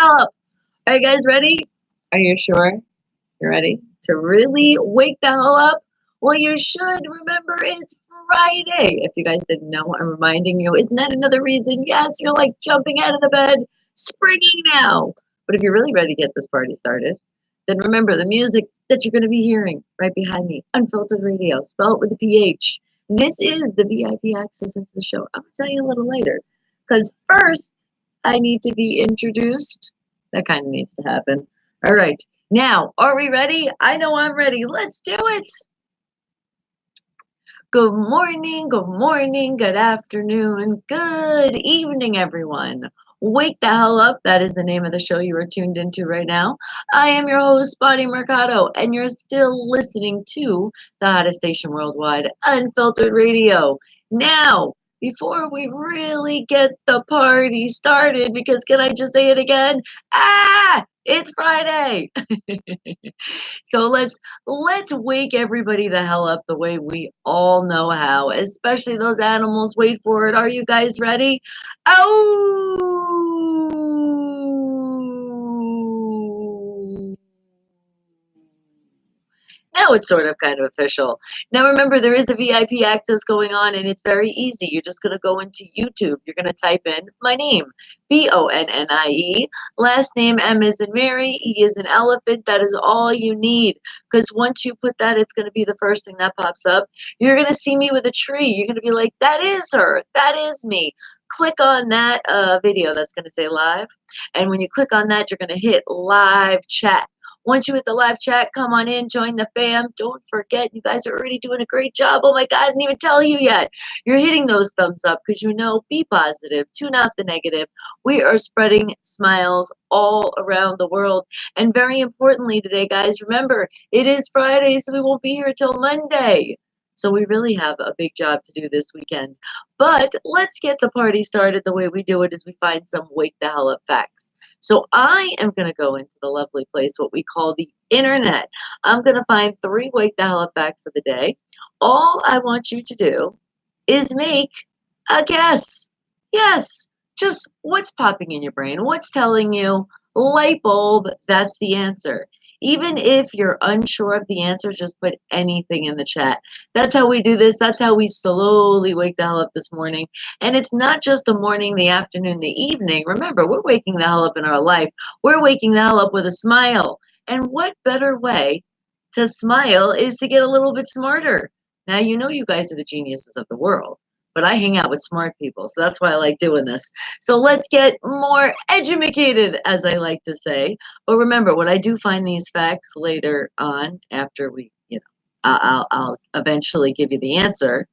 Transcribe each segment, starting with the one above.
hell up. Are you guys ready? Are you sure you're ready to really wake the hell up? Well, you should remember it's Friday. If you guys didn't know, I'm reminding you. Isn't that another reason? Yes, you're like jumping out of the bed, springing now. But if you're really ready to get this party started, then remember the music that you're going to be hearing right behind me, Unfiltered Radio, spell it with a PH. This is the VIP access into the show. I'm going to tell you a little later. Because first, I need to be introduced. That kind of needs to happen. All right. Now, are we ready? I know I'm ready. Let's do it. Good morning, good afternoon, good evening, everyone. Wake the hell up. That is the name of the show you are tuned into right now. I am your host, Bonnie Mercado, and you're still listening to the hottest station worldwide, Unfiltered Radio. Now, before we really get the party started, because can I just say it again? It's Friday. So let's wake everybody the hell up the way we all know how, especially those animals. Wait for it. Are you guys ready? Oh! Now it's sort of kind of official. Now remember, there is a VIP access going on, and it's very easy. You're just going to go into YouTube. You're going to type in my name, Bonnie. Last name M is in Mary, E is an elephant. That is all you need. Because once you put that, it's going to be the first thing that pops up. You're going to see me with a tree. You're going to be like, that is her. That is me. Click on that video that's going to say live. And when you click on that, you're going to hit live chat. Once you hit the live chat, come on in, join the fam. Don't forget, you guys are already doing a great job. Oh my God, I didn't even tell you yet. You're hitting those thumbs up because you know, be positive, tune out the negative. We are spreading smiles all around the world. And very importantly today, guys, remember, it is Friday, so we won't be here till Monday. So we really have a big job to do this weekend. But let's get the party started. The way we do it is we find some wake the hell up facts. So I am going to go into the lovely place, what we call the internet. I'm going to find 3 wake the hell up facts of the day. All I want you to do is make a guess. Yes, just what's popping in your brain, what's telling you, light bulb, that's the answer. Even if you're unsure of the answer, just put anything in the chat. That's how we do this. That's how we slowly wake the hell up this morning. And it's not just the morning, the afternoon, the evening. Remember, we're waking the hell up in our life. We're waking the hell up with a smile. And what better way to smile is to get a little bit smarter. Now, you know you guys are the geniuses of the world, but I hang out with smart people, so that's why I like doing this. So let's get more educated, as I like to say. But remember, when I do find these facts later on, after we, I'll eventually give you the answer.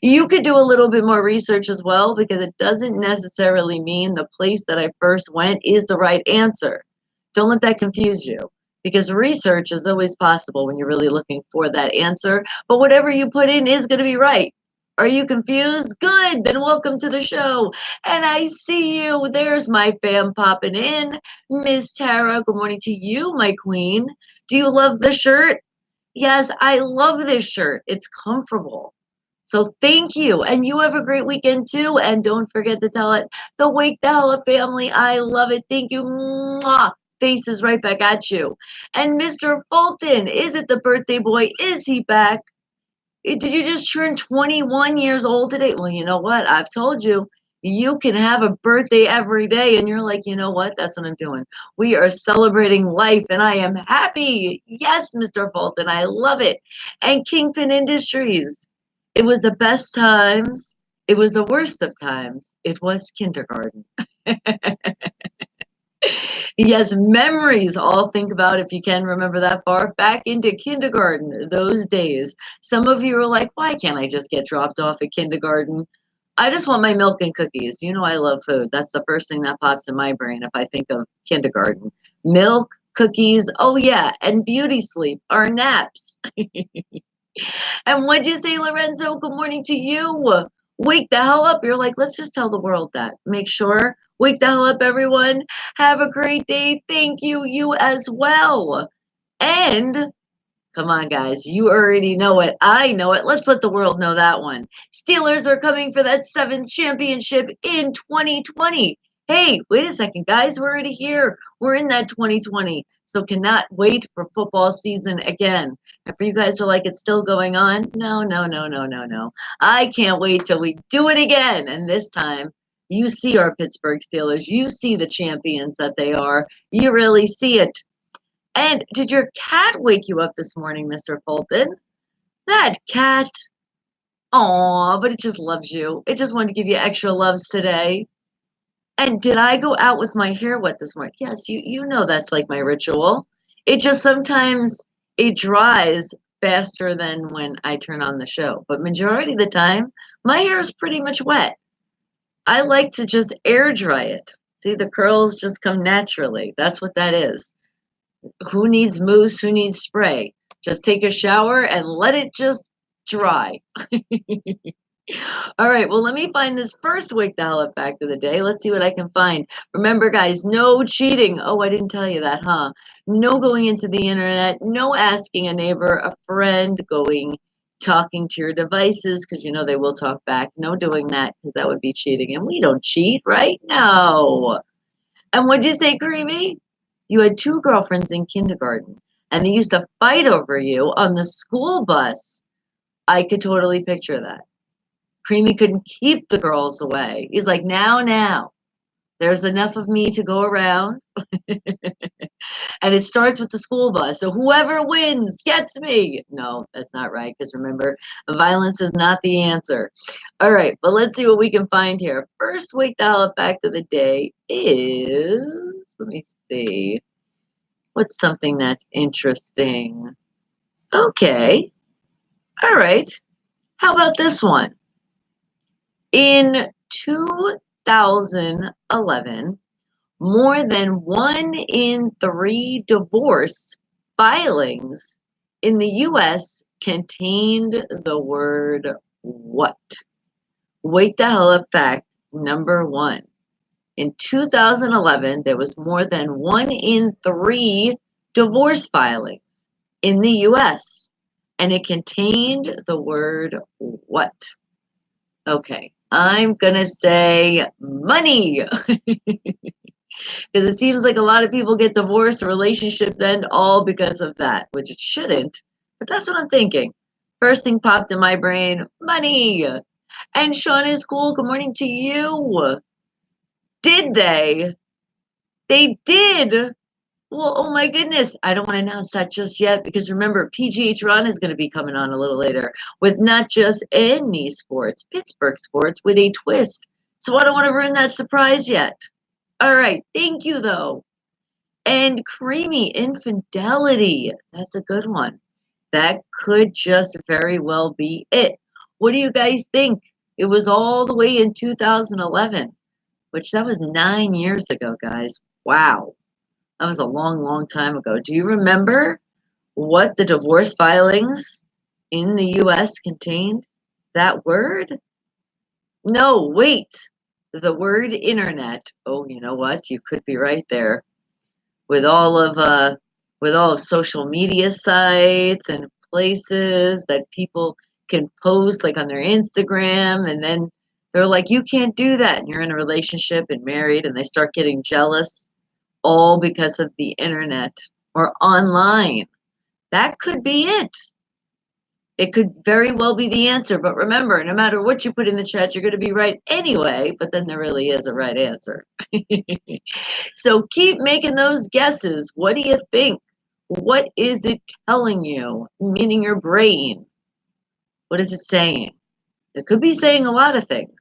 You could do a little bit more research as well, because it doesn't necessarily mean the place that I first went is the right answer. Don't let that confuse you, because research is always possible when you're really looking for that answer. But whatever you put in is going to be right. Are you confused? Good. Then welcome to the show. And I see you. There's my fam popping in. Miss Tara, good morning to you, my queen. Do you love the shirt? Yes, I love this shirt. It's comfortable. So thank you. And you have a great weekend too. And don't forget to tell it, the Wake the Hell Up family. I love it. Thank you. Mwah. Faces right back at you. And Mr. Fulton, is it the birthday boy? Is he back? Did you just turn 21 years old today? Well, you know what? I've told you, you can have a birthday every day. And you're like, you know what? That's what I'm doing. We are celebrating life, and I am happy. Yes, Mr. Fulton, I love it. And Kingpin Industries, it was the best times. It was the worst of times. It was kindergarten. Yes, memories. All think about, if you can remember that far back into kindergarten, those days. Some of you are like, why can't I just get dropped off at kindergarten? I just want my milk and cookies. You know, I love food. That's the first thing that pops in my brain if I think of kindergarten. Milk, cookies, oh yeah, and beauty sleep, our naps. And what'd you say, Lorenzo? Good morning to you. Wake the hell up. You're like, let's just tell the world that. Make sure. Wake the hell up, everyone. Have a great day. Thank you. You as well. And come on, guys. You already know it. I know it. Let's let the world know that one. Steelers are coming for that 7th championship in 2020. Hey, wait a second, guys. We're already here. We're in that 2020. So cannot wait for football season again. And for you guys who are like, it's still going on. No, no, no, no, no, no. I can't wait till we do it again. And this time, you see our Pittsburgh Steelers. You see the champions that they are. You really see it. And did your cat wake you up this morning, Mr. Fulton? That cat. Aw, but it just loves you. It just wanted to give you extra loves today. And did I go out with my hair wet this morning? Yes, you know that's like my ritual. It just sometimes it dries faster than when I turn on the show. But majority of the time, my hair is pretty much wet. I like to just air dry it. See, the curls just come naturally. That's what that is. Who needs mousse? Who needs spray? Just take a shower and let it just dry. All right, well, let me find this first Wake the Hell Up fact of the day. Let's see what I can find. Remember, guys, no cheating. Oh, I didn't tell you that, huh? No going into the internet, no asking a neighbor, a friend, talking to your devices, because you know they will talk back. No doing that, because that would be cheating. And we don't cheat, right? No. And what'd you say, Creamy? You had two girlfriends in kindergarten, and they used to fight over you on the school bus. I could totally picture that. Creamy couldn't keep the girls away. He's like, now, there's enough of me to go around. And it starts with the school bus. So whoever wins gets me. No, that's not right. Because remember, violence is not the answer. All right, but let's see what we can find here. First Wake the Hell Up fact of the day is, let me see, what's something that's interesting? Okay, all right. How about this one? In 2011, more than 1 in 3 divorce filings in the US contained the word what? Wake the hell up fact number one. In 2011, there was more than 1 in 3 divorce filings in the US, and it contained the word what? Okay, I'm gonna say money. Because it seems like a lot of people get divorced, relationships end all because of that, which it shouldn't. But that's what I'm thinking. First thing popped in my brain, money. And Sean is cool. Good morning to you. Did they? They did. Well, oh my goodness. I don't want to announce that just yet because remember, PGH Run is going to be coming on a little later with not just any sports, Pittsburgh sports with a twist. So I don't want to ruin that surprise yet. All right. Thank you, though. And creamy infidelity. That's a good one. That could just very well be it. What do you guys think? It was all the way in 2011, which that was 9 years ago, guys. Wow. That was a long, long time ago. Do you remember what the divorce filings in the US contained? That word? No, wait. The word internet. Oh, you know what? You could be right there. With all of social media sites and places that people can post like on their Instagram, and then they're like, you can't do that, and you're in a relationship and married, and they start getting jealous, all because of the internet or online. That could be it. It could very well be the answer, but remember, no matter what you put in the chat, you're going to be right anyway, but then there really is a right answer. So keep making those guesses. What do you think? What is it telling you? Meaning your brain. What is it saying? It could be saying a lot of things.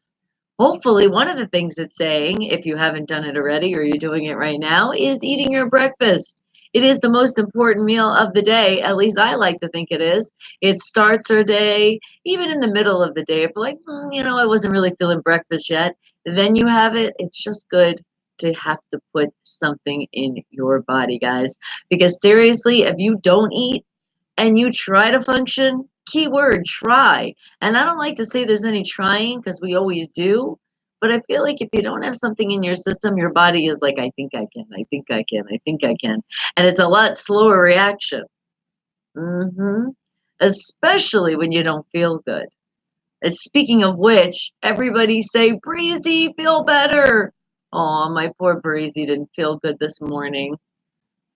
Hopefully, one of the things it's saying, if you haven't done it already or you're doing it right now, is eating your breakfast. It is the most important meal of the day. At least I like to think it is. It starts our day, even in the middle of the day. If you're like, I wasn't really feeling breakfast yet, then you have it. It's just good to have to put something in your body, guys. Because seriously, if you don't eat and you try to function, keyword try. And I don't like to say there's any trying because we always do. But I feel like if you don't have something in your system, your body is like, I think I can, I think I can, I think I can. And it's a lot slower reaction. Especially when you don't feel good. And speaking of which, everybody say, Breezy, feel better. Oh, my poor Breezy didn't feel good this morning.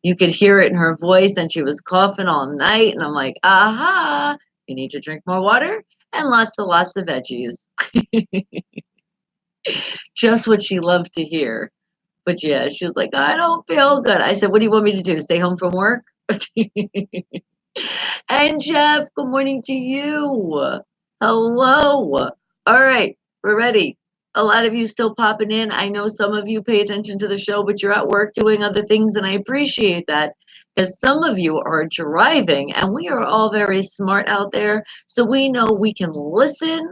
You could hear it in her voice, and she was coughing all night. And I'm like, aha, you need to drink more water and lots of veggies. Just what she loved to hear. But yeah, she was like, I don't feel good. I said, what do you want me to do? Stay home from work? And Jeff, good morning to you. Hello. All right, we're ready. A lot of you still popping in. I know some of you pay attention to the show, but you're at work doing other things, and I appreciate that because some of you are driving, and we are all very smart out there. So we know we can listen,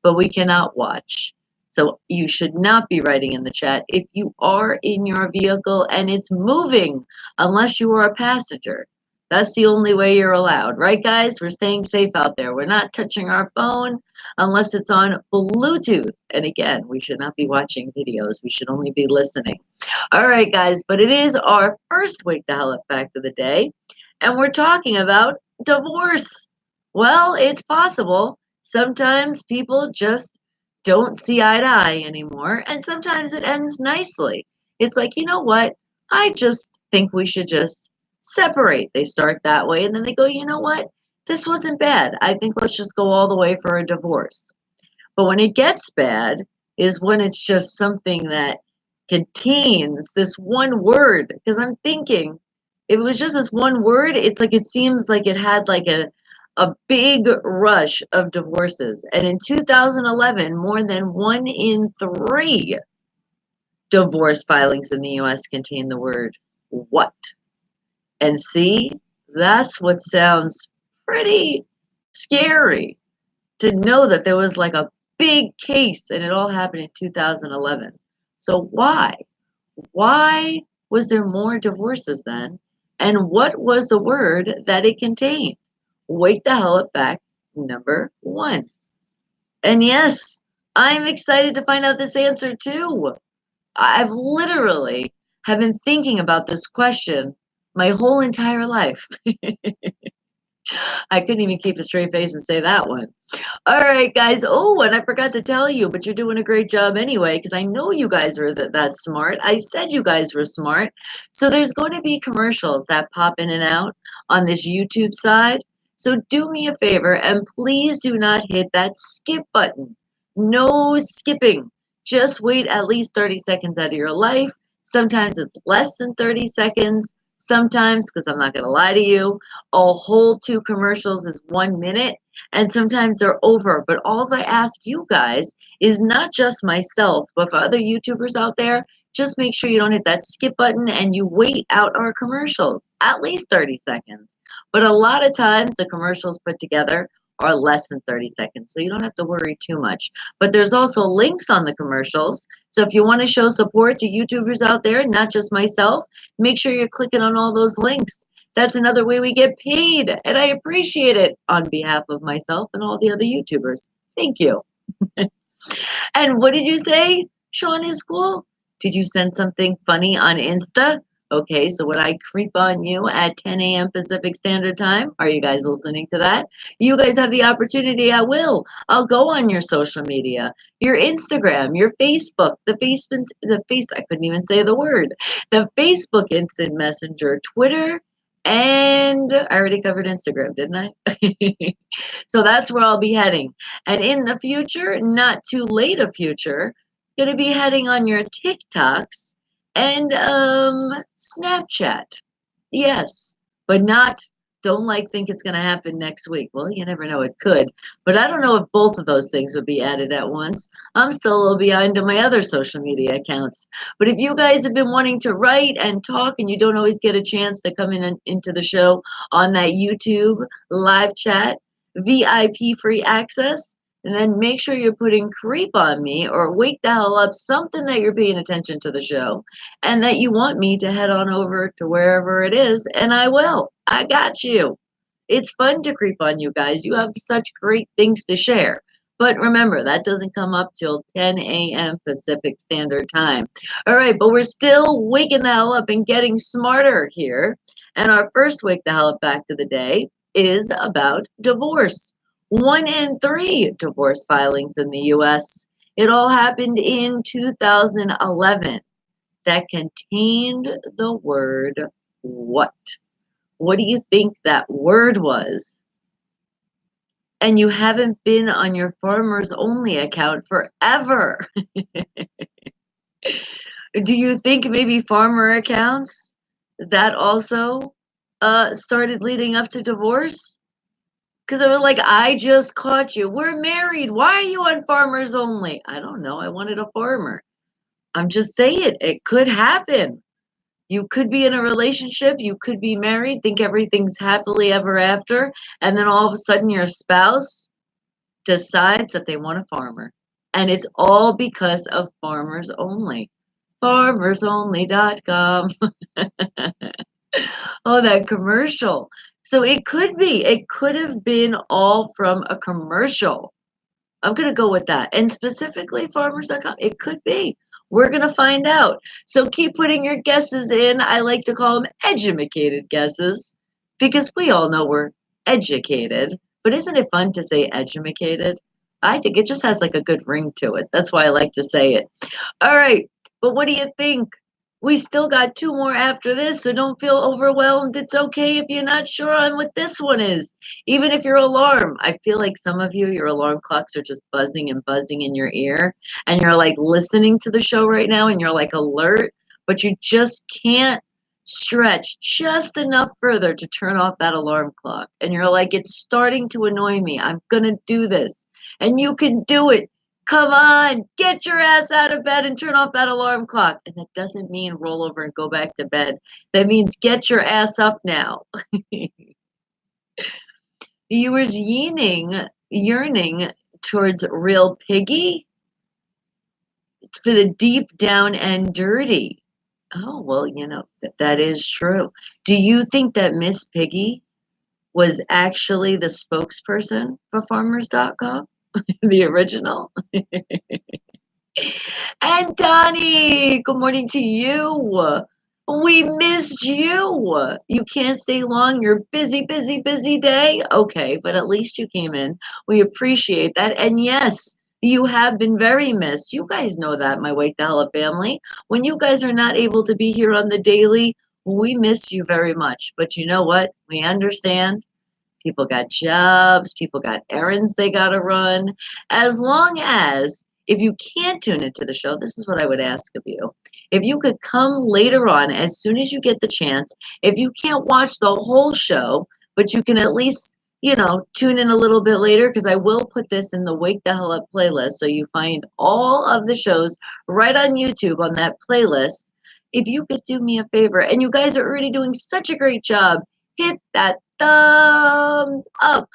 but we cannot watch. So you should not be writing in the chat if you are in your vehicle and it's moving, unless you are a passenger. That's the only way you're allowed, right, guys? We're staying safe out there. We're not touching our phone unless it's on Bluetooth. And again, we should not be watching videos. We should only be listening. All right, guys, but it is our first Wake the Hell Up fact of the day, and we're talking about divorce. Well, it's possible. Sometimes people just don't see eye to eye anymore, and sometimes it ends nicely. It's like, you know what? I just think we should just separate. They start that way, and then they go, you know what? This wasn't bad. I think let's just go all the way for a divorce. But when it gets bad is when it's just something that contains this one word. Because I'm thinking, if it was just this one word, it's like it seems like it had like a big rush of divorces. And in 2011, more than 1 in 3 divorce filings in the US contain the word what. And see, that's what sounds pretty scary to know that there was like a big case and it all happened in 2011. So why? Why was there more divorces then? And what was the word that it contained? Wake the hell up fact number 1. And yes, I'm excited to find out this answer too. I've literally have been thinking about this question my whole entire life. I couldn't even keep a straight face and say that one. All right, guys. Oh, and I forgot to tell you, but you're doing a great job anyway, because I know you guys are that smart. I said you guys were smart. So there's going to be commercials that pop in and out on this YouTube side. So do me a favor and please do not hit that skip button. No skipping. Just wait at least 30 seconds out of your life. Sometimes it's less than 30 seconds. Sometimes, because I'm not going to lie to you, a whole 2 commercials is 1 minute and sometimes they're over. But all I ask you guys is not just myself, but for other YouTubers out there, just make sure you don't hit that skip button and you wait out our commercials, at least 30 seconds. But a lot of times the commercials put together are less than 30 seconds, so you don't have to worry too much. But there's also links on the commercials. So if you want to show support to YouTubers out there, not just myself, make sure you're clicking on all those links. That's another way we get paid, and I appreciate it on behalf of myself and all the other YouTubers. Thank you. And what did you say, Sean is cool? Did you send something funny on Insta? Okay, so when I creep on you at 10 a.m. Pacific Standard Time, are you guys listening to that? You guys have the opportunity. I will. I'll go on your social media, your Instagram, your Facebook, I couldn't even say the word, the Facebook Instant Messenger, Twitter, and I already covered Instagram, didn't I? So that's where I'll be heading. And in the future, not too late a future, gonna be heading on your TikToks and Snapchat. Yes, but not don't like think it's gonna happen next week. Well, you never know, it could. But I don't know if both of those things would be added at once. I'm still a little behind on my other social media accounts. But if you guys have been wanting to write and talk and you don't always get a chance to come in and, into the show on that YouTube live chat, VIP free access, and then make sure you're putting creep on me or wake the hell up, something that you're paying attention to the show and that you want me to head on over to wherever it is, and I will. I got you. It's fun to creep on you guys. You have such great things to share. But remember, that doesn't come up till 10 a.m. Pacific Standard Time. All right, but we're still waking the hell up and getting smarter here. And our first Wake the Hell Up fact of the day is about divorce. 1 in 3 divorce filings in the US. It all happened in 2011. that contained the word what? What do you think that word was? And you haven't been on your Farmers Only account forever. Do you think maybe farmer accounts that also started leading up to divorce? Because they were like, I just caught you. We're married. Why are you on Farmers Only? I don't know. I wanted a farmer. I'm just saying, it could happen. You could be in a relationship, you could be married, think everything's happily ever after, and then all of a sudden your spouse decides that they want a farmer. And it's all because of Farmers Only. FarmersOnly.com. Oh, that commercial. So it could be. It could have been all from a commercial. I'm going to go with that. And specifically farmers.com. It could be. We're going to find out. So keep putting your guesses in. I like to call them edumacated guesses because we all know we're educated. But isn't it fun to say edumacated? I think it just has like a good ring to it. That's why I like to say it. All right. But what do you think? We still got two more after this, so don't feel overwhelmed. It's okay if you're not sure on what this one is. Even if your alarm, I feel like some of you, your alarm clocks are just buzzing and buzzing in your ear, and you're like listening to the show right now, and you're like alert, but you just can't stretch just enough further to turn off that alarm clock. And you're like, it's starting to annoy me. I'm gonna do this. And you can do it. Come on, get your ass out of bed and turn off that alarm clock. And that doesn't mean roll over and go back to bed. That means get your ass up now. You were yearning towards real piggy for the deep down and dirty. Oh, well, that is true. Do you think that Miss Piggy was actually the spokesperson for farmers.com? The original? And Donnie, good morning to you. We missed you. You can't stay long. You're busy, busy, busy day. Okay, but at least you came in. We appreciate that. And yes, you have been very missed. You guys know that, my Wake the Hell Up family. When you guys are not able to be here on the daily, we miss you very much. But you know what? We understand. People got jobs, people got errands they got to run. As long as, if you can't tune into the show, this is what I would ask of you. If you could come later on, as soon as you get the chance, if you can't watch the whole show, but you can at least, tune in a little bit later, because I will put this in the Wake the Hell Up playlist. So you find all of the shows right on YouTube on that playlist. If you could do me a favor, and you guys are already doing such a great job, hit that thumbs up.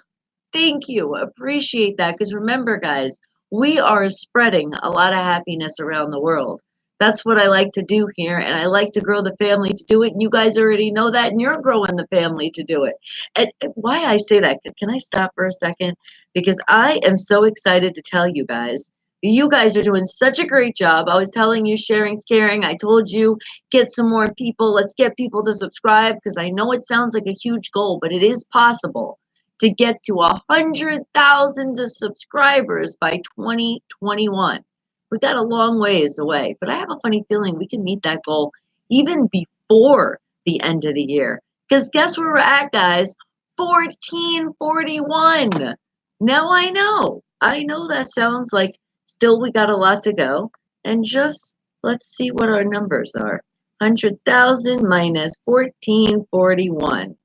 Thank you. Appreciate that. Because remember, guys, we are spreading a lot of happiness around the world. That's what I like to do here. And I like to grow the family to do it. And you guys already know that. And you're growing the family to do it. And why I say that, can I stop for a second? Because I am so excited to tell you guys. You guys are doing such a great job. I was telling you, sharing's caring. I told you, get some more people. Let's get people to subscribe because I know it sounds like a huge goal, but it is possible to get to 100,000 subscribers by 2021. We got a long ways away, but I have a funny feeling we can meet that goal even before the end of the year. Because guess where we're at, guys? 1441. Now I know that sounds like still we got a lot to go. And just let's see what our numbers are. 100,000 minus 1441.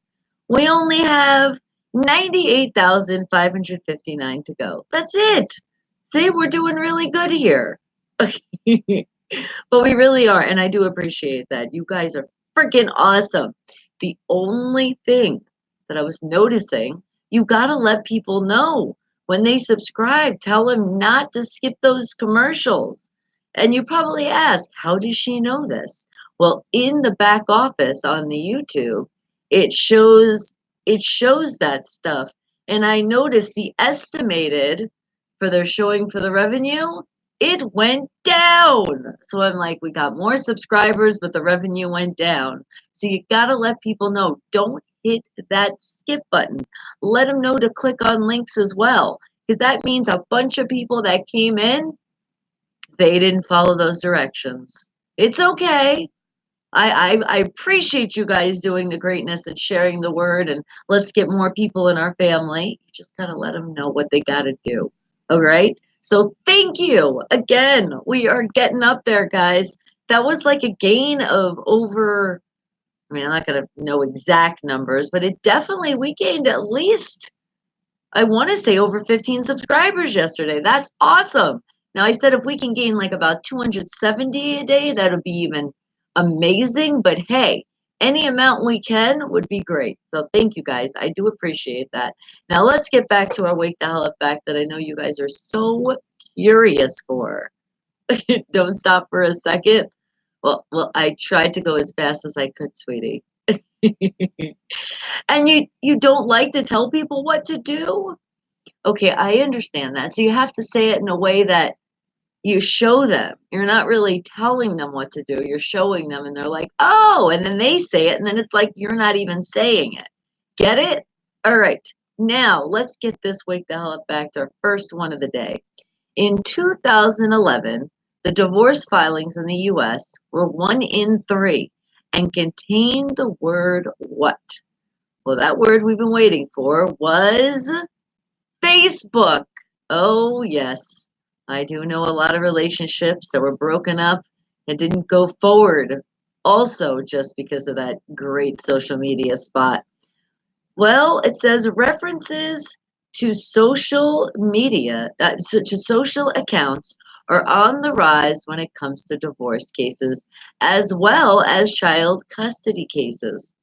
We only have 98,559 to go. That's it. See, we're doing really good here. But we really are, and I do appreciate that. You guys are freaking awesome. The only thing that I was noticing, you got to let people know when they subscribe, tell them not to skip those commercials. And you probably ask, how does she know this? Well, in the back office on the YouTube, it shows that stuff. And I noticed the estimated for their showing for the revenue, it went down. So I'm like, we got more subscribers, but the revenue went down. So you got to let people know, don't hit that skip button. Let them know to click on links as well, because that means a bunch of people that came in, they didn't follow those directions. It's okay. I appreciate you guys doing the greatness and sharing the word, and let's get more people in our family. You just gotta let them know what they gotta do. All right. So thank you again. We are getting up there, guys. That was like a gain of over. I mean, I'm not gonna know exact numbers, but it definitely we gained at least I want to say over 15 subscribers yesterday. That's awesome. Now, I said if we can gain like about 270 a day, that would be even amazing. But hey, any amount we can would be great. So thank you guys. I do appreciate that. Now, let's get back to our Wake the Hell Up fact that I know you guys are so curious for. Don't stop for a second. Well, I tried to go as fast as I could, sweetie. And you don't like to tell people what to do? Okay, I understand that. So you have to say it in a way that you show them. You're not really telling them what to do. You're showing them, and they're like, oh, and then they say it, and then it's like you're not even saying it. Get it? All right. Now let's get this Wake the Hell Up back to our first one of the day. In 2011, the divorce filings in the US were 1 in 3 and contained the word what? Well, that word we've been waiting for was Facebook. Oh, yes. I do know a lot of relationships that were broken up and didn't go forward, also just because of that great social media spot. Well, it says references to social media, to social accounts are on the rise when it comes to divorce cases, as well as child custody cases.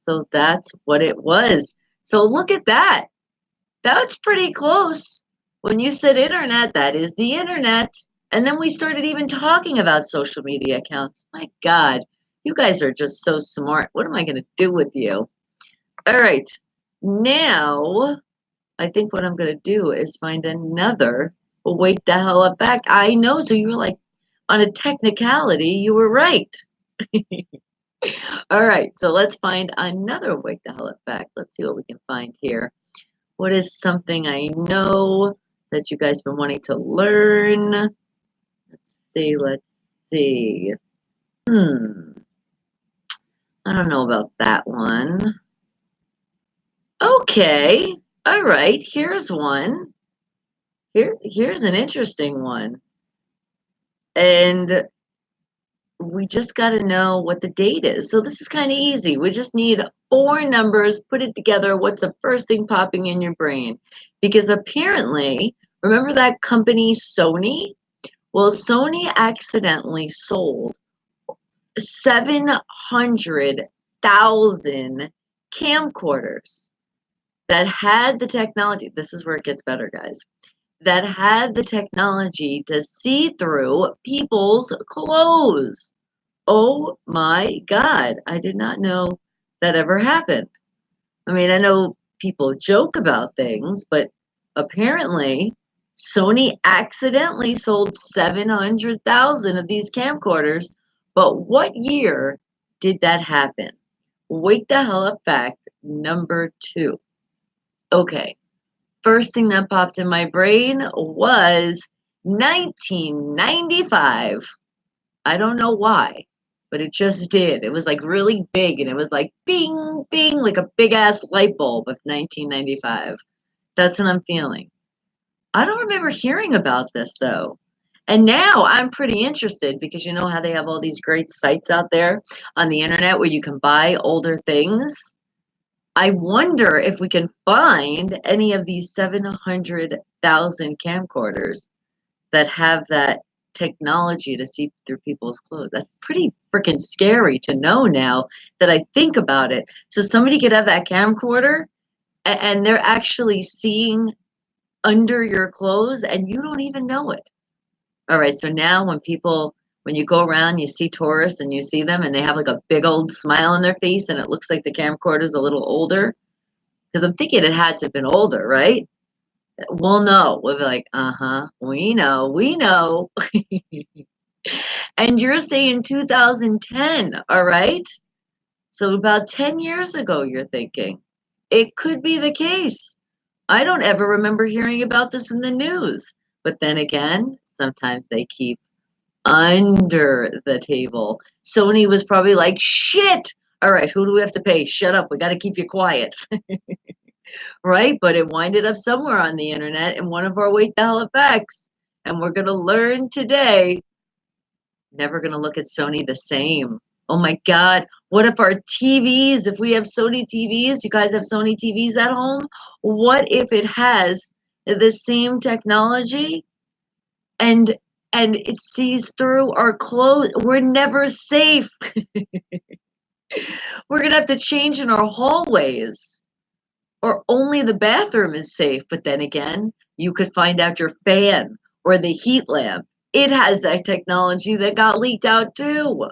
So that's what it was. So look at that. That's pretty close. When you said internet, that is the internet. And then we started even talking about social media accounts. My God, you guys are just so smart. What am I going to do with you? All right. Now, I think what I'm going to do is find another. Well, wake the hell up back. I know. So you were like, on a technicality, you were right. All right. So let's find another wake the hell up back. Let's see what we can find here. What is something I know that you guys been wanting to learn? Let's see, let's see. I don't know about that one. Okay. All right, here's one. Here's an interesting one. And we just got to know what the date is. So this is kind of easy. We just need 4 numbers, put it together. What's the first thing popping in your brain? Because apparently, remember that company Sony? Well, Sony accidentally sold 700,000 camcorders that had the technology. This is where it gets better, guys. That had the technology to see through people's clothes. Oh my God. I did not know that ever happened. I mean, I know people joke about things, but apparently Sony accidentally sold 700,000 of these camcorders. But what year did that happen? Wake the hell up fact number 2. Okay, first thing that popped in my brain was 1995. I don't know why, but it just did. It was like really big and it was like bing, bing, like a big ass light bulb of 1995. That's what I'm feeling. I don't remember hearing about this though. And now I'm pretty interested because you know how they have all these great sites out there on the internet where you can buy older things. I wonder if we can find any of these 700,000 camcorders that have that technology to see through people's clothes. That's pretty freaking scary to know now that I think about it. So somebody could have that camcorder and they're actually seeing under your clothes and you don't even know it. All right, so now when you go around, you see tourists and you see them and they have like a big old smile on their face and it looks like the camcorder's a little older. Because I'm thinking it had to have been older, right? We'll know. We'll be like, uh-huh, we know, we know. And you're saying 2010, all right? So about 10 years ago, you're thinking. It could be the case. I don't ever remember hearing about this in the news. But then again, sometimes they keep under the table. Sony was probably like, shit. All right, who do we have to pay? Shut up. We got to keep you quiet. Right? But it winded up somewhere on the internet in one of our Wait the Hell effects. And we're going to learn today, never going to look at Sony the same. Oh my God. What if our TVs, if we have Sony TVs, you guys have Sony TVs at home? What if it has the same technology and it sees through our clothes? We're never safe. We're going to have to change in our hallways. Or only the bathroom is safe. But then again, you could find out your fan or the heat lamp. It has that technology that got leaked out too.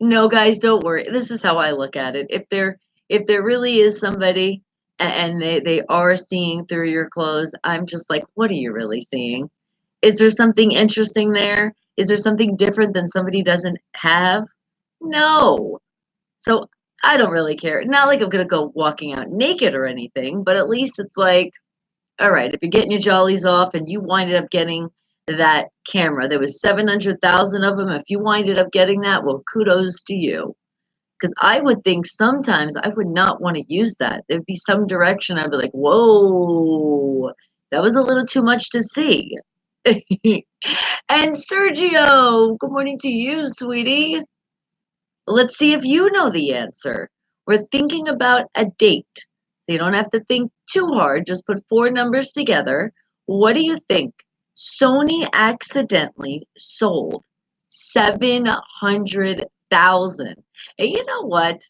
No, guys, don't worry. This is how I look at it. If there really is somebody and they are seeing through your clothes, I'm just like, what are you really seeing? Is there something interesting there? Is there something different than somebody doesn't have? No. So I don't really care. Not like I'm gonna go walking out naked or anything, but at least it's like, all right, if you're getting your jollies off and you winded up getting that camera, there was 700,000 of them. If you winded up getting that, well, kudos to you. Because I would think sometimes I would not want to use that. There'd be some direction I'd be like, whoa, that was a little too much to see. And Sergio, good morning to you, sweetie. Let's see if you know the answer. We're thinking about a date. So you don't have to think too hard. Just put four numbers together. What do you think? Sony accidentally sold 700,000. And you know what?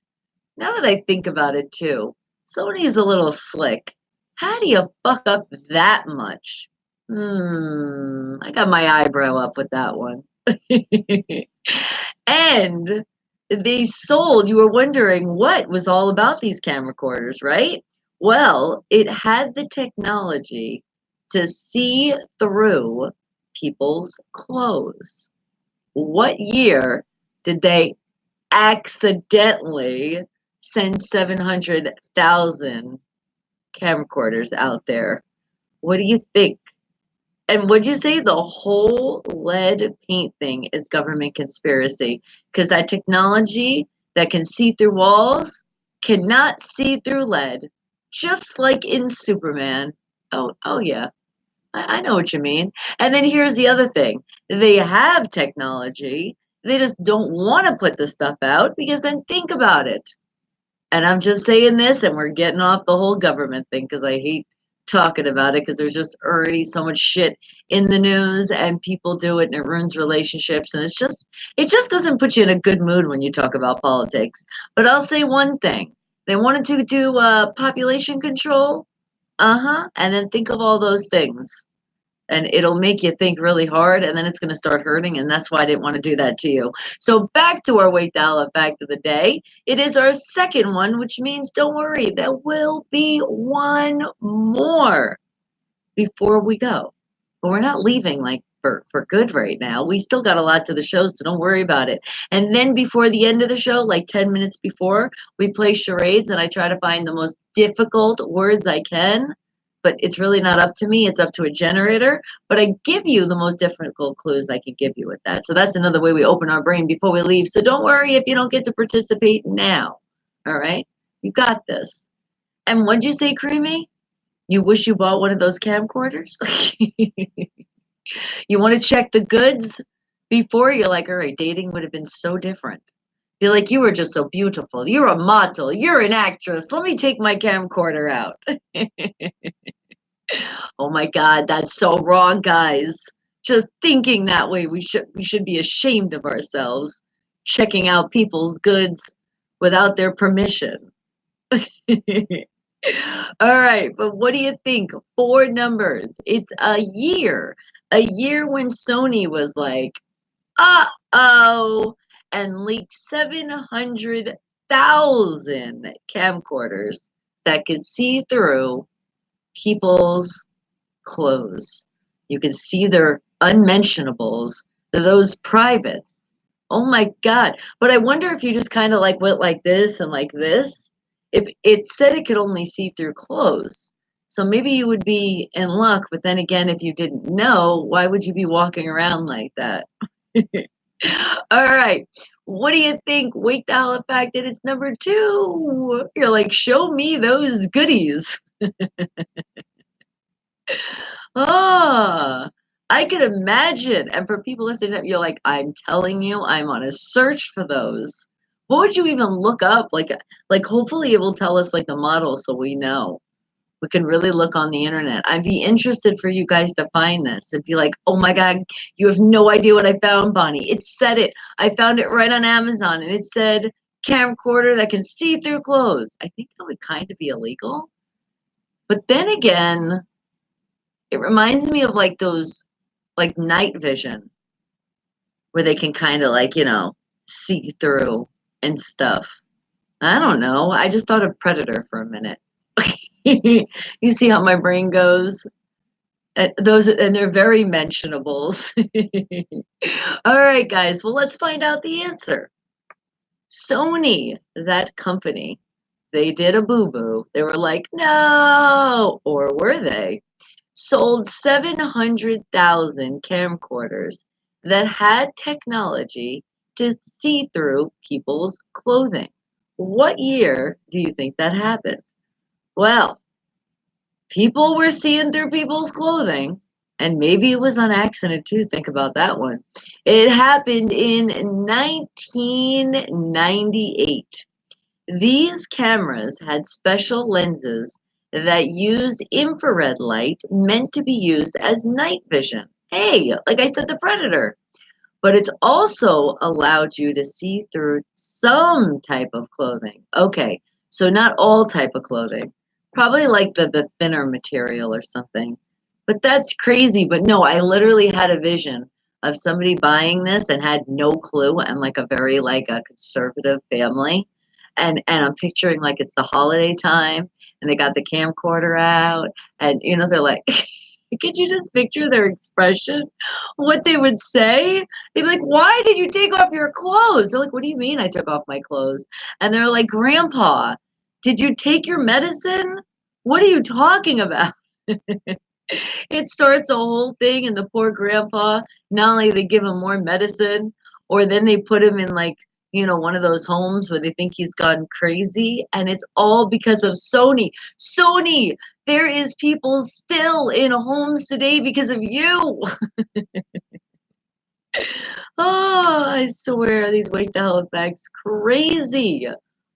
Now that I think about it too, Sony's a little slick. How do you fuck up that much? I got my eyebrow up with that one. And they sold, you were wondering what was all about these camcorders, right? Well, it had the technology to see through people's clothes. What year did they accidentally send 700,000 camcorders out there? What do you think? And would you say the whole lead paint thing is government conspiracy? Because that technology that can see through walls cannot see through lead, just like in Superman. Oh yeah, I know what you mean. And then here's the other thing: they have technology, they just don't want to put the stuff out because then think about it. And I'm just saying this, and we're getting off the whole government thing because I hate talking about it because there's just already so much shit in the news and people do it and it ruins relationships and it just doesn't put you in a good mood when you talk about politics. But I'll say one thing. They wanted to do population control. Uh-huh. And then think of all those things and it'll make you think really hard and then it's going to start hurting and that's why I didn't want to do that to you. So back to our weight dial fact of the day. It is our second one, which means don't worry, there will be one more before we go. But we're not leaving like for good right now. We still got a lot to the show, so don't worry about it. And then before the end of the show, like 10 minutes before, we play charades and I try to find the most difficult words I can, but it's really not up to me. It's up to a generator. But I give you the most difficult clues I can give you with that. So that's another way we open our brain before we leave. So don't worry if you don't get to participate now. All right? You got this. And what'd you say, Creamy? You wish you bought one of those camcorders? You want to check the goods before you're like, all right, dating would have been so different. You're like, you were just so beautiful. You're a model. You're an actress. Let me take my camcorder out. Oh my God, that's so wrong, guys. Just thinking that way, we should be ashamed of ourselves. Checking out people's goods without their permission. All right, but what do you think? Four numbers. It's a year. A year when Sony was like, uh-oh, and leaked 700,000 camcorders that could see through people's clothes. You can see their unmentionables, those privates. Oh my God. But I wonder if you just kind of like went like this and like this. If it said it could only see through clothes, So maybe you would be in luck, but then again, if you didn't know, why would you be walking around like that? All right. What do you think? Wake the hell up fact that it's number two. You're like, show me those goodies. Ah, I could imagine. And for people listening, you're like, I'm telling you, I'm on a search for those. What would you even look up? Like hopefully it will tell us like the model so we know. We can really look on the internet. I'd be interested for you guys to find this and be like, oh my God, you have no idea what I found, Bonnie. It said it. I found it right on Amazon and it said camcorder that can see through clothes. I think that would kind of be illegal. But then again, it reminds me of like those like night vision where they can kind of like, see through and stuff. I don't know. I just thought of Predator for a minute. You see how my brain goes? Those and they're very mentionables. All right, guys. Well, let's find out the answer. Sony, that company, they did a boo-boo. They were like, no, or were they? Sold 700,000 camcorders that had technology to see through people's clothing. What year do you think that happened? Well, people were seeing through people's clothing, and maybe it was on accident too. Think about that one. It happened in 1998. These cameras had special lenses that used infrared light meant to be used as night vision. Hey, like I said, the Predator. But it's also allowed you to see through some type of clothing. Okay, so not all type of clothing. Probably like the thinner material or something. But that's crazy. But no, I literally had a vision of somebody buying this and had no clue and like a very like a conservative family. And I'm picturing like it's the holiday time and they got the camcorder out and they're like could you just picture their expression? What they would say? They'd be like, "Why did you take off your clothes?" They're like, "What do you mean I took off my clothes?" And they're like, "Grandpa, did you take your medicine? What are you talking about?" It starts a whole thing, and the poor grandpa, not only they give him more medicine, or then they put him in like, one of those homes where they think he's gone crazy, and it's all because of Sony. Sony, there is people still in homes today because of you. Oh, I swear these wake the hell effects crazy.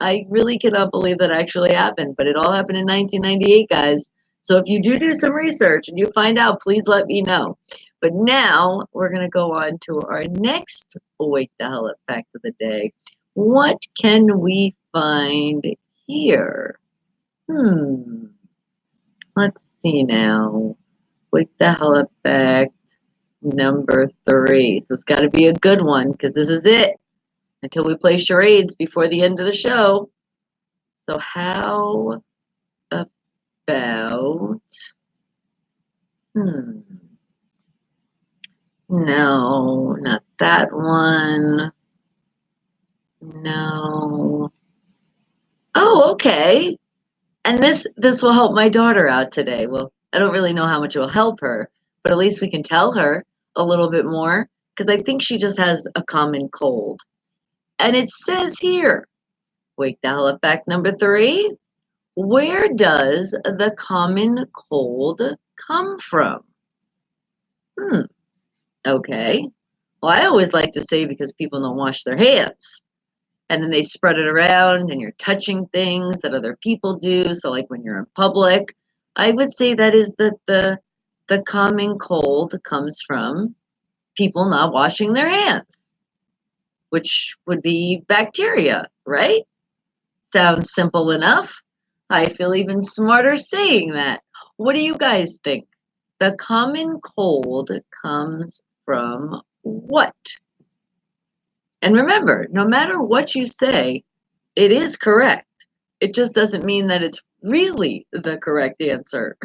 I really cannot believe that actually happened, but it all happened in 1998, guys. So if you do some research and you find out, please let me know. But now we're going to go on to our next wake the hell effect of the day. What can we find here? Let's see now. Wake the hell effect number 3. So it's got to be a good one because this is it until we play charades before the end of the show. So how about no, not that one. No. Oh, okay. And this will help my daughter out today. Well, I don't really know how much it will help her, but at least we can tell her a little bit more because I think she just has a common cold. And it says here, wake the hell up fact number 3. Where does the common cold come from? Okay. Well, I always like to say because people don't wash their hands. And then they spread it around and you're touching things that other people do. So like when you're in public, I would say that is that the common cold comes from people not washing their hands, which would be bacteria, right? Sounds simple enough. I feel even smarter saying that. What do you guys think? The common cold comes from what? And remember, no matter what you say, it is correct. It just doesn't mean that it's really the correct answer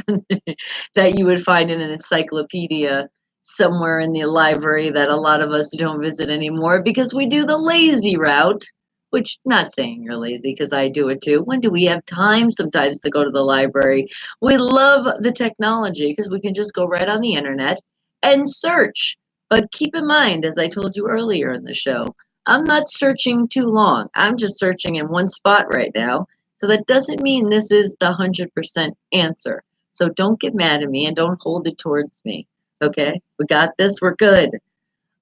that you would find in an encyclopedia somewhere in the library that a lot of us don't visit anymore because we do the lazy route which not saying you're lazy because I do it too. When do we have time sometimes to go to the library? We love the technology because we can just go right on the internet and search. But keep in mind, as I told you earlier in the show, I'm not searching too long. I'm just searching in one spot right now. So that doesn't mean this is the 100% answer. So don't get mad at me and don't hold it towards me. Okay? We got this. We're good.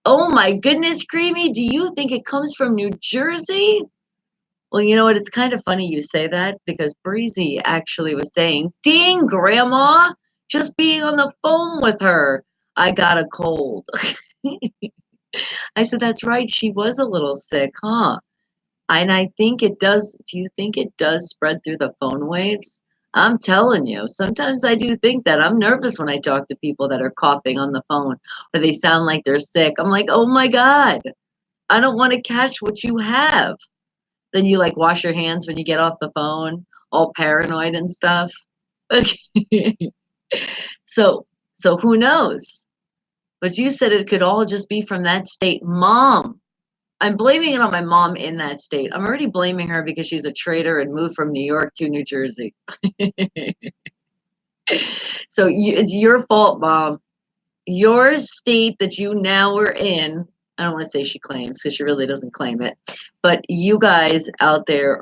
Oh my goodness, Creamy, do you think it comes from New Jersey? Well, you know what? It's kind of funny you say that because Breezy actually was saying, dang, Grandma, just being on the phone with her, I got a cold. I said, that's right. She was a little sick, huh? And I think it does. Do you think it does spread through the phone waves? I'm telling you, sometimes I do think that. I'm nervous when I talk to people that are coughing on the phone or they sound like they're sick. I'm like, oh my God, I don't want to catch what you have. Then you like wash your hands when you get off the phone, all paranoid and stuff. so, so who knows? But you said it could all just be from that state. Mom, I'm blaming it on my mom in that state. I'm already blaming her because she's a traitor and moved from New York to New Jersey. So it's your fault, Mom. Your state that you now are in, I don't want to say she claims because she really doesn't claim it, but you guys out there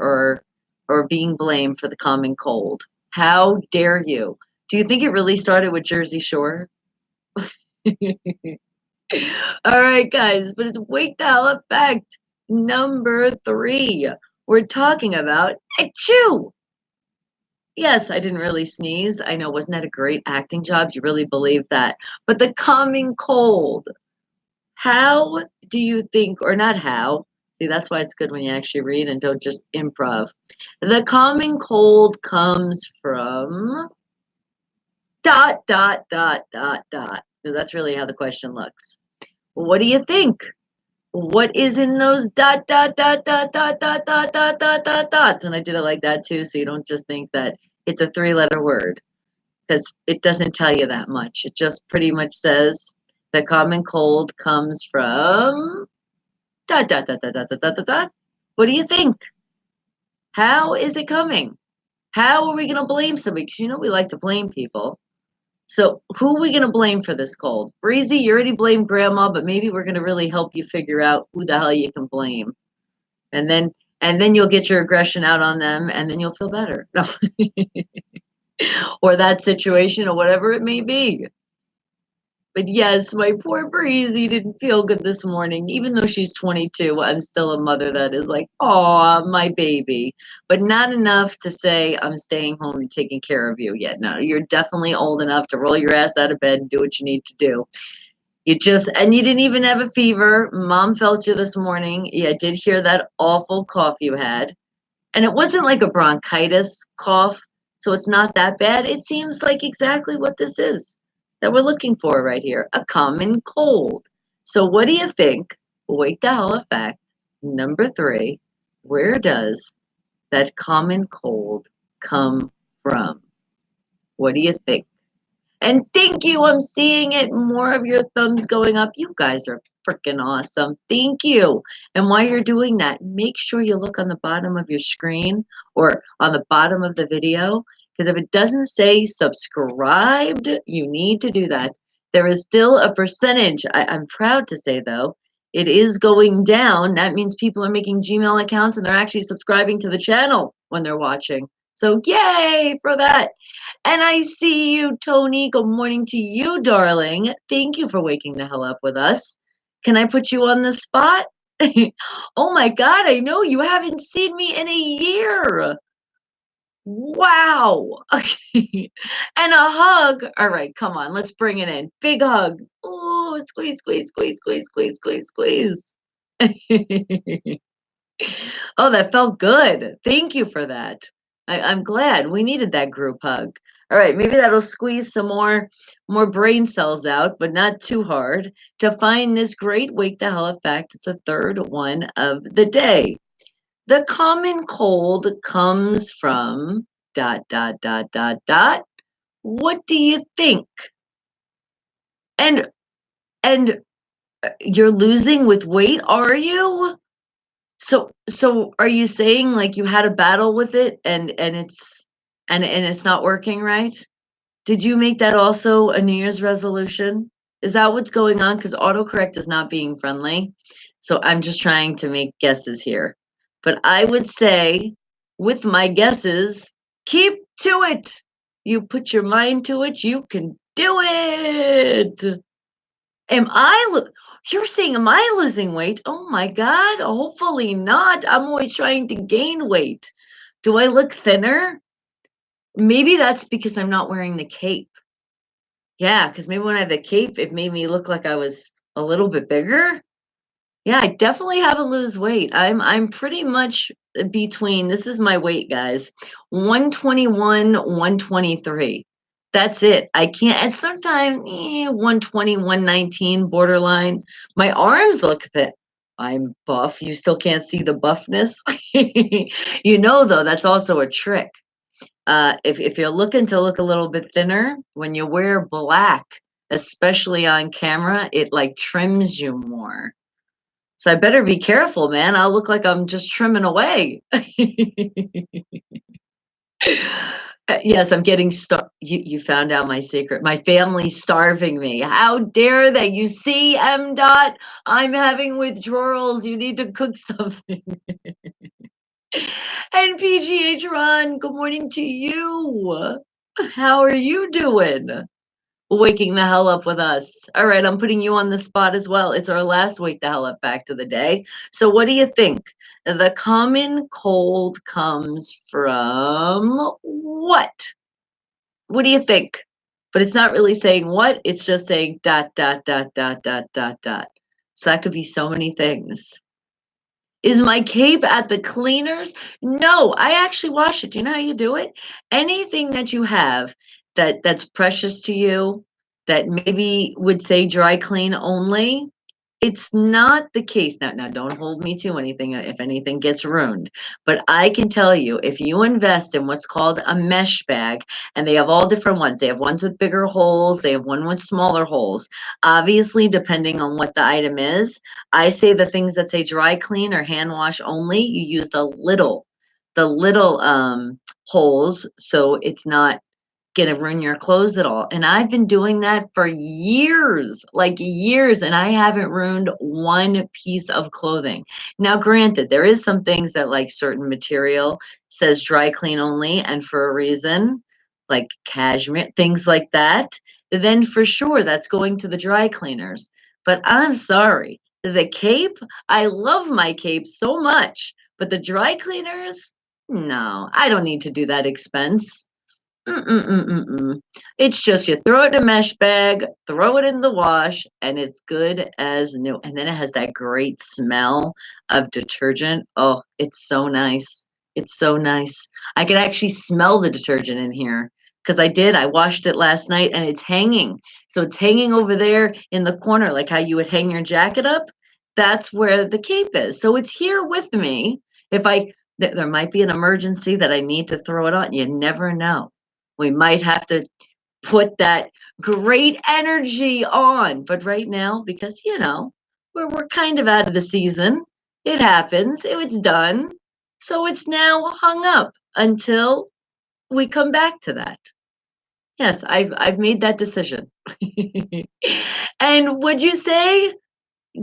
are being blamed for the common cold. How dare you? Do you think it really started with Jersey Shore? All right, guys, but it's Wake the Hell Up Fact number 3. We're talking about achoo. Yes, I didn't really sneeze. I know, wasn't that a great acting job? You really believe that. But the common cold, how do you think, or not how, see, that's why it's good when you actually read and don't just improv. The common cold comes from dot, dot, dot, dot, dot. So that's really how the question looks. What do you think? What is in those dot dot dot dot dot dot dot dot dot dot dots? And I did it like that too, so you don't just think that it's a 3-letter word because it doesn't tell you that much. It just pretty much says the common cold comes from dot dot dot dot dot dot dot dot dot. What do you think? How is it coming? How are we gonna blame somebody? Because you know we like to blame people. So who are we gonna blame for this cold? Breezy, you already blamed grandma, but maybe we're gonna really help you figure out who the hell you can blame. And then you'll get your aggression out on them and then you'll feel better. No. Or that situation or whatever it may be. But yes, my poor Breezy didn't feel good this morning. Even though she's 22, I'm still a mother that is like, "Aw, my baby." But not enough to say I'm staying home and taking care of you yet. No, you're definitely old enough to roll your ass out of bed and do what you need to do. And you didn't even have a fever. Mom felt you this morning. Yeah, I did hear that awful cough you had. And it wasn't like a bronchitis cough, so it's not that bad. It seems like exactly what this is that we're looking for right here, a common cold. So what do you think? Wake the hell up fact number 3. Where does that common cold come from? What do you think? And thank you. I'm seeing it. More of your thumbs going up. You guys are freaking awesome. Thank you. And while you're doing that, make sure you look on the bottom of your screen or on the bottom of the video. Because if it doesn't say subscribed, you need to do that. There is still a percentage. I'm proud to say, though, it is going down. That means people are making Gmail accounts and they're actually subscribing to the channel when they're watching. So, yay for that. And I see you, Tony. Good morning to you, darling. Thank you for waking the hell up with us. Can I put you on the spot? Oh my God, I know you haven't seen me in a year. Wow. Okay. And a hug. All right, come on, let's bring it in. Big hugs. Oh, squeeze, squeeze, squeeze, squeeze, squeeze, squeeze, squeeze. Oh, that felt good. Thank you for that. I'm glad we needed that group hug. All right, maybe that'll squeeze some more brain cells out, but not too hard to find this great wake the hell up fact. It's a third one of the day. The common cold comes from dot dot dot dot dot. What do you think? And you're losing with weight, are you? So are you saying like you had a battle with it and it's not working right? Did you make that also a New Year's resolution? Is that what's going on? Because autocorrect is not being friendly. So I'm just trying to make guesses here. But I would say, with my guesses, keep to it. You put your mind to it, you can do it. Am I you're saying, am I losing weight? Oh my God, hopefully not. I'm always trying to gain weight. Do I look thinner? Maybe that's because I'm not wearing the cape. Yeah, because maybe when I had the cape, it made me look like I was a little bit bigger. Yeah, I definitely haven't lose weight. I'm pretty much between, this is my weight, guys. 121, 123. That's it. I can't, and sometimes 120, 119 borderline. My arms look thick. I'm buff. You still can't see the buffness. You know, though, that's also a trick. If you're looking to look a little bit thinner, when you wear black, especially on camera, it like trims you more. So I better be careful, man. I'll look like I'm just trimming away. Yes, I'm getting you found out my secret. My family's starving me. How dare they? You see, M. Dot, I'm having withdrawals. You need to cook something. And PGH Ron, good morning to you. How are you doing? Waking the hell up with us. All right, I'm putting you on the spot as well. It's our last wake the hell up back to the day. So, what do you think? The common cold comes from what? What do you think? But it's not really saying what, it's just saying dot, dot, dot, dot, dot, dot, dot. So, that could be so many things. Is my cape at the cleaners? No, I actually wash it. Do you know how you do it? Anything that you have that's precious to you, that maybe would say dry clean only, it's not the case. Now, don't hold me to anything if anything gets ruined. But I can tell you, if you invest in what's called a mesh bag, and they have all different ones. They have ones with bigger holes, they have one with smaller holes. Obviously, depending on what the item is, I say the things that say dry clean or hand wash only, you use the little holes so it's not gonna ruin your clothes at all. And I've been doing that for years, like years, and I haven't ruined one piece of clothing. Now, granted, there is some things that like certain material says dry clean only, and for a reason, like cashmere, things like that, then for sure that's going to the dry cleaners. But I'm sorry, the cape, I love my cape so much, but the dry cleaners, no, I don't need to do that expense. Mm-mm-mm-mm-mm. It's just you throw it in a mesh bag, throw it in the wash, and it's good as new. And then it has that great smell of detergent. Oh, it's so nice. It's so nice. I could actually smell the detergent in here because I did. I washed it last night and it's hanging. So it's hanging over there in the corner, like how you would hang your jacket up. That's where the cape is. So it's here with me. If there might be an emergency that I need to throw it on. You never know. We might have to put that great energy on. But right now, because we're kind of out of the season, it happens. It's done. So it's now hung up until we come back to that. Yes, I've made that decision. And would you say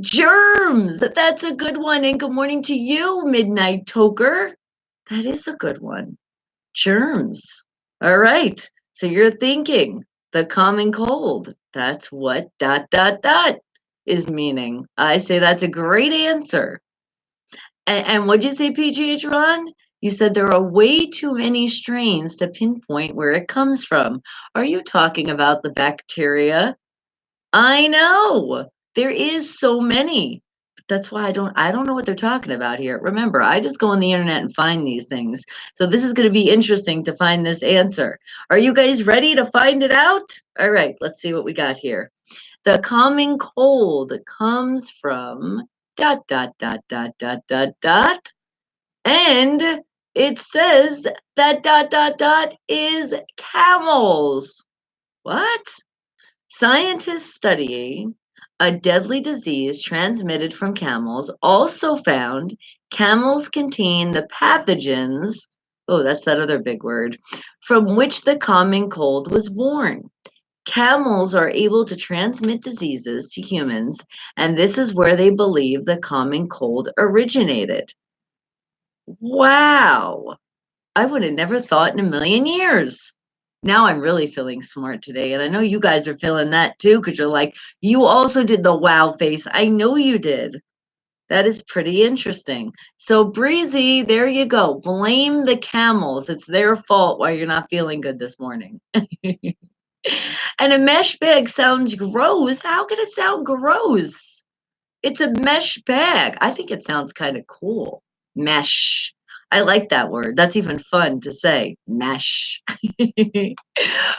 germs? That's a good one. And good morning to you, Midnight Toker. That is a good one. Germs. All right. So you're thinking the common cold. That's what dot dot dot is meaning. I say that's a great answer. And what'd you say, PGH Ron? You said there are way too many strains to pinpoint where it comes from. Are you talking about the bacteria? I know. There is so many. But that's why I don't know what they're talking about here. Remember, I just go on the internet and find these things. So this is going to be interesting to find this answer. Are you guys ready to find it out? All right, let's see what we got here. The common cold comes from dot dot dot dot dot dot dot, and it says that dot dot dot is camels. What? Scientists studying a deadly disease transmitted from camels also found Camels contain the pathogens, oh, that's that other big word, from which the common cold was born. Camels are able to transmit diseases to humans, and this is where they believe the common cold originated. Wow. I would have never thought in a million years. Now I'm really feeling smart today. And I know you guys are feeling that too, because you're like, you also did the wow face. I know you did. That is pretty interesting. So, Breezy, there you go. Blame the camels. It's their fault why you're not feeling good this morning. And a mesh bag sounds gross. How can it sound gross? It's a mesh bag. I think it sounds kind of cool. Mesh. I like that word. That's even fun to say. Mesh.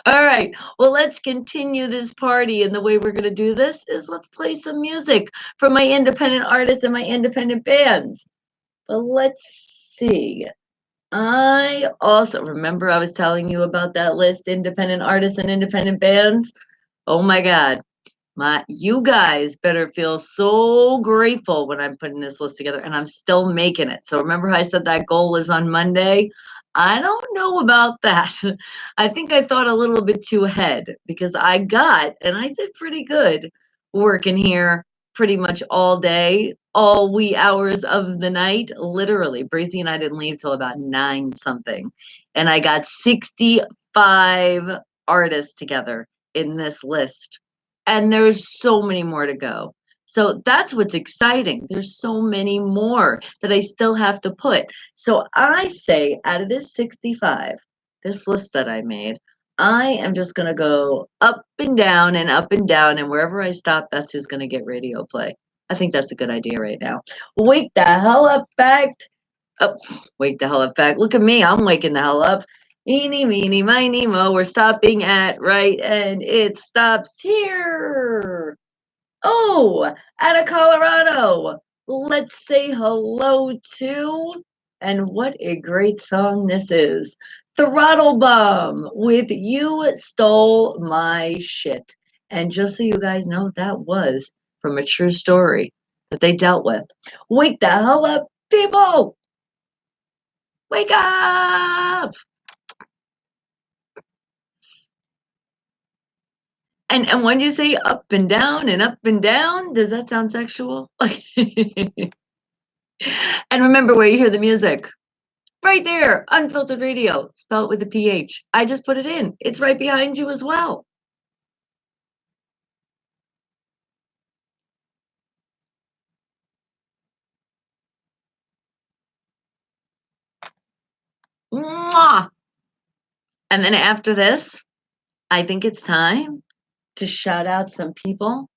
All right. Well, let's continue this party. And the way we're going to do this is let's play some music from my independent artists and my independent bands. But let's see. I also remember I was telling you about that list, independent artists and independent bands. Oh my God. You guys better feel so grateful when I'm putting this list together and I'm still making it. So remember how I said that goal is on Monday? I don't know about that. I think I thought a little bit too ahead because and I did pretty good working here pretty much all day, all wee hours of the night. Literally, Breezy and I didn't leave till about 9 something. And I got 65 artists together in this list, and there's so many more to go. So that's what's exciting. There's so many more that I still have to put. So I say out of this 65, this list that I made, I am just going to go up and down and up and down. And wherever I stop, that's who's going to get radio play. I think that's a good idea right now. Wake the hell up, fact. Oh, wake the hell up, fact. Look at me. I'm waking the hell up. Eeny, meeny, miny, mo. We're stopping at right, and it stops here. Oh, out of Colorado. Let's say hello to, and what a great song this is. Throttle Bomb with You Stole My Shit. And just so you guys know, that was from a true story that they dealt with. Wake the hell up, people! Wake up! And when you say up and up and down, does that sound sexual? And remember where you hear the music. Right there, Unfiltered Radio, spell it with a PH. I just put it in. It's right behind you as well. Mwah! And then after this, I think it's time to shout out some people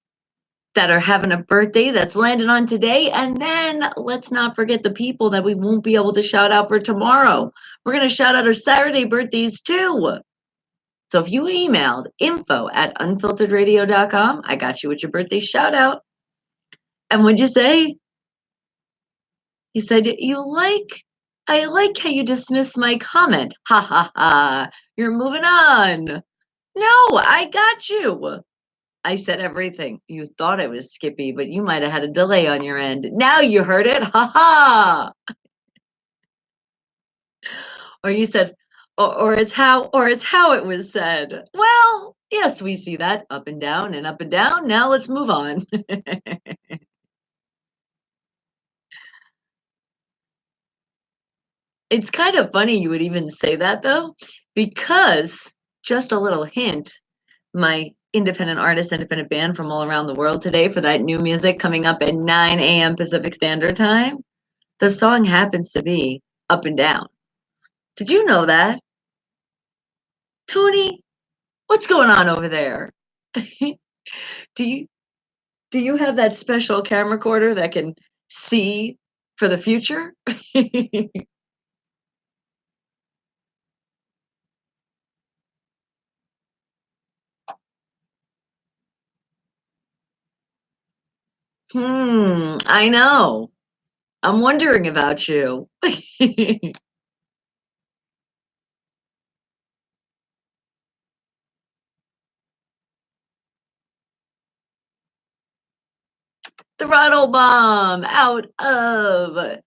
that are having a birthday that's landed on today. And then let's not forget the people that we won't be able to shout out for tomorrow. We're going to shout out our Saturday birthdays too. So if you emailed info@unfilteredradio.com, I got you with your birthday shout out. And what'd you say? You said, I like how you dismissed my comment. Ha ha ha. You're moving on. No, I got you. I said everything. You thought it was Skippy, but you might have had a delay on your end. Now you heard it. Ha ha. Or you said, or it's how it was said. Well, yes, we see that up and down and up and down. Now let's move on. It's kind of funny you would even say that though, because just a little hint, my independent artist, independent band from all around the world today for that new music coming up at 9 a.m. Pacific Standard Time. The song happens to be Up and Down. Did you know that? Tony, what's going on over there? do you do you have that special camera recorder that can see for the future? I know. I'm wondering about you. Throttle Bomb out of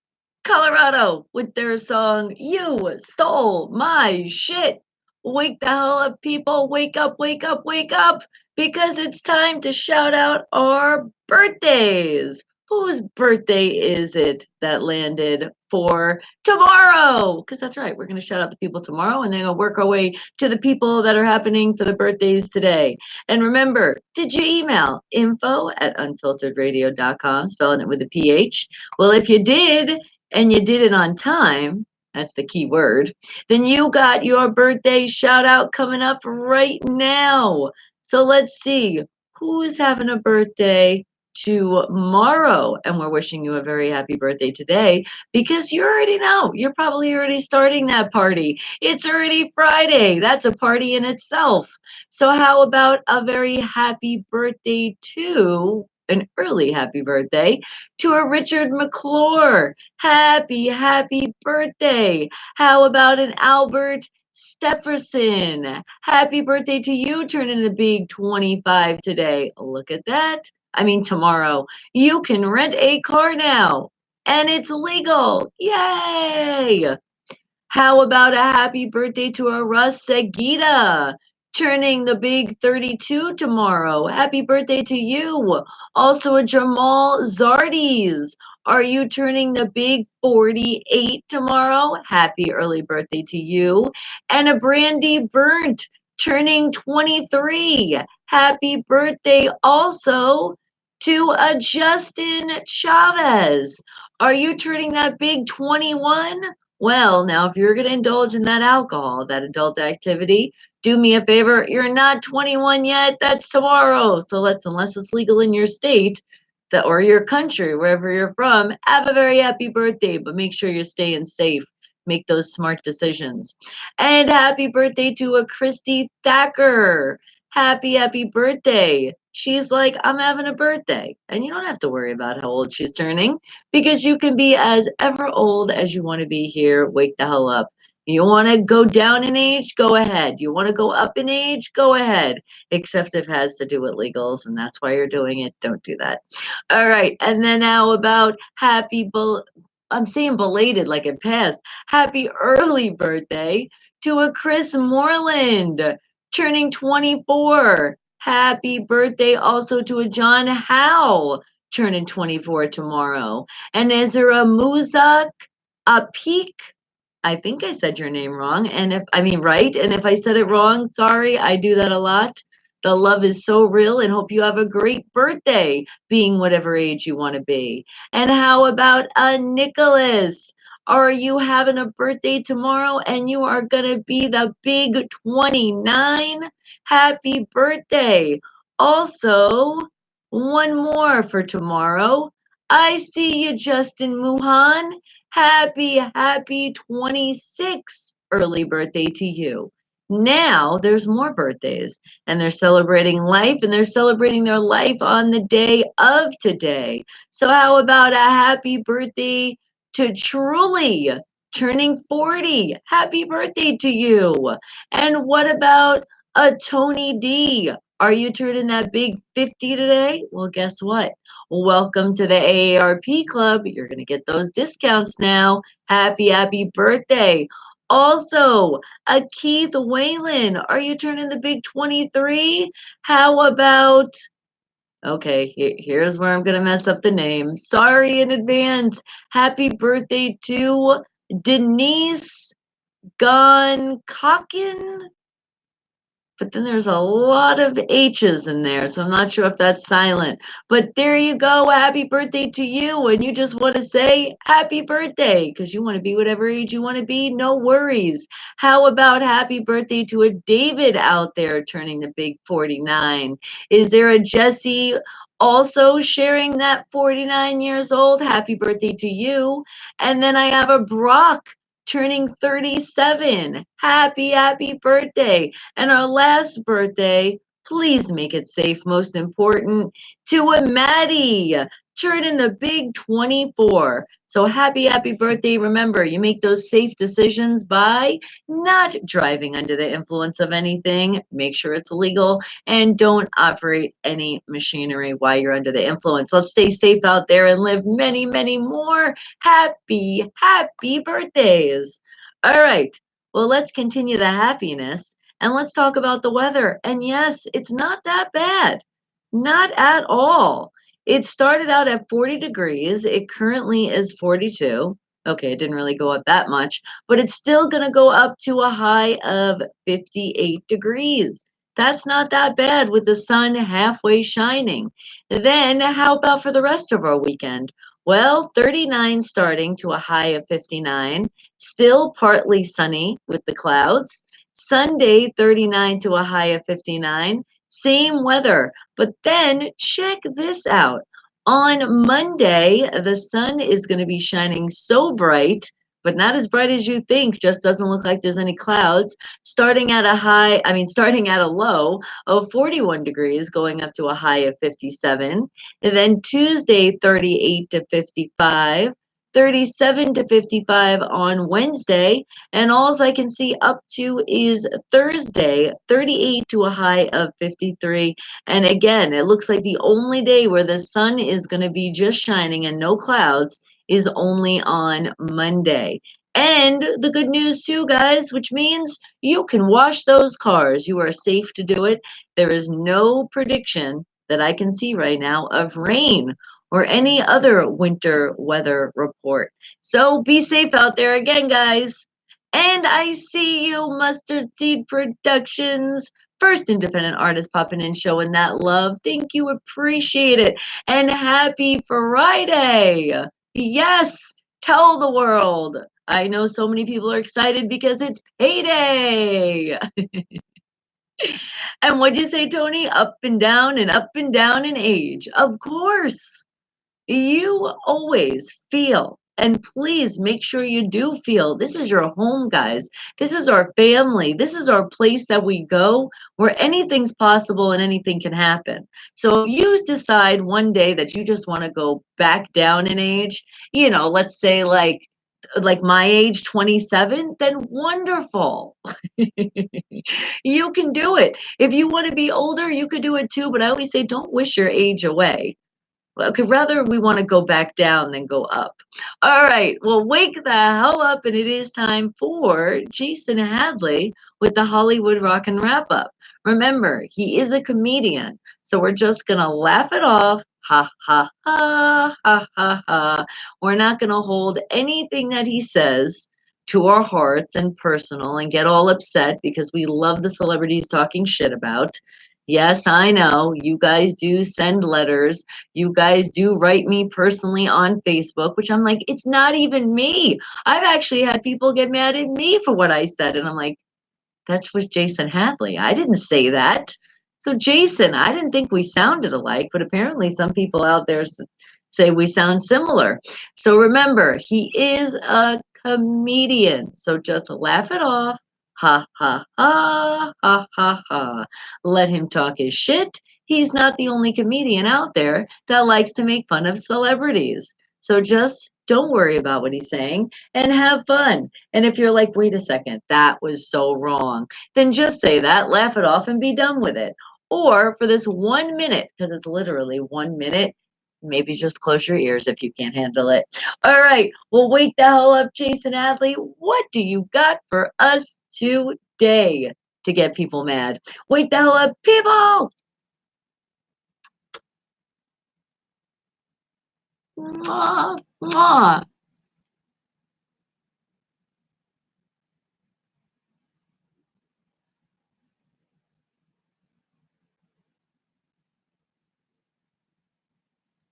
Colorado with their song, You Stole My Shit. Wake the hell up, people. Wake up, wake up, wake up, because it's time to shout out our birthdays. Whose birthday is it that landed for tomorrow? Because that's right, we're going to shout out the people tomorrow and then we'll work our way to the people that are happening for the birthdays today. And remember, did you email info@unfilteredradio.com, spelling it with a PH? Well, if you did, and you did it on time, that's the key word, then you got your birthday shout out coming up right now. So let's see who's having a birthday tomorrow. And we're wishing you a very happy birthday today because you already know you're probably already starting that party. It's already Friday. That's a party in itself. So, how about a very happy birthday to an early happy birthday to a Richard McClure? Happy birthday. How about an Albert Stefferson? Happy birthday to you, turning the big 25 today. Look at that. I mean, tomorrow. You can rent a car now, and it's legal. Yay! How about a happy birthday to a Russ Seguida, turning the big 32 tomorrow? Happy birthday to you. Also a Jamal Zardes. Are you turning the big 48 tomorrow? Happy early birthday to you. And a Brandy Burnt, turning 23. Happy birthday also to a Justin Chavez. Are you turning that big 21? Well, now, if you're going to indulge in that alcohol, that adult activity, do me a favor. You're not 21 yet. That's tomorrow. So unless it's legal in your state or your country, wherever you're from, have a very happy birthday. But make sure you're staying safe. Make those smart decisions. And happy birthday to a Christy Thacker. Happy birthday. She's like, I'm having a birthday. And you don't have to worry about how old she's turning because you can be as ever old as you want to be here. Wake the hell up. You want to go down in age? Go ahead. You want to go up in age? Go ahead. Except if it has to do with legals, and that's why you're doing it. Don't do that. All right. And then how about I'm saying belated like it passed. Happy early birthday to a Chris Moreland turning 24. Happy birthday also to a John Howe turning 24 tomorrow. And is there a Muzak Apik? I think I said your name wrong. And right. And if I said it wrong, sorry, I do that a lot. The love is so real and hope you have a great birthday being whatever age you want to be. And how about a Nicholas? Are you having a birthday tomorrow and you are going to be the big 29? Happy birthday. Also, one more for tomorrow. I see you, Justin Muhan. Happy 26 early birthday to you. Now there's more birthdays and they're celebrating life and they're celebrating their life on the day of today. So how about a happy birthday to Truly turning 40? Happy birthday to you. And what about a Tony D? Are you turning that big 50 today? Well, guess what? Welcome to the AARP Club. You're going to get those discounts now. Happy birthday. Also, a Keith Whalen. Are you turning the big 23? How about, okay, here's where I'm going to mess up the name. Sorry in advance. Happy birthday to Denise Goncocken. But then there's a lot of H's in there, so I'm not sure if that's silent. But there you go. Happy birthday to you. And you just want to say happy birthday because you want to be whatever age you want to be. No worries. How about happy birthday to a David out there turning the big 49? Is there a Jesse also sharing that 49 years old? Happy birthday to you. And then I have a Brock turning 37. Happy birthday. And our last birthday, please make it safe, most important, to a Maddie turn in the big 24. So happy birthday. Remember, you make those safe decisions by not driving under the influence of anything. Make sure it's legal and don't operate any machinery while you're under the influence. Let's stay safe out there and live many, many more happy birthdays. All right. Well, let's continue the happiness and let's talk about the weather. And yes, it's not that bad. Not at all. It started out at 40 degrees. It currently is 42. Okay, it didn't really go up that much, but it's still going to go up to a high of 58 degrees. That's not that bad with the sun halfway shining. Then, how about for the rest of our weekend? Well, 39 starting to a high of 59, still partly sunny with the clouds. Sunday, 39 to a high of 59, same weather. But then check this out. On Monday, the sun is going to be shining so bright, but not as bright as you think, just doesn't look like there's any clouds. Starting at a low of 41 degrees, going up to a high of 57. And then Tuesday, 38 to 55. 37 to 55 on Wednesday, and all I can see up to is Thursday, 38 to a high of 53. And again, it looks like the only day where the sun is going to be just shining and no clouds is only on Monday. And the good news too, guys, which means you can wash those cars. You are safe to do it. There is no prediction that I can see right now of rain or any other winter weather report. So be safe out there again, guys. And I see you, Mustard Seed Productions. First independent artist popping in, showing that love. Thank you, appreciate it. And happy Friday. Yes, tell the world. I know so many people are excited because it's payday. And what'd you say, Tony? Up and down and up and down in age. Of course. You always feel, and please make sure you do feel, this is your home, guys. This is our family. This is our place that we go where anything's possible and anything can happen. So if you decide one day that you just want to go back down in age, let's say like my age 27, then wonderful. You can do it. If you want to be older, you could do it too, but I always say don't wish your age away. Okay, rather we want to go back down than go up. All right, well, wake the hell up, and it is time for Jason Hadley with the Hollywood Rock and Wrap Up. Remember, he is a comedian, so we're just gonna laugh it off. Ha ha ha ha ha ha. We're not gonna hold anything that he says to our hearts and personal and get all upset because we love the celebrities talking shit about. Yes, I know. You guys do send letters. You guys do write me personally on Facebook, which I'm like, it's not even me. I've actually had people get mad at me for what I said. And I'm like, that's for Jason Hadley. I didn't say that. So, Jason, I didn't think we sounded alike, but apparently some people out there say we sound similar. So, remember, he is a comedian. So, just laugh it off. Ha ha ha ha ha ha. Let him talk his shit. He's not the only comedian out there that likes to make fun of celebrities. So just don't worry about what he's saying and have fun. And if you're like, wait a second, that was so wrong, then just say that, laugh it off, and be done with it. Or for this 1 minute, because it's literally 1 minute, maybe just close your ears if you can't handle it. All right, well, wake the hell up, Jason Adley. What do you got for us today to get people mad? Wake the hell up, people! Mwah, mwah.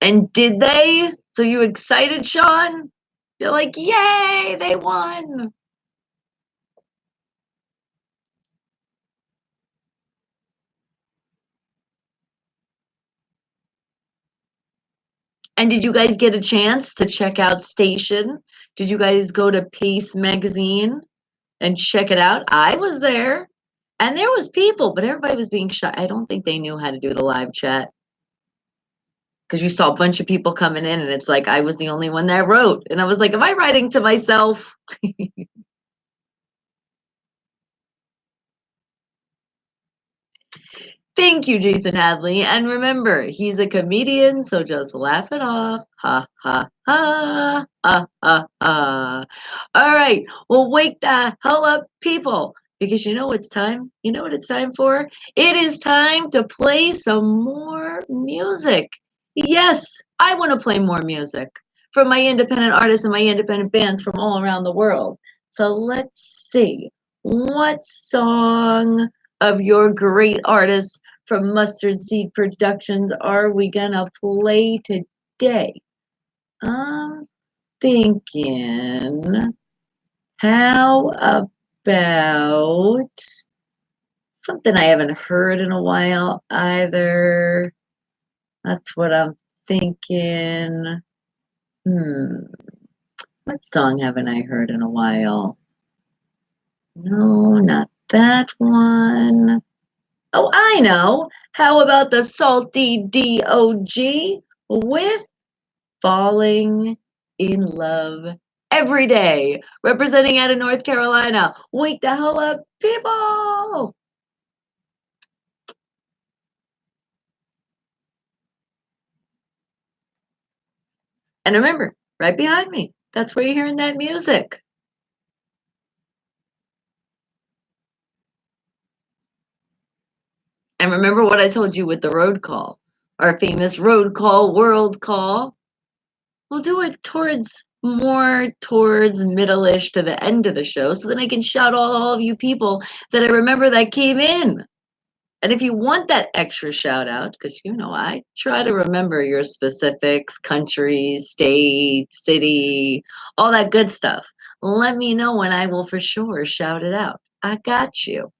And did they? So you excited, Sean? You're like, yay, they won. And did you guys get a chance to check out Station? Did you guys go to Pace Magazine and check it out? I was there. And there was people, but everybody was being shy. I don't think they knew how to do the live chat. because you saw a bunch of people coming in, and it's like I was the only one that wrote. And I was like, am I writing to myself? Thank you, Jason Hadley. And remember, he's a comedian, so just laugh it off. Ha, ha, ha, ha, ha, ha. All right. Well, wake the hell up, people, because you know it's time. You know what it's time for? It is time to play some more music. Yes, I want to play more music from my independent artists and my independent bands from all around the world. So let's see. What song of your great artists from Mustard Seed Productions are we gonna play today? I'm thinking, how about something I haven't heard in a while either? That's what I'm thinking. Hmm, what song haven't I heard in a while? No, not that one. Oh, I know. How about the Salty DOG with Falling in Love Every Day, representing out of North Carolina. Wake the hell up, people! And remember, right behind me, that's where you're hearing that music. And remember what I told you with the road call, our famous road call, world call. We'll do it towards middle-ish to the end of the show so then I can shout out all of you people that I remember that came in. And if you want that extra shout out, because you know I try to remember your specifics, country, state, city, all that good stuff, let me know and I will for sure shout it out. I got you.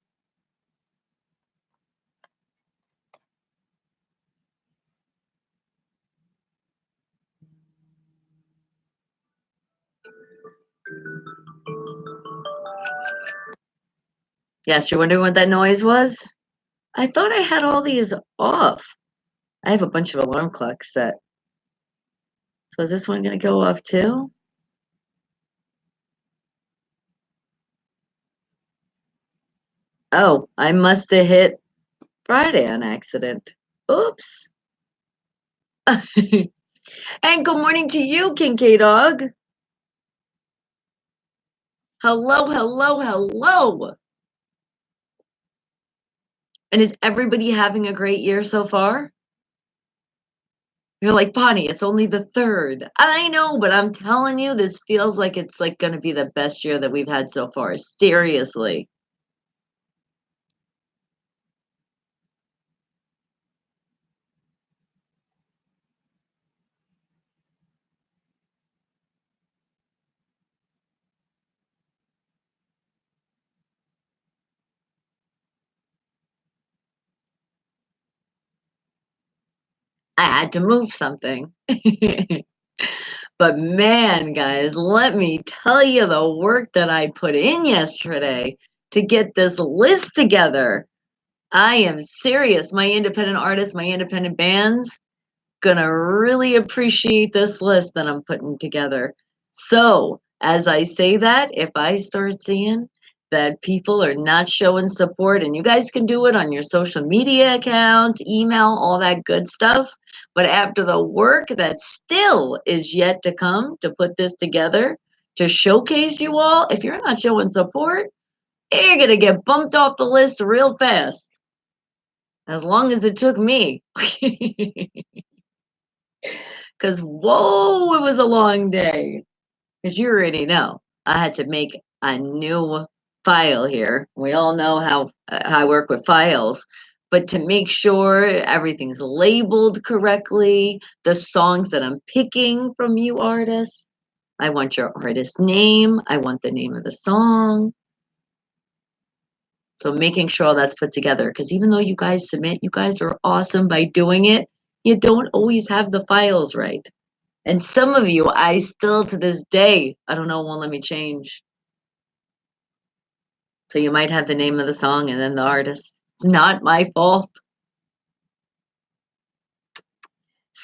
Yes, you're wondering what that noise was? I thought I had all these off. I have a bunch of alarm clocks set. So is this one going to go off too? Oh, I must have hit Friday on accident. Oops. And good morning to you, Kincaid Dog. Hello, hello, hello. And is everybody having a great year so far? You're like, Bonnie, it's only the third. I know, but I'm telling you, this feels like it's like going to be the best year that we've had so far. Seriously. I had to move something. But man, guys, let me tell you the work that I put in yesterday to get this list together. I am serious. My independent artists, my independent bands, gonna really appreciate this list that I'm putting together. So, as I say that, if I start seeing that people are not showing support, and you guys can do it on your social media accounts, email, all that good stuff. But after the work that still is yet to come to put this together, to showcase you all, if you're not showing support, you're gonna get bumped off the list real fast. As long as it took me. Because, whoa, it was a long day. Because you already know, I had to make a new file here. We all know how I work with files. But to make sure everything's labeled correctly, the songs that I'm picking from you artists, I want your artist name, I want the name of the song. So making sure all that's put together. Because even though you guys submit, you guys are awesome by doing it, you don't always have the files right. And some of you, I still to this day, I don't know, won't let me change. So you might have the name of the song and then the artist. It's not my fault.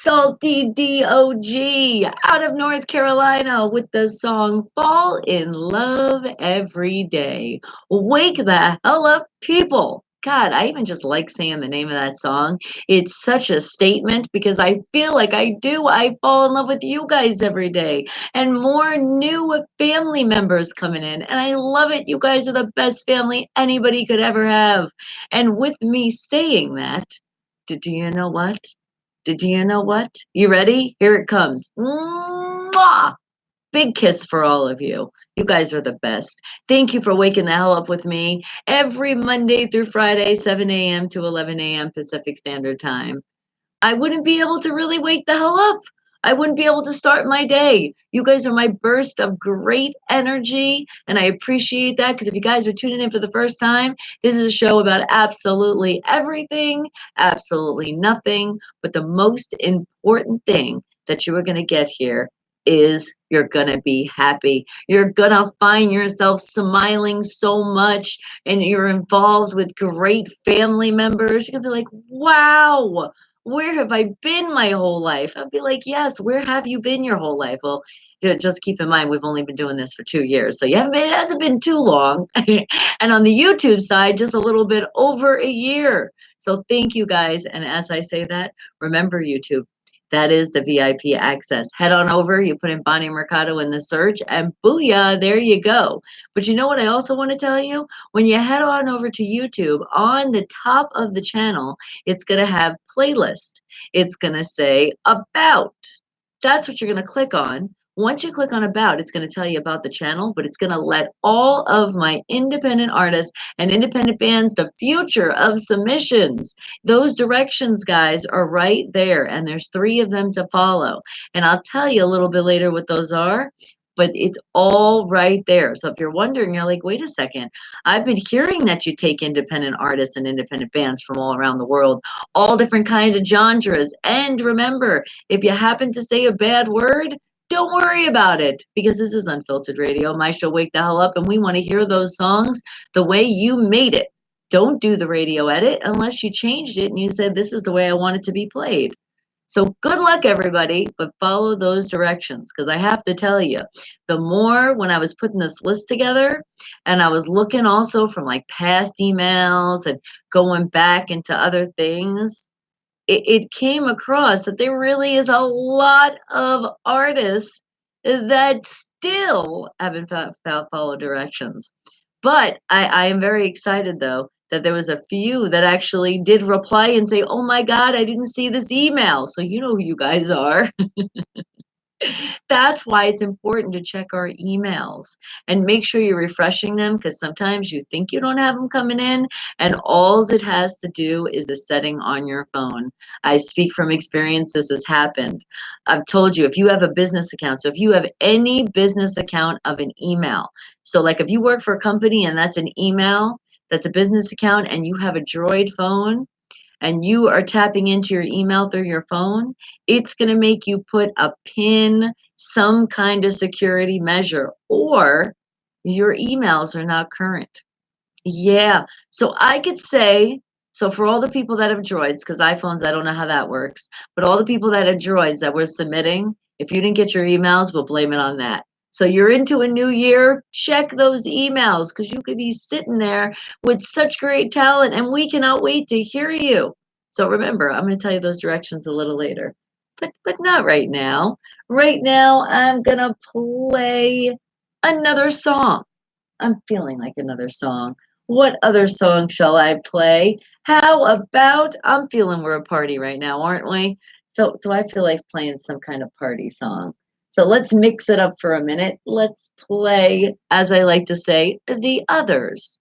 Salty DOG out of North Carolina with the song Fall in Love Every Day. Wake the hell up, people. God, I even just like saying the name of that song. It's such a statement because I feel like I do. I fall in love with you guys every day and more new family members coming in. And I love it. You guys are the best family anybody could ever have. And with me saying that, do you know what? Did you know what? You ready? Here it comes. Mwah! Big kiss for all of you. You guys are the best. Thank you for waking the hell up with me every Monday through Friday, 7 a.m. to 11 a.m. Pacific Standard Time. I wouldn't be able to really wake the hell up. I wouldn't be able to start my day. You guys are my burst of great energy, and I appreciate that because if you guys are tuning in for the first time, this is a show about absolutely everything, absolutely nothing, but the most important thing that you are going to get here is you're going to be happy. You're going to find yourself smiling so much and you're involved with great family members. You're going to be like, wow, where have I been my whole life? I'd be like, yes, where have you been your whole life? Well, just keep in mind, we've only been doing this for 2 years. So it hasn't been too long. And on the YouTube side, just a little bit over a year. So thank you guys. And as I say that, remember YouTube. That is the VIP access. Head on over, you put in Bonnie Mercado in the search, and booyah, there you go. But you know what I also want to tell you? When you head on over to YouTube, on the top of the channel, it's going to have playlist. It's going to say about. That's what you're going to click on. Once you click on about, it's going to tell you about the channel, but it's going to let all of my independent artists and independent bands, the future of submissions, those directions, guys, are right there. And there's 3 of them to follow. And I'll tell you a little bit later what those are, but it's all right there. So if you're wondering, you're like, wait a second, I've been hearing that you take independent artists and independent bands from all around the world, all different kinds of genres. And remember, if you happen to say a bad word, don't worry about it because this is Unfiltered Radio. My show, Wake the Hell Up, and we want to hear those songs the way you made it. Don't do the radio edit unless you changed it and you said, this is the way I want it to be played. So good luck, everybody, but follow those directions because I have to tell you, the more when I was putting this list together and I was looking also from like past emails and going back into other things, it came across that there really is a lot of artists that still haven't followed directions. But I am very excited though that there was a few that actually did reply and say, "Oh my God, I didn't see this email." So you know who you guys are. That's why it's important to check our emails and make sure you're refreshing them because sometimes you think you don't have them coming in, and all it has to do is a setting on your phone. I speak from experience, this has happened. I've told you if you have a business account, so if you have any business account of an email, so like if you work for a company and that's an email, that's a business account, and you have a Droid phone, and you are tapping into your email through your phone, it's going to make you put a PIN, some kind of security measure, or your emails are not current. Yeah. So I could say, so for all the people that have droids, because iPhones, I don't know how that works, but all the people that had droids that were submitting, if you didn't get your emails, we'll blame it on that. So you're into a new year, check those emails because you could be sitting there with such great talent and we cannot wait to hear you. So remember, I'm going to tell you those directions a little later, but not right now. Right now, I'm going to play another song. I'm feeling like another song. What other song shall I play? How about I'm feeling we're a party right now, aren't we? So I feel like playing some kind of party song. So let's mix it up for a minute. Let's play, as I like to say, the others.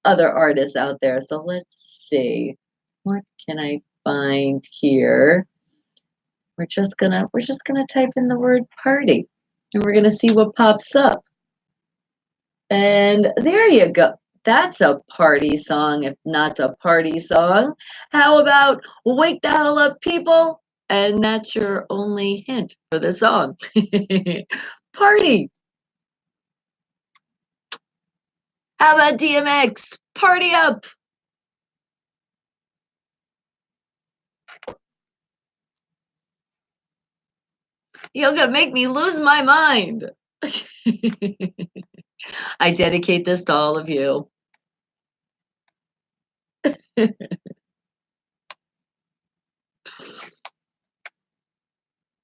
Other artists out there. So let's see. What can I find here? We're just gonna type in the word party and we're gonna see what pops up. And there you go. That's a party song, if not a party song. How about Wake the Hell Up, People? And that's your only hint for the song. Party. How about DMX? Party up. You're gonna make me lose my mind. I dedicate this to all of you.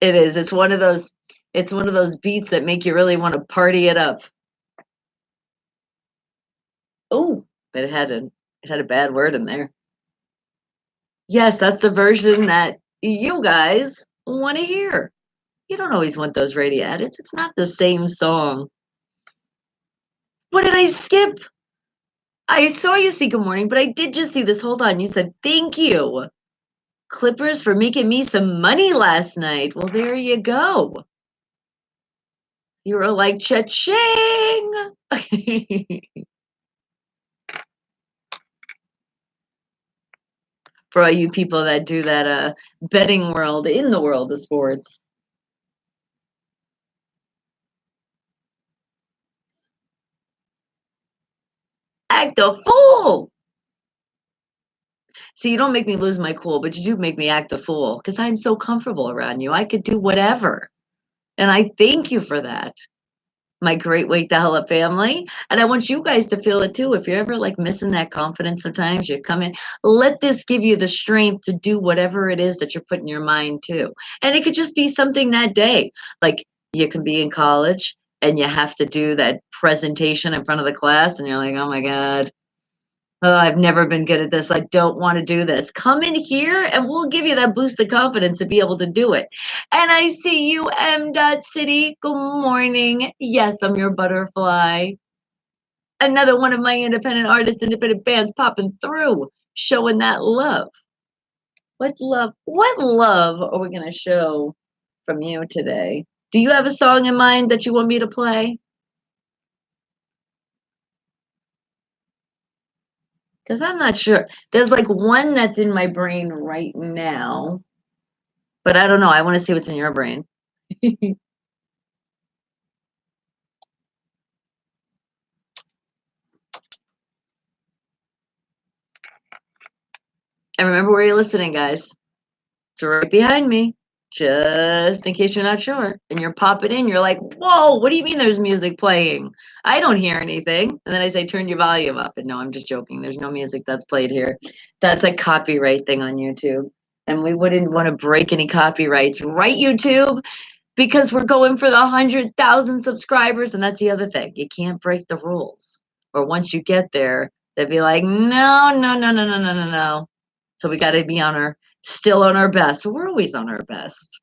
It is. It's one of those beats that make you really want to party it up. Oh, but it had a bad word in there. Yes, that's the version that you guys want to hear. You don't always want those radio edits. It's not the same song. What did I skip? I saw you say good morning, but I did just see this. Hold on. You said thank you, Clippers, for making me some money last night. Well, there you go. You were like cha-ching. For all you people that do that betting world in the world of sports. Act a fool. See, you don't make me lose my cool, but you do make me act a fool because I'm so comfortable around you. I could do whatever. And I thank you for that, my great Wake the Hell Up family. And I want you guys to feel it too. If you're ever like missing that confidence sometimes, you come in, let this give you the strength to do whatever it is that you're putting your mind to. And it could just be something that day. Like you can be in college and you have to do that presentation in front of the class, and you're like, oh my God. Oh, I've never been good at this. I don't want to do this. Come in here and we'll give you that boost of confidence to be able to do it. And I see you, M. City. Good morning. Yes, I'm your butterfly. Another one of my independent artists, independent bands popping through, showing that love. What love are we going to show from you today? Do you have a song in mind that you want me to play? Because I'm not sure. There's like one that's in my brain right now. But I don't know. I want to see what's in your brain. And remember where you're listening, guys. It's right behind me, just in case you're not sure. And you're popping in. You're like, whoa, what do you mean there's music playing? I don't hear anything. And then I say, turn your volume up. And no, I'm just joking. There's no music that's played here. That's a copyright thing on YouTube. And we wouldn't want to break any copyrights, right, YouTube? Because we're going for the 100,000 subscribers. And that's the other thing. You can't break the rules. Or once you get there, they'd be like, no, no, no, no, no, no, no, no. So we got to be still on our best. So we're always on our best.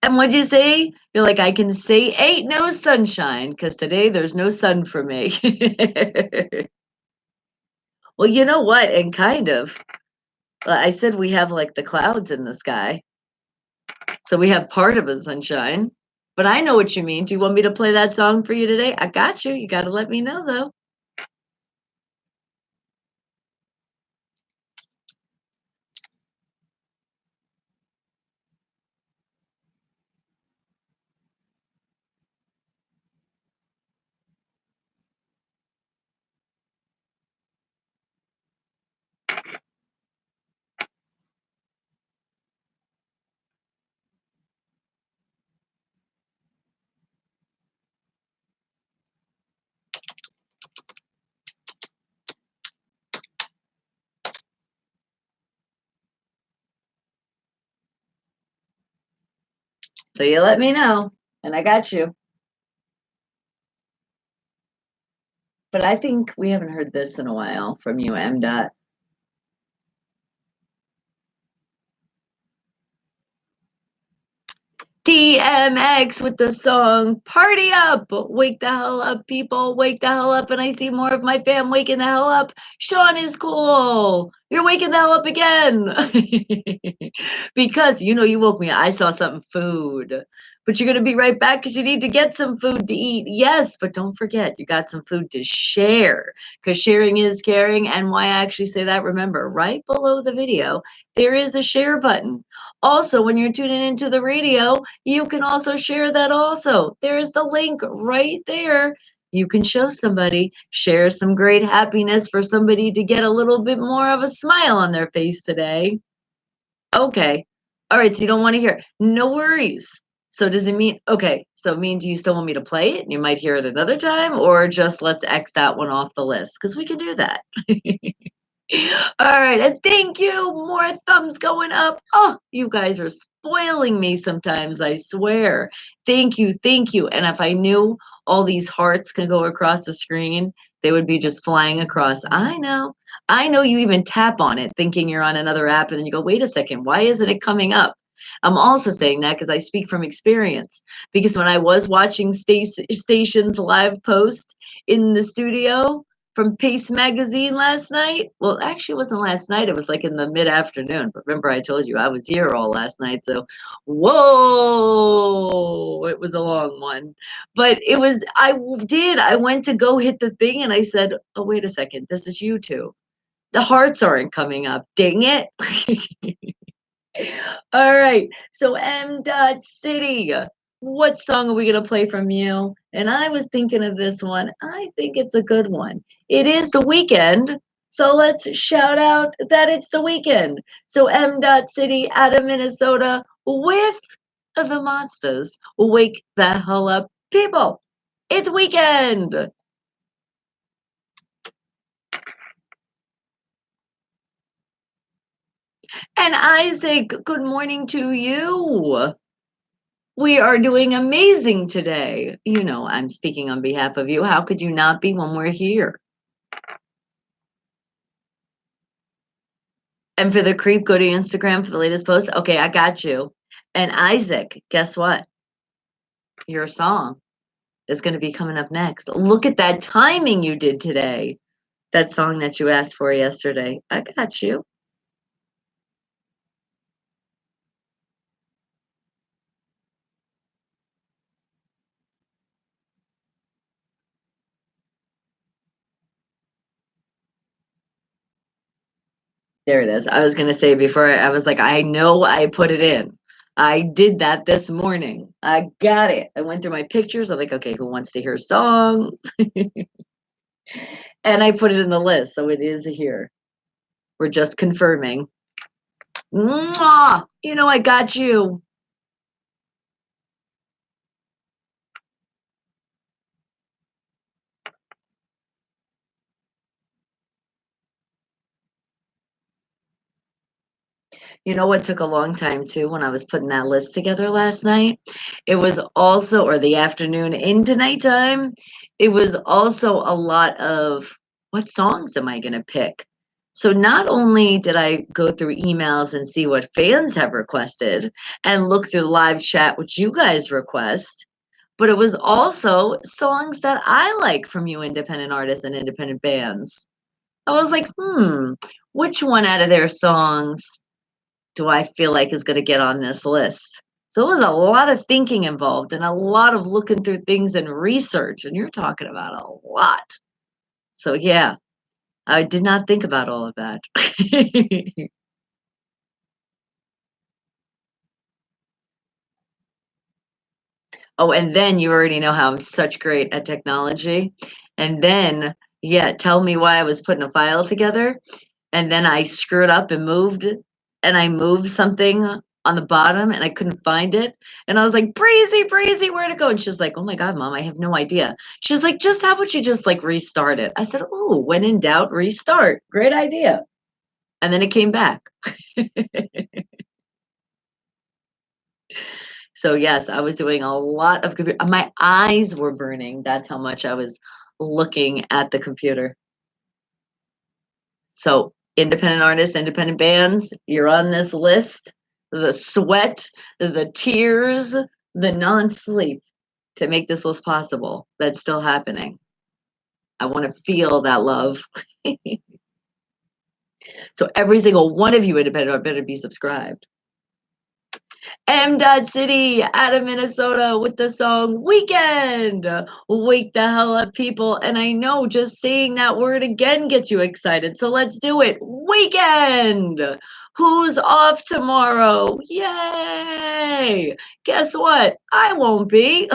And what'd you say? You're like, I can say ain't no sunshine because today there's no sun for me. Well, you know what? And kind of, I said we have like the clouds in the sky. So we have part of a sunshine. But I know what you mean. Do you want me to play that song for you today? I got you. You got to let me know, though. So you let me know, and I got you. But I think we haven't heard this in a while from you, M. Dot. DMX with the song Party Up. Wake the hell up, people. Wake the hell up. And I see more of my fam waking the hell up. Sean is cool. You're waking the hell up again. Because you woke me up. I saw something food. But you're going to be right back because you need to get some food to eat. Yes, but don't forget, you got some food to share because sharing is caring. And why I actually say that, remember, right below the video, there is a share button. Also, when you're tuning into the radio, you can also share that also. There's the link right there. You can show somebody, share some great happiness for somebody to get a little bit more of a smile on their face today. Okay. All right, so you don't want to hear. No worries. So does it mean okay, so it means you still want me to play it and you might hear it another time, or just let's X that one off the list? Because we can do that. All right, and thank you. More thumbs going up. Oh, you guys are spoiling me sometimes, I swear. Thank you, thank you. And if I knew all these hearts can go across the screen, they would be just flying across. I know. I know you even tap on it thinking you're on another app and then you go, wait a second, why isn't it coming up? I'm also saying that because I speak from experience. Because when I was watching Station's live post in the studio, from Pace Magazine last night. Well, actually, it wasn't last night. It was like in the mid afternoon. But remember, I told you I was here all last night. So, whoa, it was a long one. But it was, I went to go hit the thing and I said, oh, wait a second. This is YouTube. The hearts aren't coming up. Dang it. All right. So M. Dot City, what song are we gonna play from you? And I was thinking of this one. I think it's a good one. It is the weekend. So let's shout out that it's the weekend. So M. Dot City out of Minnesota with the monsters. Wake the hell up, people. It's weekend. And Isaac, good morning to you. We are doing amazing today. You know, I'm speaking on behalf of you. How could you not be when we're here? And for the creep, go to Instagram for the latest post. Okay, I got you. And Isaac, guess what? Your song is going to be coming up next. Look at that timing you did today. That song that you asked for yesterday. I got you. There it is. I was going to say before I was like, I know I put it in. I did that this morning. I got it. I went through my pictures. I'm like, okay, who wants to hear songs? And I put it in the list, so it is here. We're just confirming. Mwah! You know, I got you. You know what took a long time too when I was putting that list together last night? It was also, or the afternoon into nighttime, it was also a lot of what songs am I going to pick? So not only did I go through emails and see what fans have requested and look through live chat, which you guys request, but it was also songs that I like from you independent artists and independent bands. I was like, which one out of their songs do I feel like is going to get on this list? So it was a lot of thinking involved and a lot of looking through things and research. And you're talking about a lot. So yeah, I did not think about all of that. Oh, and then you already know how I'm such great at technology. And then, yeah, tell me why I was putting a file together. And then I screwed up and moved, and I moved something on the bottom and I couldn't find it. And I was like, Breezy, Breezy, where'd it go? And she's like, oh my God, mom, I have no idea. She's like, just how about you just like restart it? I said, oh, when in doubt, restart. Great idea. And then it came back. So yes, I was doing a lot of computer. My eyes were burning. That's how much I was looking at the computer. So independent artists, independent bands, you're on this list. The sweat, the tears, the non-sleep to make this list possible. That's still happening. I want to feel that love. So every single one of you independent better be subscribed. M. Dot City out of Minnesota with the song Weekend. Wake the hell up, people. And I know just saying that word again gets you excited. So let's do it. Weekend. Who's off tomorrow? Yay! Guess what? I won't be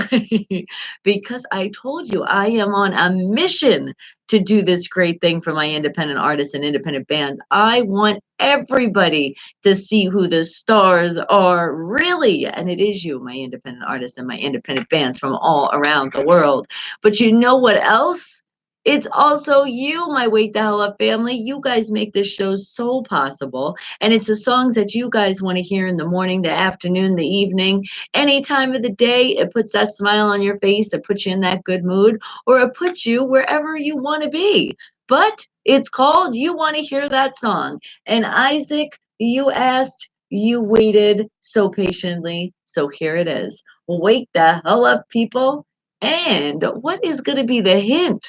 because I told you I am on a mission to do this great thing for my independent artists and independent bands. I want everybody to see who the stars are really. And it is you, my independent artists and my independent bands from all around the world. But you know what else? It's also you, my Wake the Hell Up family. You guys make this show so possible. And it's the songs that you guys want to hear in the morning, the afternoon, the evening, any time of the day. It puts that smile on your face. It puts you in that good mood, or it puts you wherever you want to be. But it's called You Want to Hear That Song. And Isaac, you asked, you waited so patiently. So here it is. Wake the hell up, people. And what is going to be the hint?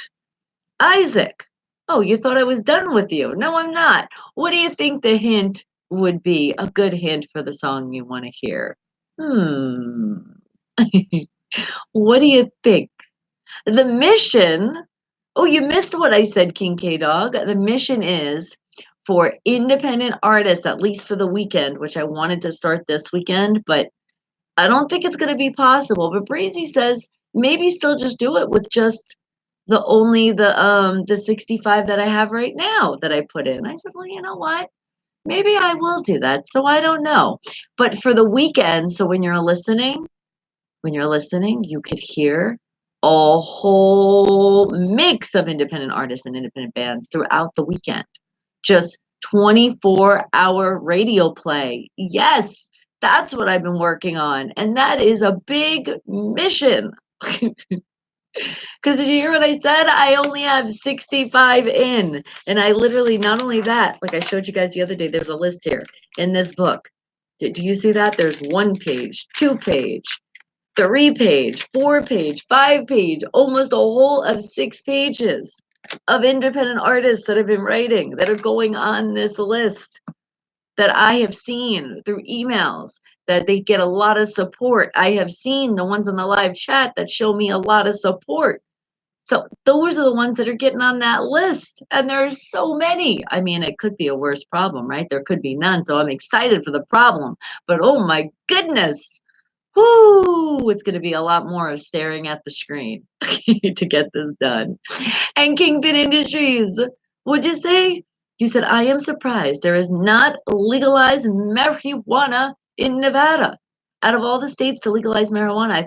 Isaac. Oh, you thought I was done with you. No, I'm not. What do you think the hint would be? A good hint for the song you want to hear. Hmm. What do you think? The mission. Oh, you missed what I said, King K Dog. The mission is for independent artists, at least for the weekend, which I wanted to start this weekend, but I don't think it's going to be possible. But Brazy says maybe still just do it with just the 65 that I have right now that I put in. I said, well, you know what? Maybe I will do that. So I don't know. But for the weekend, so when you're listening, you could hear a whole mix of independent artists and independent bands throughout the weekend. Just 24-hour radio play. Yes, that's what I've been working on. And that is a big mission. Because did you hear what I said? I only have 65 in. And I literally, not only that, like I showed you guys the other day, there's a list here in this book. Do you see that? There's 1 page, 2 page, 3 page, 4 page, 5 page, almost a whole of 6 pages of independent artists that have been writing that are going on this list that I have seen through emails that they get a lot of support. I have seen the ones in the live chat that show me a lot of support. So those are the ones that are getting on that list. And there's so many. I mean, it could be a worse problem, right? There could be none. So I'm excited for the problem. But oh my goodness. Whoo, it's going to be a lot more of staring at the screen to get this done. And Kingpin Industries, what'd you say? You said, I am surprised there is not legalized marijuana in Nevada. Out of all the states to legalize marijuana,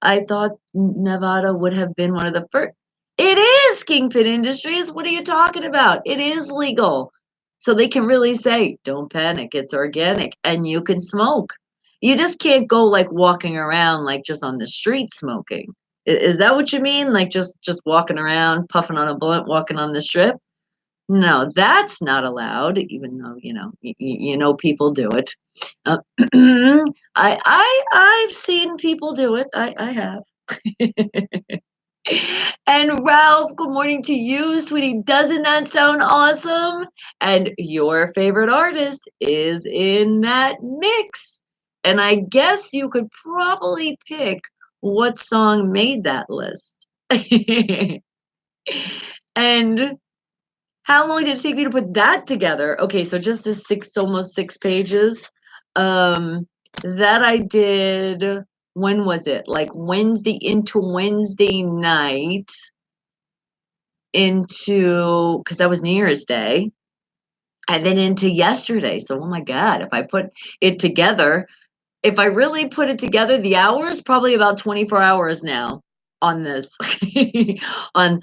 I thought Nevada would have been one of the first. It is Kingpin Industries. What are you talking about? It is legal. So they can really say, don't panic, it's organic, and you can smoke. You just can't go like walking around like just on the street smoking. Is that what you mean? Like just walking around, puffing on a blunt, walking on the strip? No, that's not allowed. Even though you know people do it. Uh, I've seen people do it. I have. And Ralph, good morning to you, sweetie. Doesn't that sound awesome? And your favorite artist is in that mix. And I guess you could probably pick what song made that list. And how long did it take you to put that together? Okay, so just this almost 6 pages. That I did, when was it? Like Wednesday into Wednesday night into, because that was New Year's Day, and then into yesterday. So, oh my God, if I put it together, if I really put it together, the hours, probably about 24 hours now on this, on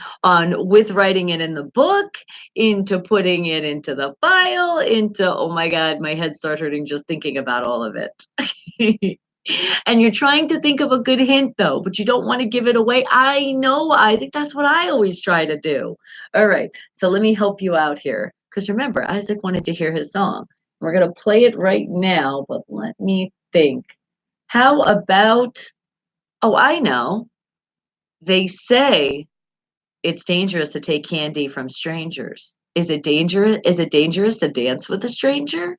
with writing it in the book, into putting it into the file, into, oh my God, my head starts hurting just thinking about all of it. And you're trying to think of a good hint though, but you don't want to give it away. I know, I think that's what I always try to do. All right, so let me help you out here. Because remember, Isaac wanted to hear his song. We're going to play it right now, but let me think. How about, oh, I know. They say it's dangerous to take candy from strangers. Is it dangerous? Is it dangerous to dance with a stranger?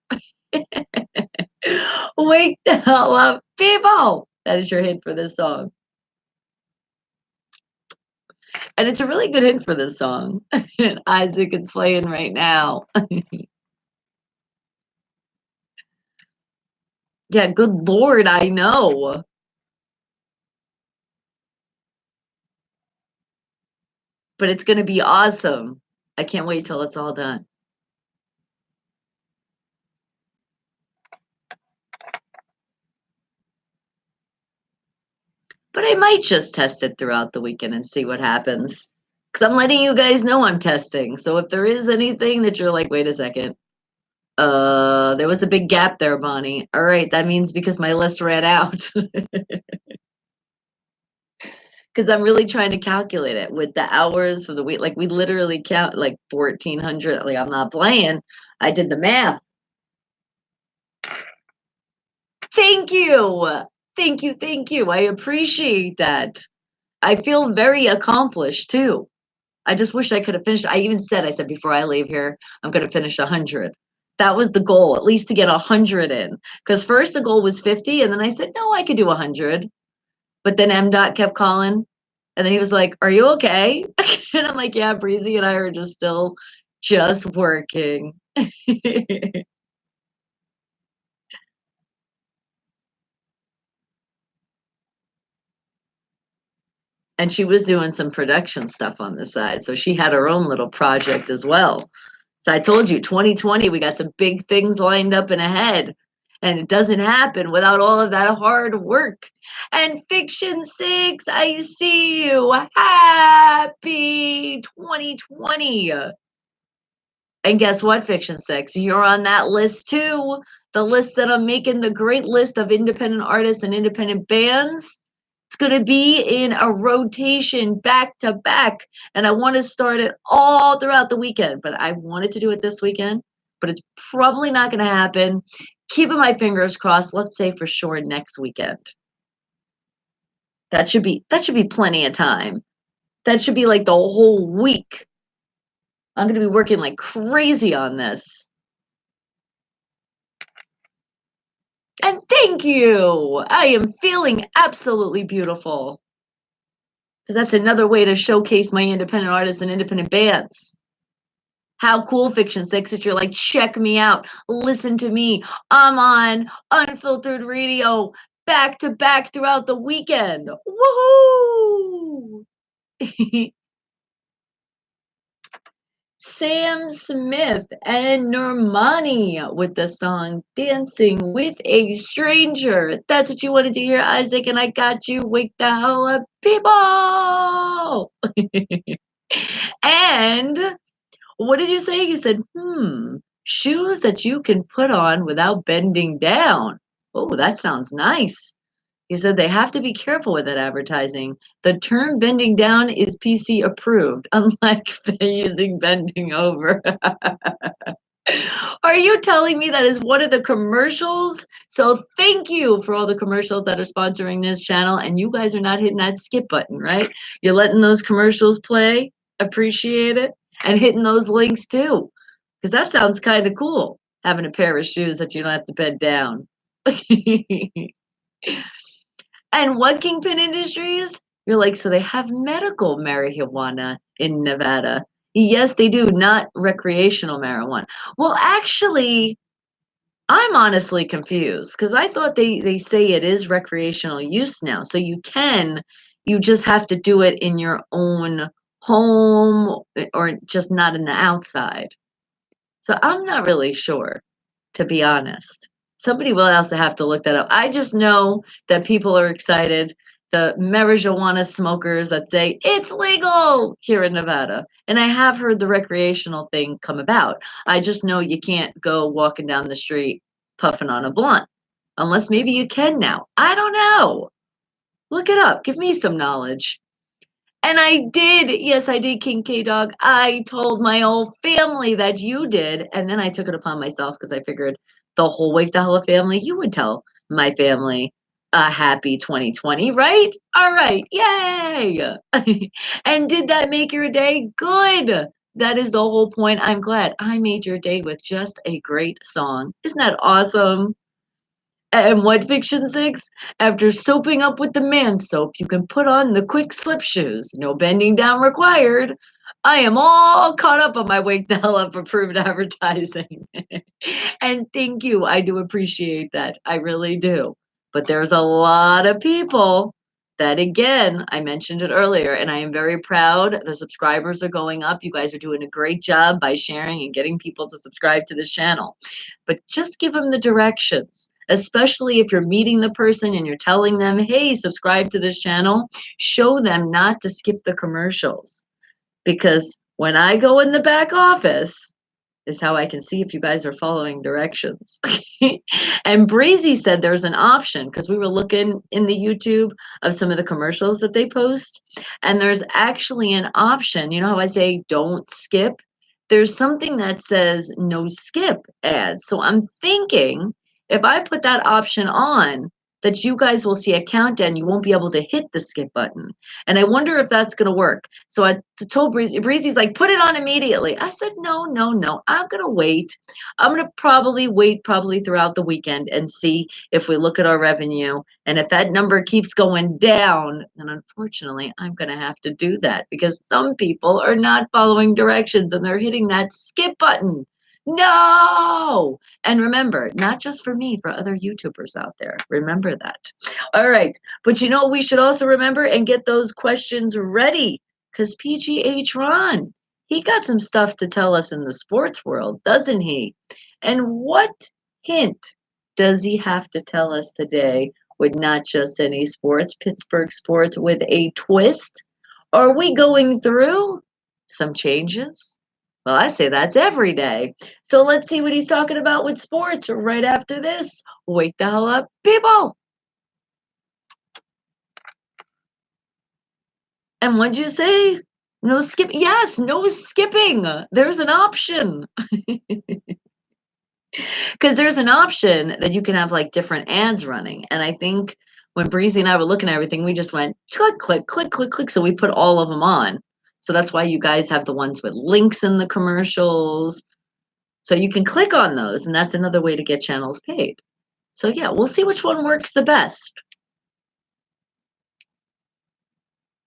Wake the hell up, people! That is your hint for this song. And it's a really good hint for this song. Isaac, it's playing right now. Yeah, good Lord, I know. But it's gonna be awesome. I can't wait till it's all done. But I might just test it throughout the weekend and see what happens. Because I'm letting you guys know I'm testing. So if there is anything that you're like, wait a second, there was a big gap there, Bonnie. All right, that means because my list ran out. Because I'm really trying to calculate it with the hours for the week. Like we literally count like 1,400. Like I'm not playing. I did the math. Thank you. Thank you. Thank you. I appreciate that. I feel very accomplished too. I just wish I could have finished. I said before I leave here, I'm going to finish 100. That was the goal, at least to get 100 in. Because first the goal was 50, and then I said, no, I could do 100. But then MDOT kept calling, and then he was like, "Are you okay?" And I'm like, "Yeah, Breezy and I are just still just working." And she was doing some production stuff on the side, so she had her own little project as well. So I told you, 2020, we got some big things lined up and ahead. And it doesn't happen without all of that hard work. And Fiction 6, I see you. Happy 2020. And guess what, Fiction 6? You're on that list too. The list that I'm making, the great list of independent artists and independent bands. It's going to be in a rotation back to back. And I want to start it all throughout the weekend. But I wanted to do it this weekend, but it's probably not going to happen. Keeping my fingers crossed, let's say for sure next weekend. That should be plenty of time. That should be like the whole week. I'm going to be working like crazy on this. And thank you. I am feeling absolutely beautiful. Because that's another way to showcase my independent artists and independent bands. How cool, Fiction 6, that you're like, check me out, listen to me. I'm on Unfiltered Radio back to back throughout the weekend. Woohoo! Sam Smith and Normani with the song Dancing with a Stranger. That's what you wanted to hear, Isaac, and I got you. Wake the hell up, people! And what did you say? You said, shoes that you can put on without bending down. Oh, that sounds nice. He said they have to be careful with that advertising. The term bending down is PC approved, unlike using bending over. Are you telling me that is one of the commercials? So thank you for all the commercials that are sponsoring this channel. And you guys are not hitting that skip button, right? You're letting those commercials play. Appreciate it. And hitting those links too. Because that sounds kind of cool. Having a pair of shoes that you don't have to bend down. And what Kingpin Industries? You're like, so they have medical marijuana in Nevada. Yes, they do, not recreational marijuana. Well, actually, I'm honestly confused because I thought they say it is recreational use now. So you just have to do it in your own home or just not in the outside. So I'm not really sure, to be honest. Somebody will also have to look that up. I just know that people are excited. The marijuana smokers that say it's legal here in Nevada. And I have heard the recreational thing come about. I just know you can't go walking down the street puffing on a blunt. Unless maybe you can now. I don't know. Look it up. Give me some knowledge. And I did. Yes, I did, King K Dog. I told my whole family that you did. And then I took it upon myself because I figured the whole Wake the Hella family, you would tell my family a happy 2020, right? All right. Yay. And did that make your day? Good. That is the whole point. I'm glad I made your day with just a great song. Isn't that awesome? And what Fiction 6? After soaping up with the man soap, you can put on the quick slip shoes. No bending down required. I am all caught up on my Wake the Hell Up approved advertising. And thank you. I do appreciate that. I really do. But there's a lot of people that, again, I mentioned it earlier, and I am very proud. The subscribers are going up. You guys are doing a great job by sharing and getting people to subscribe to this channel. But just give them the directions, especially if you're meeting the person and you're telling them, hey, subscribe to this channel. Show them not to skip the commercials. Because when I go in the back office, is how I can see if you guys are following directions. And Breezy said there's an option because we were looking in the YouTube of some of the commercials that they post, and there's actually an option. You know how I say don't skip? There's something that says no skip ads. So I'm thinking if I put that option on, that you guys will see a countdown. You won't be able to hit the skip button. And I wonder if that's going to work. So I told Breezy, Breezy's like, put it on immediately. I said, no, no, no. I'm going to wait. I'm going to probably wait throughout the weekend and see if we look at our revenue. And if that number keeps going down, then unfortunately, I'm going to have to do that because some people are not following directions and they're hitting that skip button. No. And remember, not just for me, for other YouTubers out there. Remember that. All right. But you know, we should also remember and get those questions ready because PGH Ron, he got some stuff to tell us in the sports world, doesn't he? And what hint does he have to tell us today with not just any sports, Pittsburgh sports with a twist? Are we going through some changes? Well, I say that's every day. So let's see what he's talking about with sports right after this. Wake the hell up, people. And what'd you say? No skip. Yes, no skipping. There's an option. Because there's an option that you can have like different ads running. And I think when Breezy and I were looking at everything, we just went click, click, click, click, click. So we put all of them on. So that's why you guys have the ones with links in the commercials. So you can click on those, and that's another way to get channels paid. So yeah, we'll see which one works the best.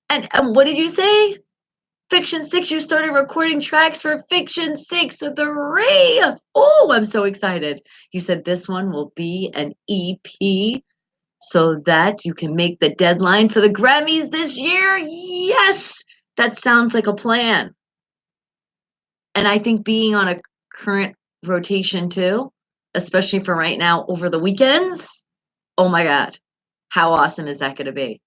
And what did you say? Fiction 6, you started recording tracks for Fiction 6 3. Oh, I'm so excited. You said this one will be an EP so that you can make the deadline for the Grammys this year. Yes, that sounds like a plan. And I think being on a current rotation too, especially for right now over the weekends, oh my God, how awesome is that going to be?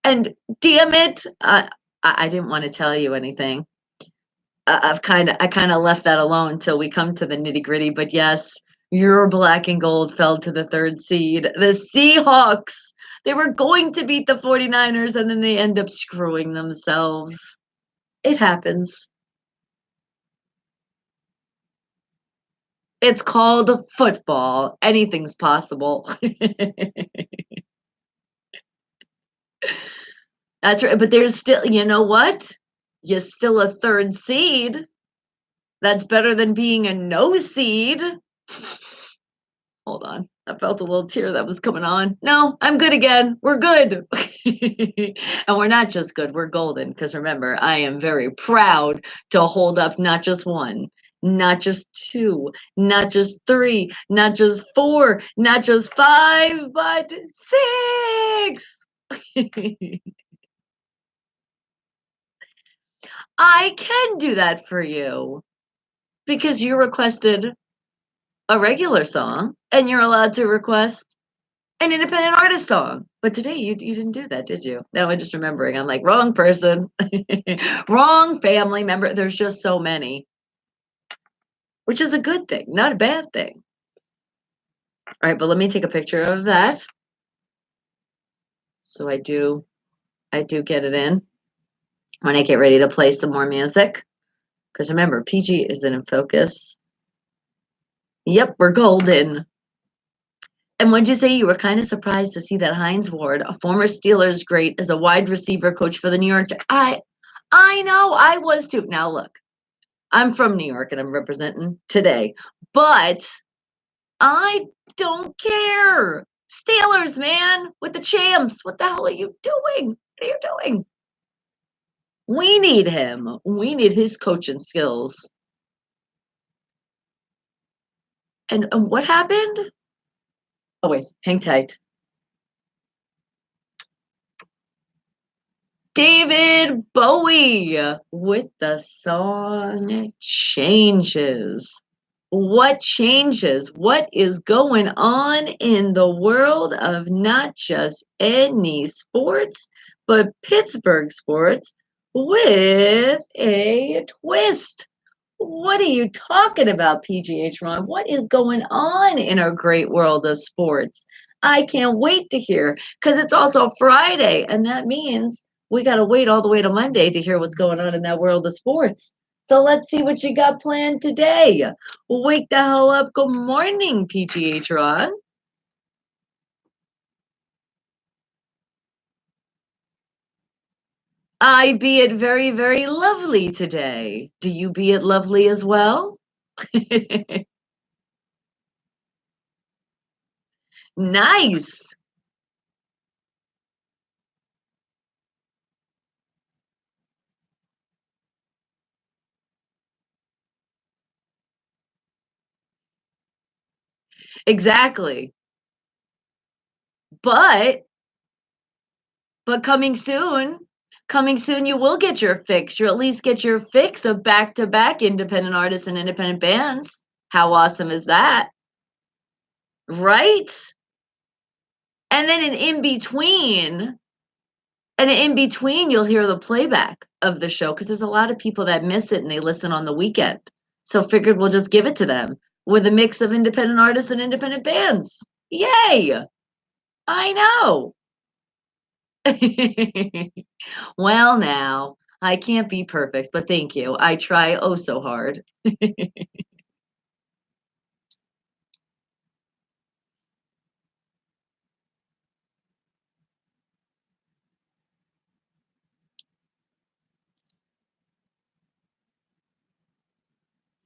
And damn it, I didn't want to tell you anything. I kind of left that alone till we come to the nitty gritty. But yes, your black and gold fell to the 3rd seed. The Seahawks. They were going to beat the 49ers and then they end up screwing themselves. It happens. It's called football. Anything's possible. That's right. But there's still, you know what? You're still a 3rd seed. That's better than being a no seed. Hold on. I felt a little tear that was coming on. No, I'm good again. We're good. And we're not just good, we're golden. Because remember, I am very proud to hold up not just one, not just two, not just three, not just four, not just five, but 6. I can do that for you because you requested a regular song and you're allowed to request an independent artist song. But today you didn't do that, did you? Now I'm just remembering. I'm like, wrong person, wrong family member. There's just so many, which is a good thing, not a bad thing. All right, but let me take a picture of that. So I do get it in when I get ready to play some more music. Because remember, PG isn't in focus. Yep, we're golden. And what'd you say? You were kind of surprised to see that Hines Ward, a former Steelers great, as a wide receiver coach for the New York. I know, I was too. Now look, I'm from New York and I'm representing today, but I don't care. Steelers, man, with the champs. What the hell are you doing? What are you doing? We need him. We need his coaching skills. And what happened? Oh, wait, hang tight. David Bowie with the song Changes. What changes? What is going on in the world of not just any sports, but Pittsburgh sports with a twist? What are you talking about, PGH Ron? What is going on in our great world of sports? I can't wait to hear because it's also Friday, and that means we got to wait all the way to Monday to hear what's going on in that world of sports. So let's see what you got planned today. Wake the hell up. Good morning, PGH Ron. I be it very, very lovely today. Do you be it lovely as well? Nice. Exactly. But coming soon, you will get your fix. You'll at least get your fix of back-to-back independent artists and independent bands. How awesome is that? Right? And then in between, you'll hear the playback of the show because there's a lot of people that miss it and they listen on the weekend. So figured we'll just give it to them with a mix of independent artists and independent bands. Yay! I know. Well, now, I can't be perfect, but thank you. I try oh so hard.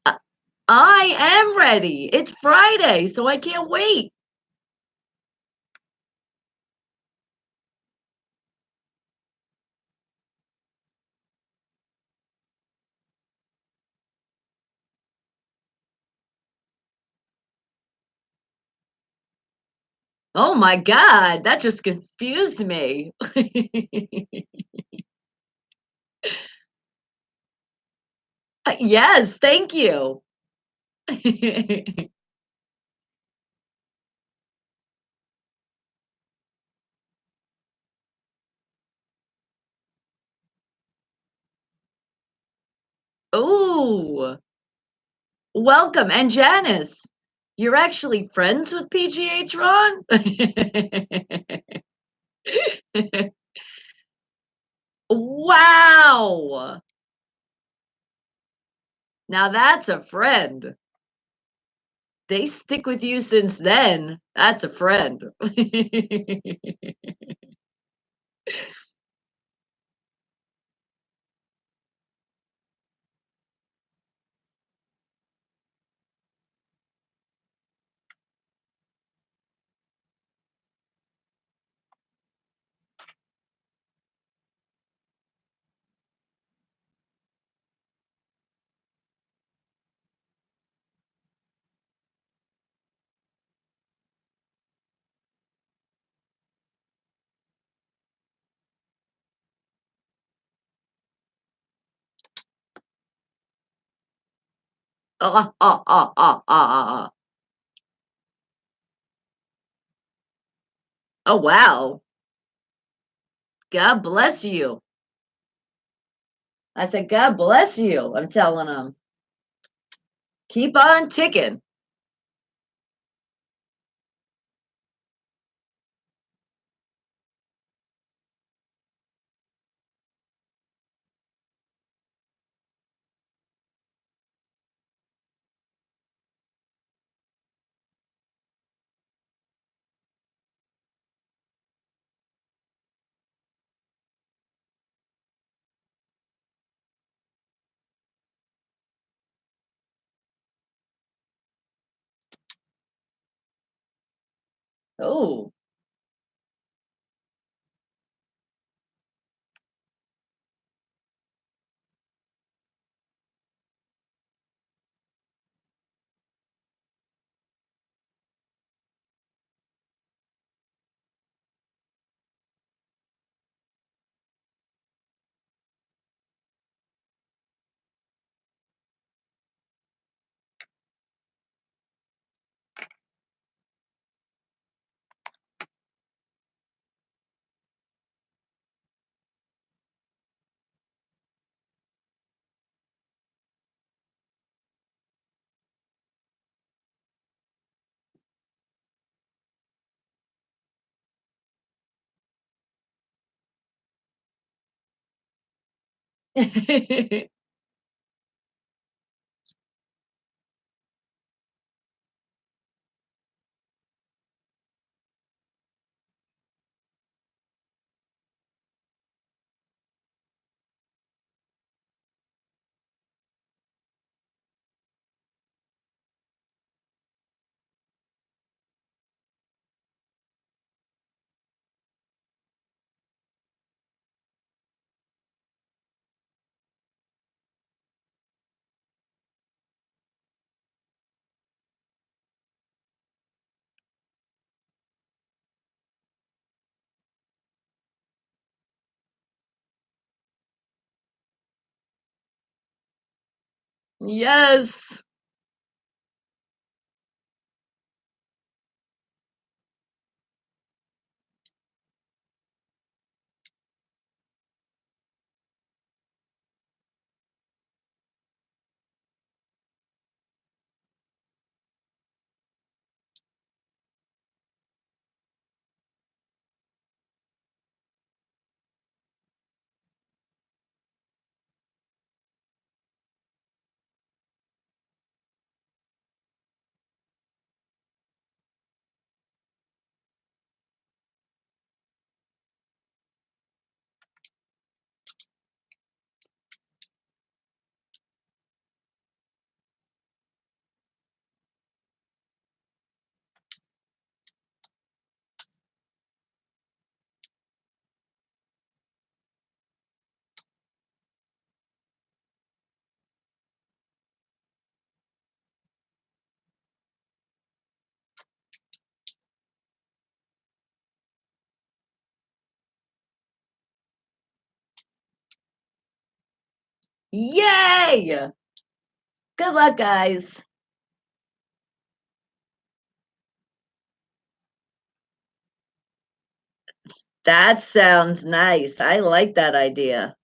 I I am ready. It's Friday, so I can't wait. Oh my god, that just confused me. Yes, thank you. Ooh, welcome. And Janice, you're actually friends with PGH Ron? Wow. Now that's a friend. They stick with you since then. That's a friend. Ah, ah, ah, ah, ah, ah. Oh, wow. God bless you. I said, God bless you. I'm telling them. Keep on ticking. Oh, Yes. Yay! Good luck, guys. That sounds nice. I like that idea.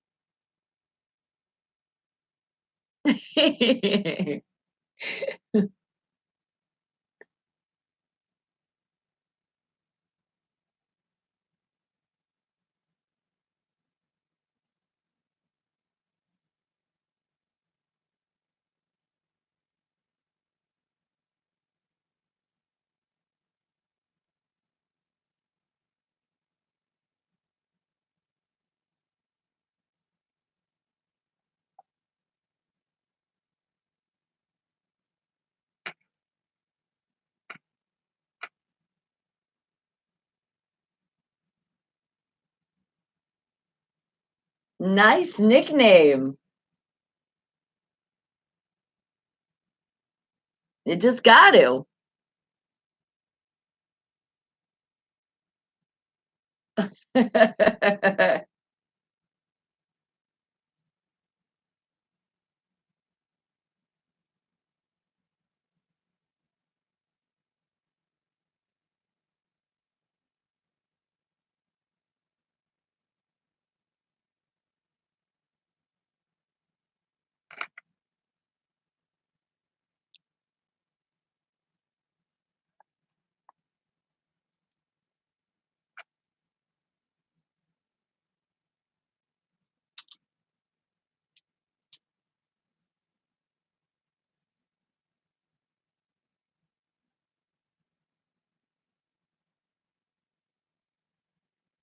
Nice nickname. You just got to.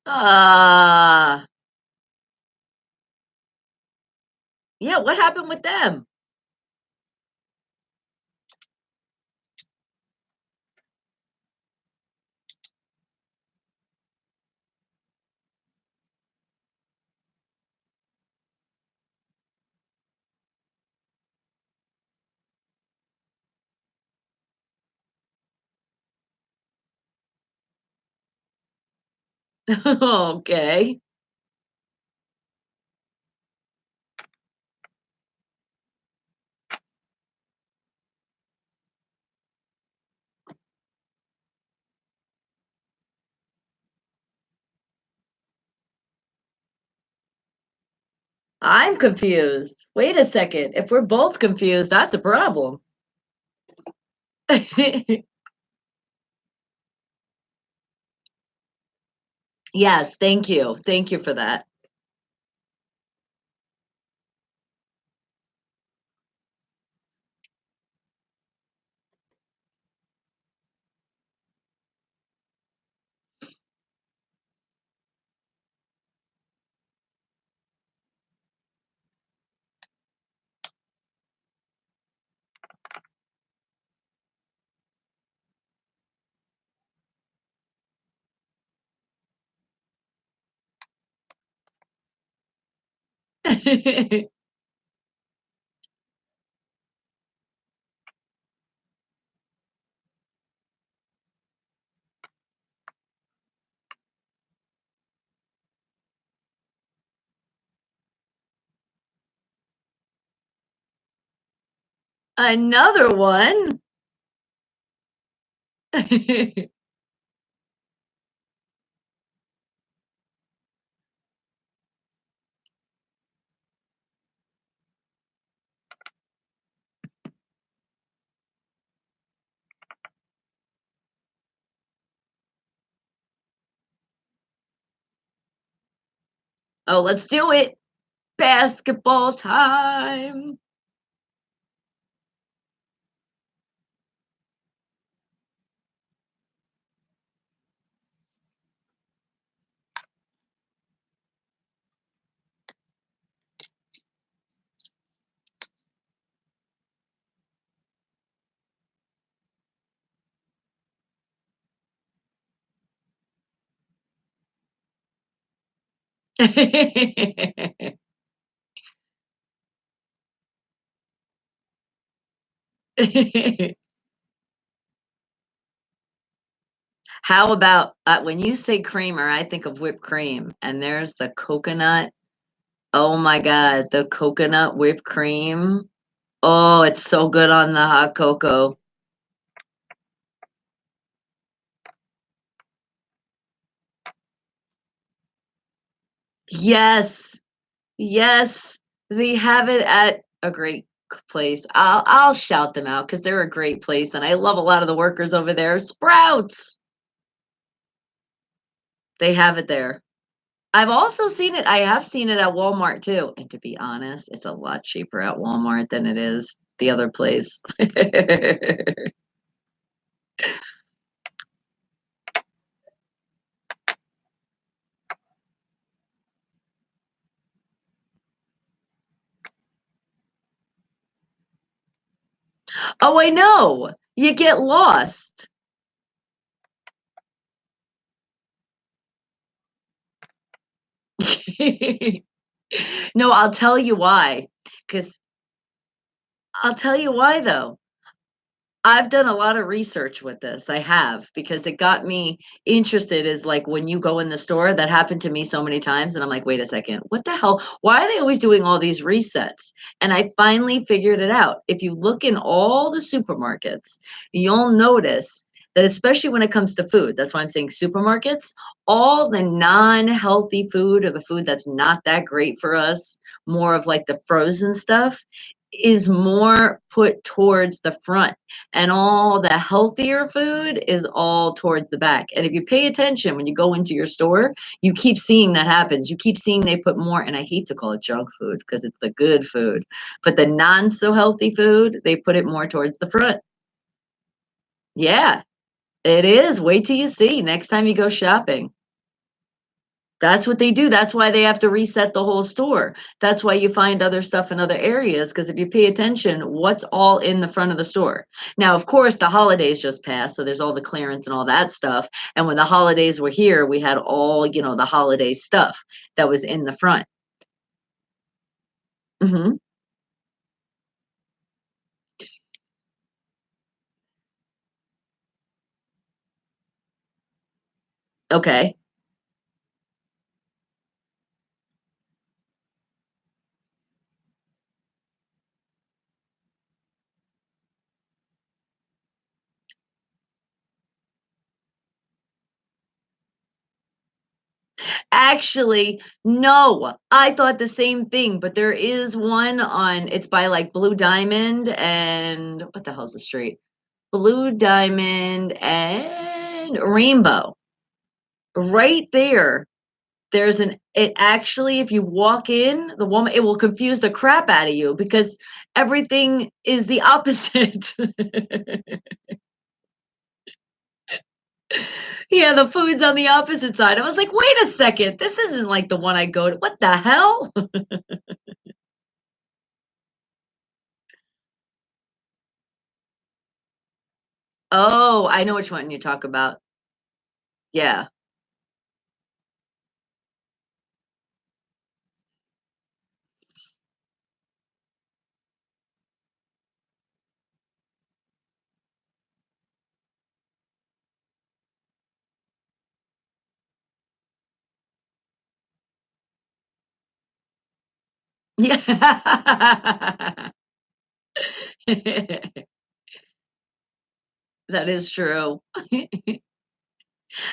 Ah, yeah, what happened with them? Okay. I'm confused. Wait a second. If we're both confused, that's a problem. Yes, thank you. Thank you for that. Another one? Oh, let's do it. Basketball time. How about when you say creamer, I think of whipped cream, and there's the coconut. Oh my God, the coconut whipped cream. Oh, it's so good on the hot cocoa. Yes, yes, they have it at a great place. I'll shout them out because they're a great place, and I love a lot of the workers over there. Sprouts, they have it there. I've also seen it. I have seen it at Walmart too. And to be honest, it's a lot cheaper at Walmart than it is the other place. Oh, I know. You get lost. No, I'll tell you why. Because I'll tell you why though. I've done a lot of research with this. I have because it got me interested is like when you go in the store, that happened to me so many times and I'm like, "Wait a second. What the hell? Why are they always doing all these resets?" And I finally figured it out. If you look in all the supermarkets, you'll notice that especially when it comes to food, that's why I'm saying supermarkets, all the non-healthy food or the food that's not that great for us, more of like the frozen stuff is more put towards the front and all the healthier food is all towards the back. And if you pay attention when you go into your store, you keep seeing that happens. You keep seeing they put more, and I hate to call it junk food because it's the good food, but the non so healthy food, they put it more towards the front. Yeah, it is. Wait till you see next time you go shopping. That's what they do. That's why they have to reset the whole store. That's why you find other stuff in other areas. Because if you pay attention, what's all in the front of the store? Now, of course, the holidays just passed, so there's all the clearance and all that stuff. And when the holidays were here, we had all, the holiday stuff that was in the front. Hmm. Okay. Actually, no, I thought the same thing, but there is one on, it's by like Blue Diamond and what the hell's the street? Blue Diamond and Rainbow. Right there, there's an it actually, if you walk in, the woman, it will confuse the crap out of you because everything is the opposite. Yeah, the food's on the opposite side. I was like, wait a second, this isn't like the one I go to. What the hell? Oh, I know which one you talk about. Yeah. Yeah. That is true.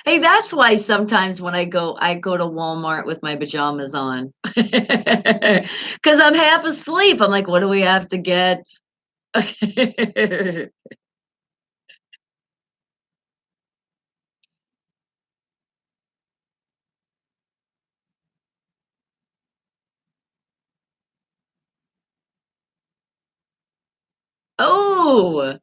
Hey, that's why sometimes when I go to Walmart with my pajamas on, because 'cause I'm half asleep. I'm like, "What do we have to get?" Oh.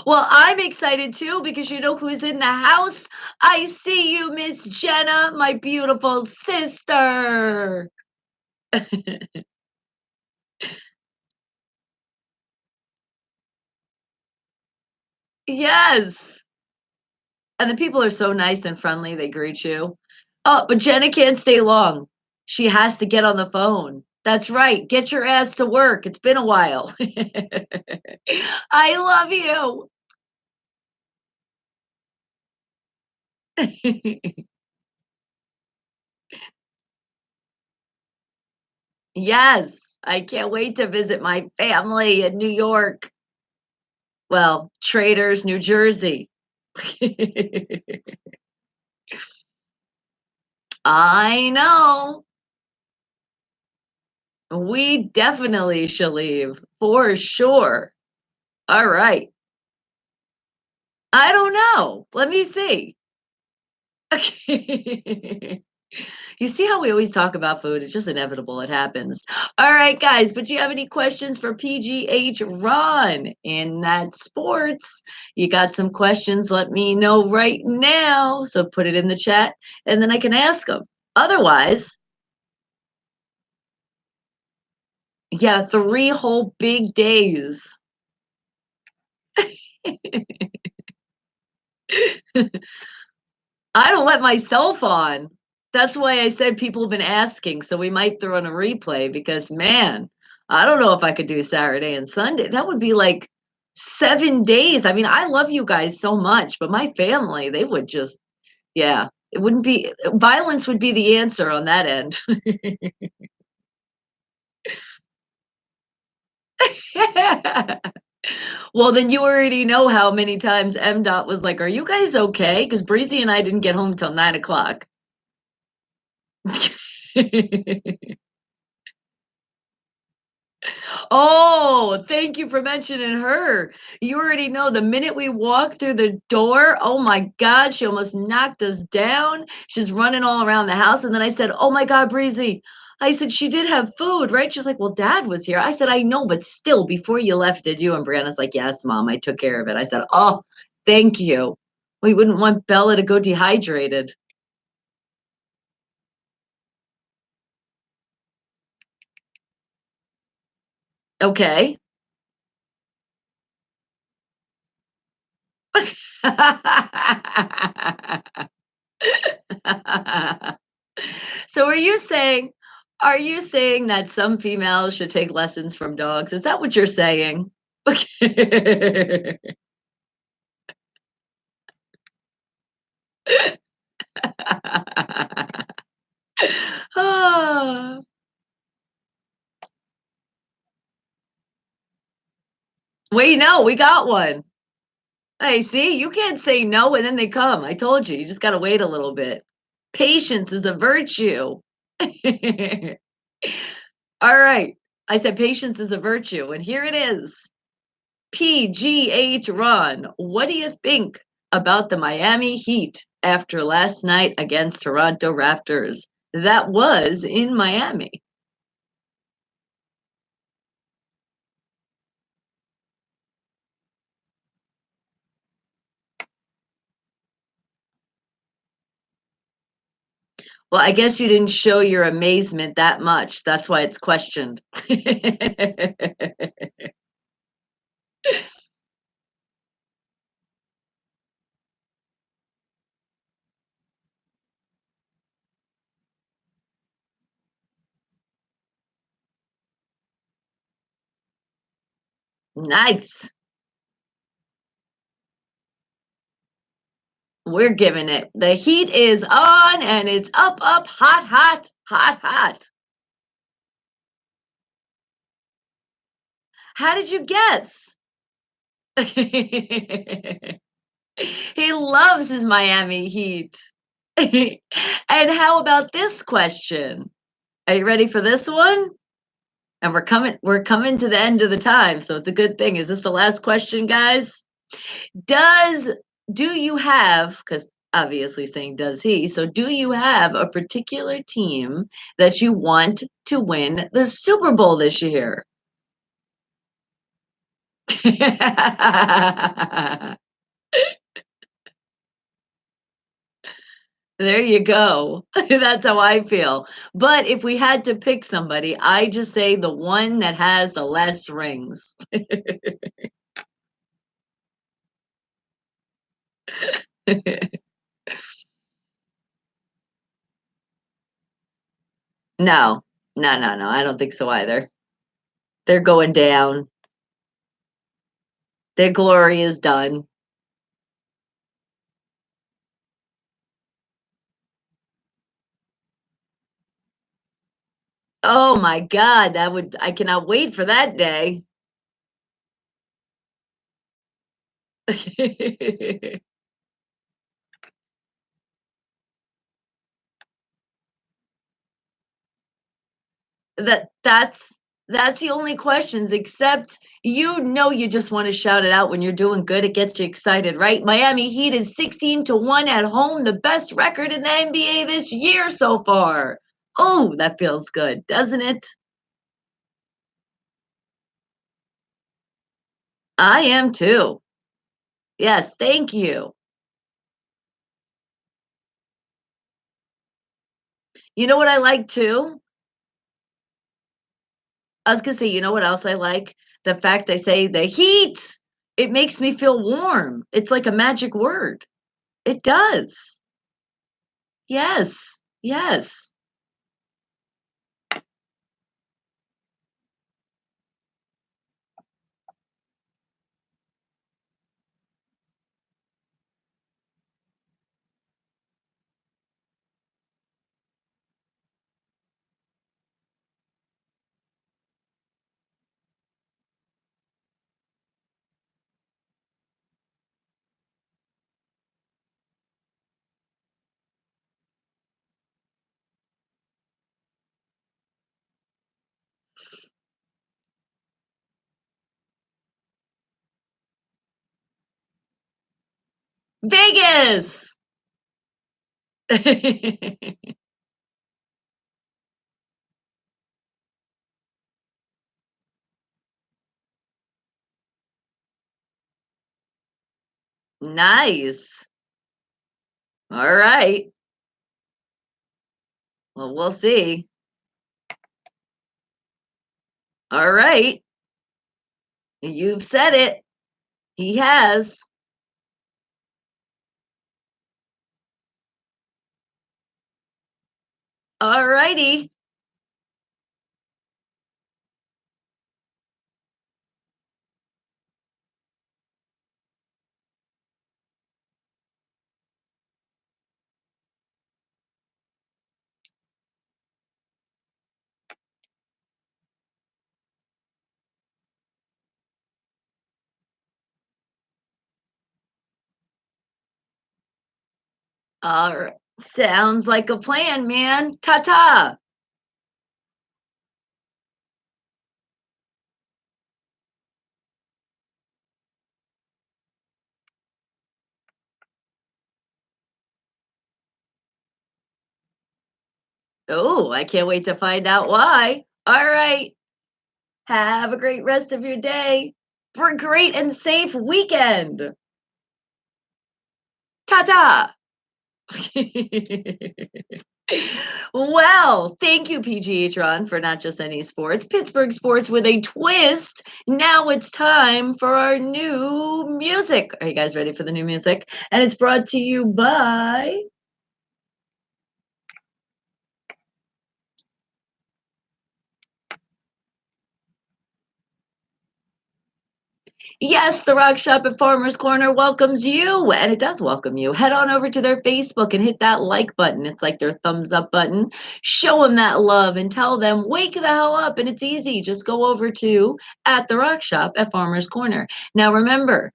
Well, I'm excited too because you know who's in the house? I see you, Miss Jenna, my beautiful sister. Yes. And the people are so nice and friendly, they greet you. Oh, but Jenna can't stay long. She has to get on the phone. That's right. Get your ass to work. It's been a while. I love you. Yes. I can't wait to visit my family in New York. Well, Traders, New Jersey. I know. We definitely shall leave for sure. All right. I don't know. Let me see. Okay. You see how we always talk about food? It's just inevitable. It happens. All right, guys. But do you have any questions for PGH Ron in that sports? You got some questions? Let me know right now. So put it in the chat and then I can ask them. Otherwise, yeah, 3 whole big days. I don't let myself on. That's why I said people have been asking, so we might throw in a replay because, man, I don't know if I could do Saturday and Sunday. That would be like 7 days. I mean, I love you guys so much, but my family, they would just yeah, it wouldn't be violence would be the answer on that end. Well, then you already know how many times MDOT was like, "Are you guys okay?" Because Breezy and I didn't get home till 9 o'clock. Oh, thank you for mentioning her. You already know the minute we walked through the door, oh my God, she almost knocked us down. She's running all around the house. And then I said, "Oh my God, Breezy." I said, "She did have food, right?" She's like, "Well, Dad was here." I said, "I know, but still, before you left, did you?" And Brianna's like, "Yes, Mom, I took care of it." I said, "Oh, thank you. We wouldn't want Bella to go dehydrated." Okay. So are you saying that some females should take lessons from dogs? Is that what you're saying? Okay. Ah. Wait, no, we got one. Hey, see, you can't say no and then they come. I told you, you just gotta wait a little bit. Patience is a virtue. All right. I said patience is a virtue, and here it is. PGH Ron, what do you think about the Miami Heat after last night against Toronto Raptors? That was in Miami. Well, I guess you didn't show your amazement that much. That's why it's questioned. Nice. We're giving it. The heat is on and it's up, up, hot, hot, hot, hot. How did you guess? He loves his Miami Heat. And how about this question? Are you ready for this one? And we're coming to the end of the time, so it's a good thing. Is this the last question, guys? Does do you have, because obviously saying does he, so do you have a particular team that you want to win the Super Bowl this year? There you go. That's how I feel. But if we had to pick somebody, I just say the one that has the less rings. No. No, no, no, I don't think so either. They're going down. Their glory is done. Oh my god, that would I cannot wait for that day. That's the only questions, except you just wanna shout it out when you're doing good, it gets you excited, right? Miami Heat is 16-1 at home, the best record in the NBA this year so far. Oh, that feels good, doesn't it? I am too. Yes, thank you. You know what I like too? I was gonna say, you know what else I like? The fact they say the heat. It makes me feel warm. It's like a magic word. It does. Yes. Yes. Vegas. Nice. All right. Well, we'll see. All right. You've said it. He has. All righty. All right. Sounds like a plan, man. Ta ta. Oh, I can't wait to find out why. All right. Have a great rest of your day. For a great and safe weekend. Ta ta. Well, thank you, PGH for not just any sports, Pittsburgh sports with a twist. Now it's time for our new music. Are you guys ready for the new music? And it's brought to you by Yes, the Rock Shop at Farmer's Corner welcomes you, and it does welcome you. Head on over to their Facebook and hit that like button. It's like their thumbs up button. Show them that love and tell them, wake the hell up. And it's easy. Just go over to at the Rock Shop at Farmer's Corner. Now, remember,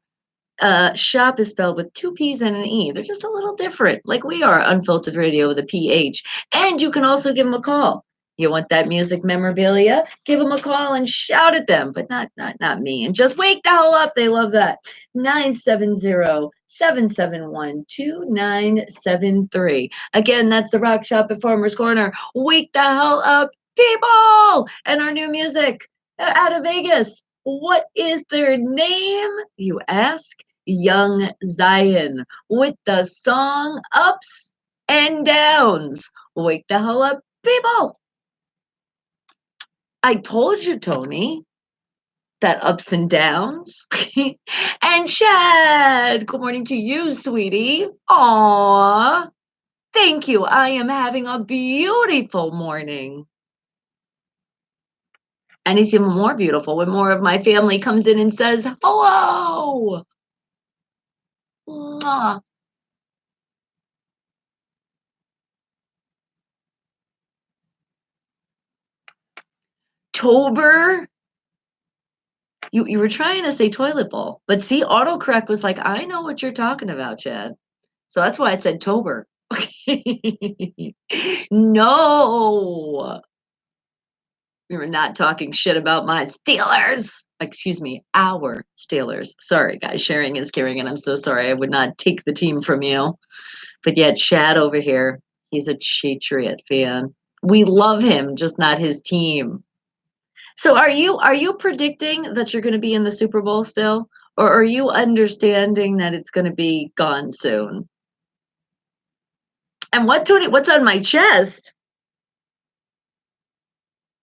shop is spelled with two P's and an E. They're just a little different, like we are, Unfiltered Radio with a PH. And you can also give them a call. You want that music memorabilia? Give them a call and shout at them, but not me. And just wake the hell up. They love that. 970-771-2973. Again, that's the Rock Shop at Farmer's Corner. Wake the hell up, people! And our new music out of Vegas. What is their name, you ask? Young Zion with the song Ups and Downs. Wake the hell up, people. I told you, Tony, that ups and downs. And Chad, good morning to you, sweetie. Aw, thank you. I am having a beautiful morning. And it's even more beautiful when more of my family comes in and says, hello. Mwah. Tober. You were trying to say toilet bowl, but see, autocorrect was like, I know what you're talking about, Chad. So that's why it said Tober. No, we were not talking shit about my Steelers. Excuse me, our Steelers. Sorry, guys, sharing is caring, and I'm so sorry. I would not take the team from you. But yet, Chad over here, he's a Patriot fan. We love him, just not his team. So are you predicting that you're going to be in the Super Bowl still, or are you understanding that it's going to be gone soon? And what's on my chest?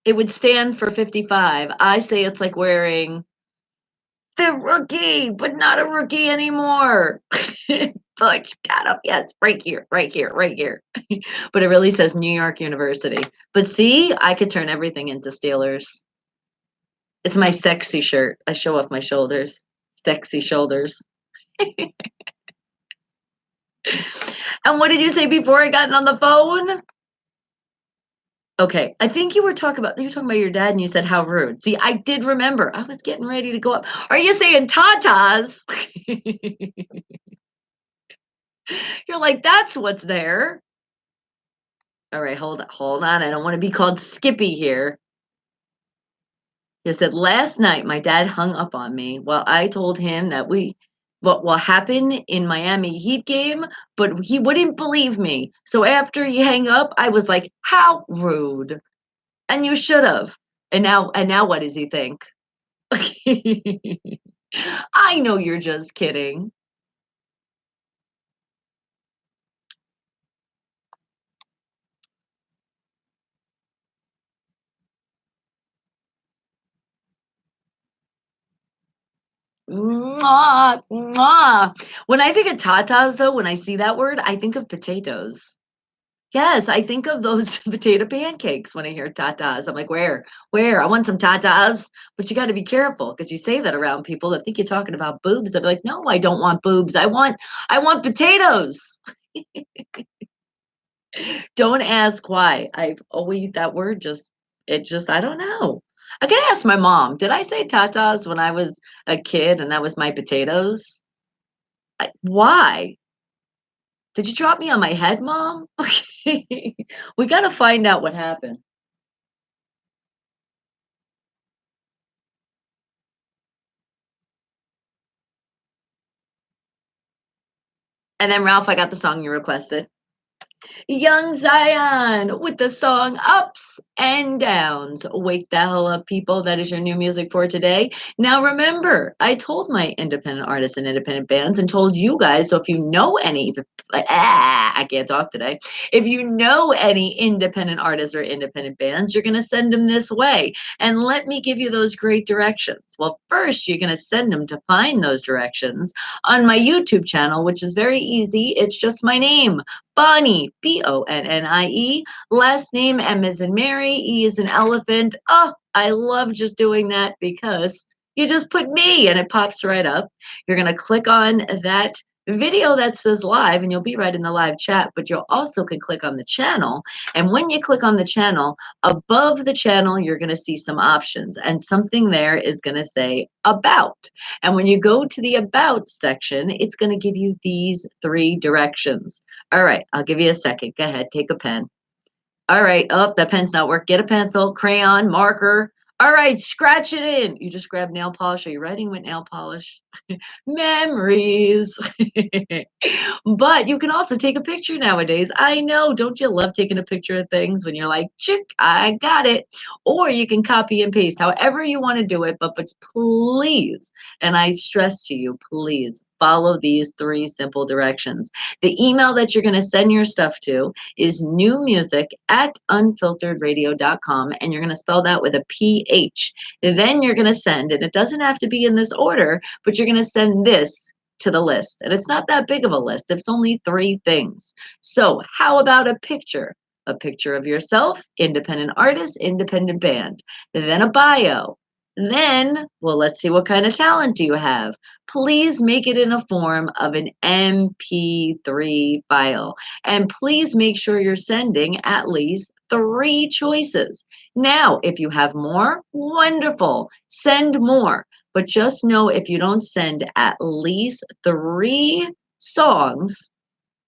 It would stand for 55. I say it's like wearing the rookie, but not a rookie anymore. Like, got up, yes, right here, right here, right here. But it really says New York University. But see, I could turn everything into Steelers. It's my sexy shirt. I show off my shoulders. Sexy shoulders. And what did you say before I got on the phone? Okay, I think you were talking about your dad and you said how rude. See, I did remember. I was getting ready to go up. Are you saying tatas? You're like, that's what's there. All right, hold on. I don't want to be called Skippy here. You said last night my dad hung up on me while I told him that what will happen in Miami Heat game, but he wouldn't believe me. So after he hang up, I was like, how rude. And you should have. And now what does he think? I know you're just kidding. Mwah, mwah. When I think of tatas, though, when I see that word, I think of potatoes. Yes, I think of those potato pancakes when I hear tatas. I'm like, where? Where? I want some tatas. But you got to be careful because you say that around people that think you're talking about boobs. They're like, no, I don't want boobs. I want potatoes. Don't ask why. I've always that word just I don't know. I gotta ask my mom. Did I say tatas when I was a kid and that was my potatoes? Why? Did you drop me on my head, mom? We gotta find out what happened. And then Ralph, I got the song you requested. Young Zion with the song Ups and Downs. Wake the hell up, people. That is your new music for today. Now, remember, I told my independent artists and independent bands and told you guys. So if you know any, I can't talk today. If you know any independent artists or independent bands, you're going to send them this way. And let me give you those great directions. Well, first, you're going to send them to find those directions on my YouTube channel, which is very easy. It's just my name. Bonnie, Bonnie. Last name M as in Mary, E as in elephant. Oh, I love just doing that because You just put me and it pops right up. You're going to click on that video that says live and you'll be right in the live chat, but you'll also can click on the channel. And when you click on the channel, above the channel, you're going to see some options and something there is going to say about. And when you go to the about section, it's going to give you these 3 directions. All right, I'll give you a second. Go ahead, take a pen. All right. Oh, that pen's not work. Get a pencil, crayon, marker. All right, scratch it in. You just grab nail polish. Are you writing with nail polish? Memories. But you can also take a picture nowadays. I know. Don't you love taking a picture of things when you're like, chick, I got it. Or you can copy and paste, however you want to do it. But please, and I stress to you, please follow these 3 simple directions. The email that you're going to send your stuff to is newmusic@unfilteredradio.com, and you're going to spell that with a PH. Then you're going to send, and it doesn't have to be in this order, but you're going to send this to the list. And it's not that big of a list. It's only 3 things. So how about a picture? A picture of yourself, independent artist, independent band, then a bio. Then, well, let's see what kind of talent do you have. Please make it in a form of an MP3 file. And please make sure you're sending at least 3 choices. Now, if you have more, wonderful. Send more. But just know if you don't send at least 3 songs,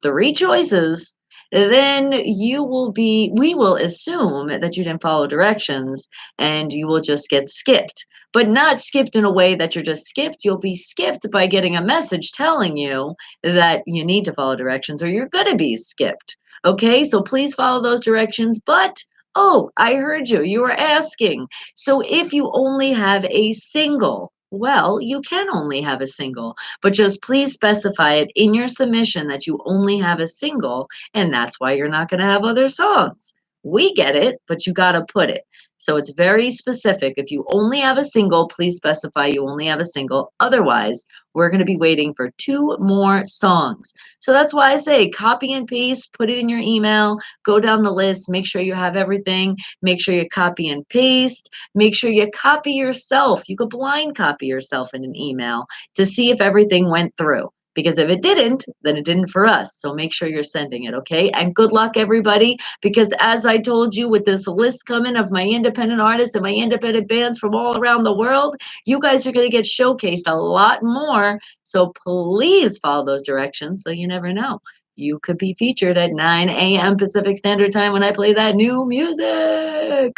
3 choices, then we will assume that you didn't follow directions and you will just get skipped. But not skipped in a way that you're just skipped. You'll be skipped by getting a message telling you that you need to follow directions or you're going to be skipped. Okay, so please follow those directions. But oh, I heard you. You were asking. So if you only have a single, well, you can only have a single, but just please specify it in your submission that you only have a single, and that's why you're not going to have other songs. We get it, but you got to put it. So it's very specific. If you only have a single, please specify you only have a single. Otherwise, we're going to be waiting for 2 more songs. So that's why I say copy and paste, put it in your email, go down the list, make sure you have everything, make sure you copy and paste, make sure you copy yourself. You could blind copy yourself in an email to see if everything went through. Because if it didn't, then it didn't for us. So make sure you're sending it, okay? And good luck, everybody. Because as I told you, with this list coming of my independent artists and my independent bands from all around the world, you guys are going to get showcased a lot more. So please follow those directions so you never know. You could be featured at 9 a.m. Pacific Standard Time when I play that new music.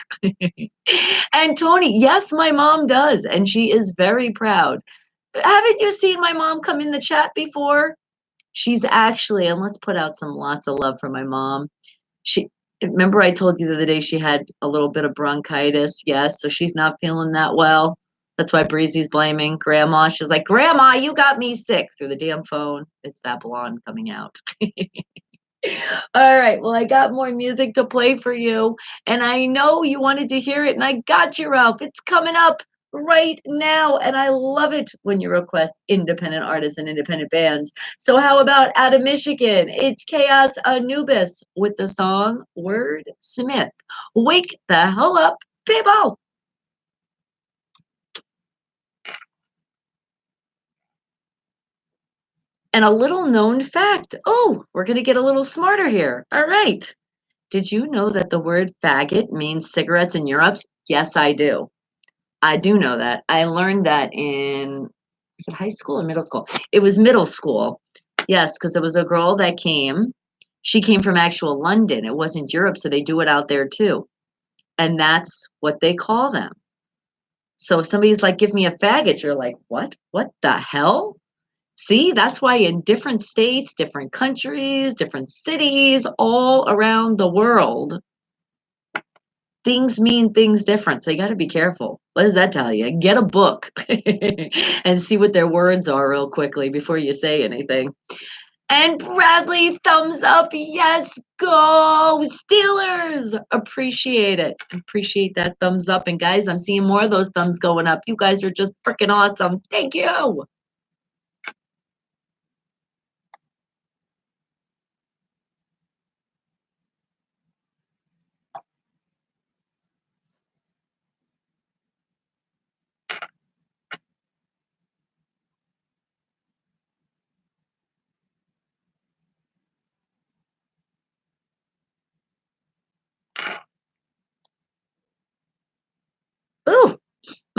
And Tony, yes, my mom does. And she is very proud. Haven't you seen my mom come in the chat before? She's actually, and let's put out some lots of love for my mom. She, remember I told you the other day she had a little bit of bronchitis? Yes, so she's not feeling that well. That's why Breezy's blaming Grandma. She's like, Grandma, you got me sick through the damn phone. It's that blonde coming out. All right. Well, I got more music to play for you. And I know you wanted to hear it. And I got you, Ralph. It's coming up right now. And I love it when you request independent artists and independent bands. So, how about out of Michigan? It's Chaos Anubis with the song Word Smith. Wake the hell up, people. And a little known fact. Oh, we're going to get a little smarter here. All right. Did you know that the word faggot means cigarettes in Europe? Yes, I do. I do know that. I learned that in, is it high school or middle school? It was middle school. Yes, because there was a girl that came. She came from actual London. It wasn't Europe, so they do it out there too. And that's what they call them. So if somebody's like, give me a faggot, you're like, what? What the hell? See, that's why in different states, different countries, different cities, all around the world, things mean things different. So you got to be careful. What does that tell you? Get a book and see what their words are real quickly before you say anything. And Bradley, thumbs up. Yes, go Steelers. Appreciate it. Appreciate that thumbs up. And guys, I'm seeing more of those thumbs going up. You guys are just freaking awesome. Thank you.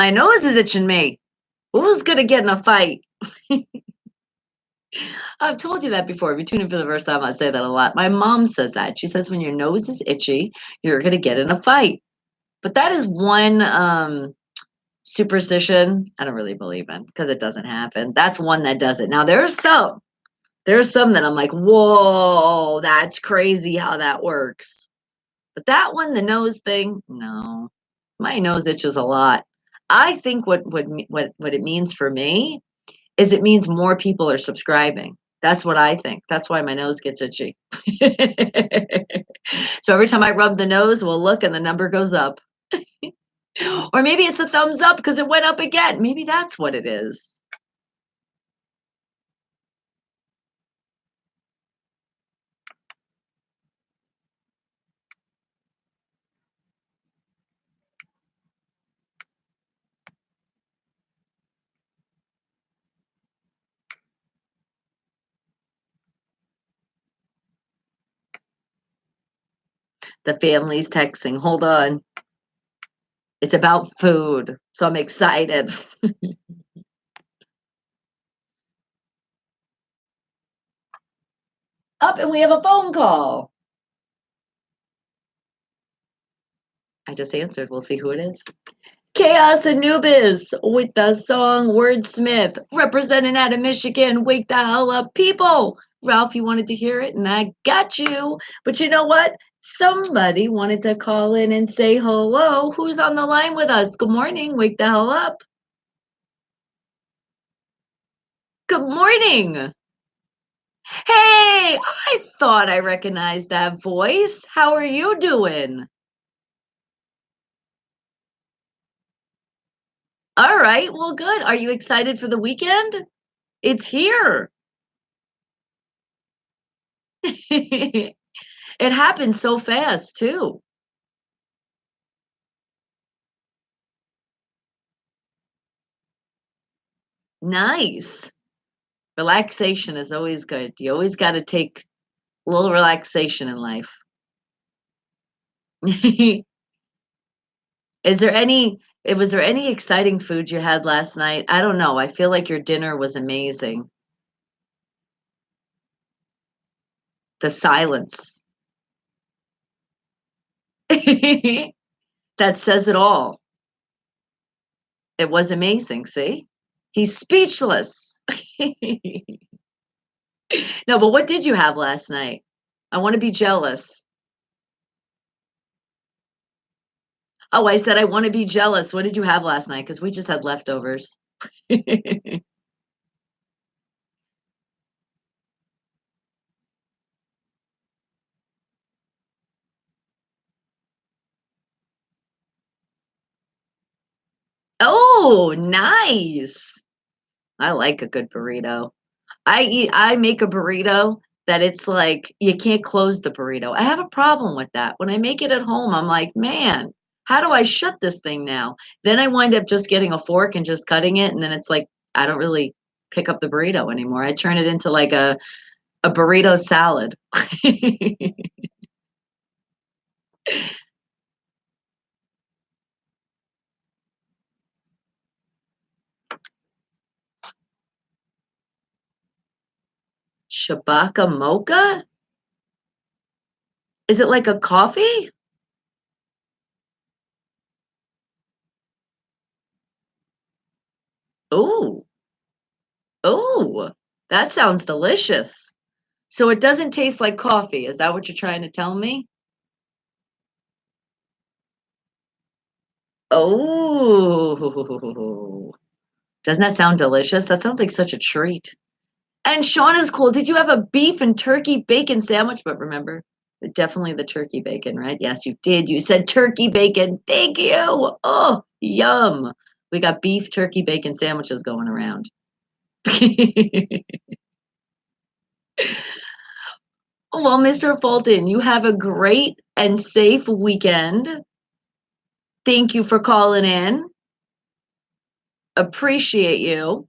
My nose is itching me. Who's gonna get in a fight? I've told you that before. If you tune in for the first time, I say that a lot. My mom says that. She says when your nose is itchy, you're gonna get in a fight. But that is one superstition I don't really believe in because it doesn't happen. That's one that does it. Now there's some that I'm like, whoa, that's crazy how that works. But that one, the nose thing, no. My nose itches a lot. I think what it means for me is it means more people are subscribing. That's what I think. That's why my nose gets itchy. So every time I rub the nose, we'll look and the number goes up. Or maybe it's a thumbs up because it went up again. Maybe that's what it is. The family's texting. Hold on. It's about food. So I'm excited. Up and we have a phone call. I just answered. We'll see who it is. Chaos Anubis with the song Wordsmith, representing out of Michigan. Wake the hell up, people. Ralph, you wanted to hear it, and I got you. But you know what? Somebody wanted to call in and say hello. Who's on the line with us? Good morning. Wake the hell up. Good morning. Hey, I thought I recognized that voice. How are you doing? All right, well, good. Are you excited for the weekend? It's here. It happens so fast, too. Nice. Relaxation is always good. You always got to take a little relaxation in life. Is there any was there any exciting food you had last night? I don't know. I feel like your dinner was amazing. The silence. That says it all. It was amazing, see? He's speechless. No, but what did you have last night? I wanna be jealous. Oh, I said I wanna be jealous. What did you have last night? Because we just had leftovers. Oh, nice. I like a good burrito. I make a burrito that it's like you can't close the burrito. I have a problem with that. When I make it at home, I'm like, "Man, how do I shut this thing now?" Then I wind up just getting a fork and just cutting it, and then it's like I don't really pick up the burrito anymore. I turn it into like a burrito salad. Shabaka mocha? Is it like a coffee? Ooh, ooh, that sounds delicious. So it doesn't taste like coffee, is that what you're trying to tell me? Oh, doesn't that sound delicious? That sounds like such a treat. And Sean is cool. Did you have a beef and turkey bacon sandwich? But remember, definitely the turkey bacon, right? Yes, you did. You said turkey bacon. Thank you. Oh, yum. We got beef, turkey, bacon sandwiches going around. Well, Mr. Fulton, you have a great and safe weekend. Thank you for calling in. Appreciate you.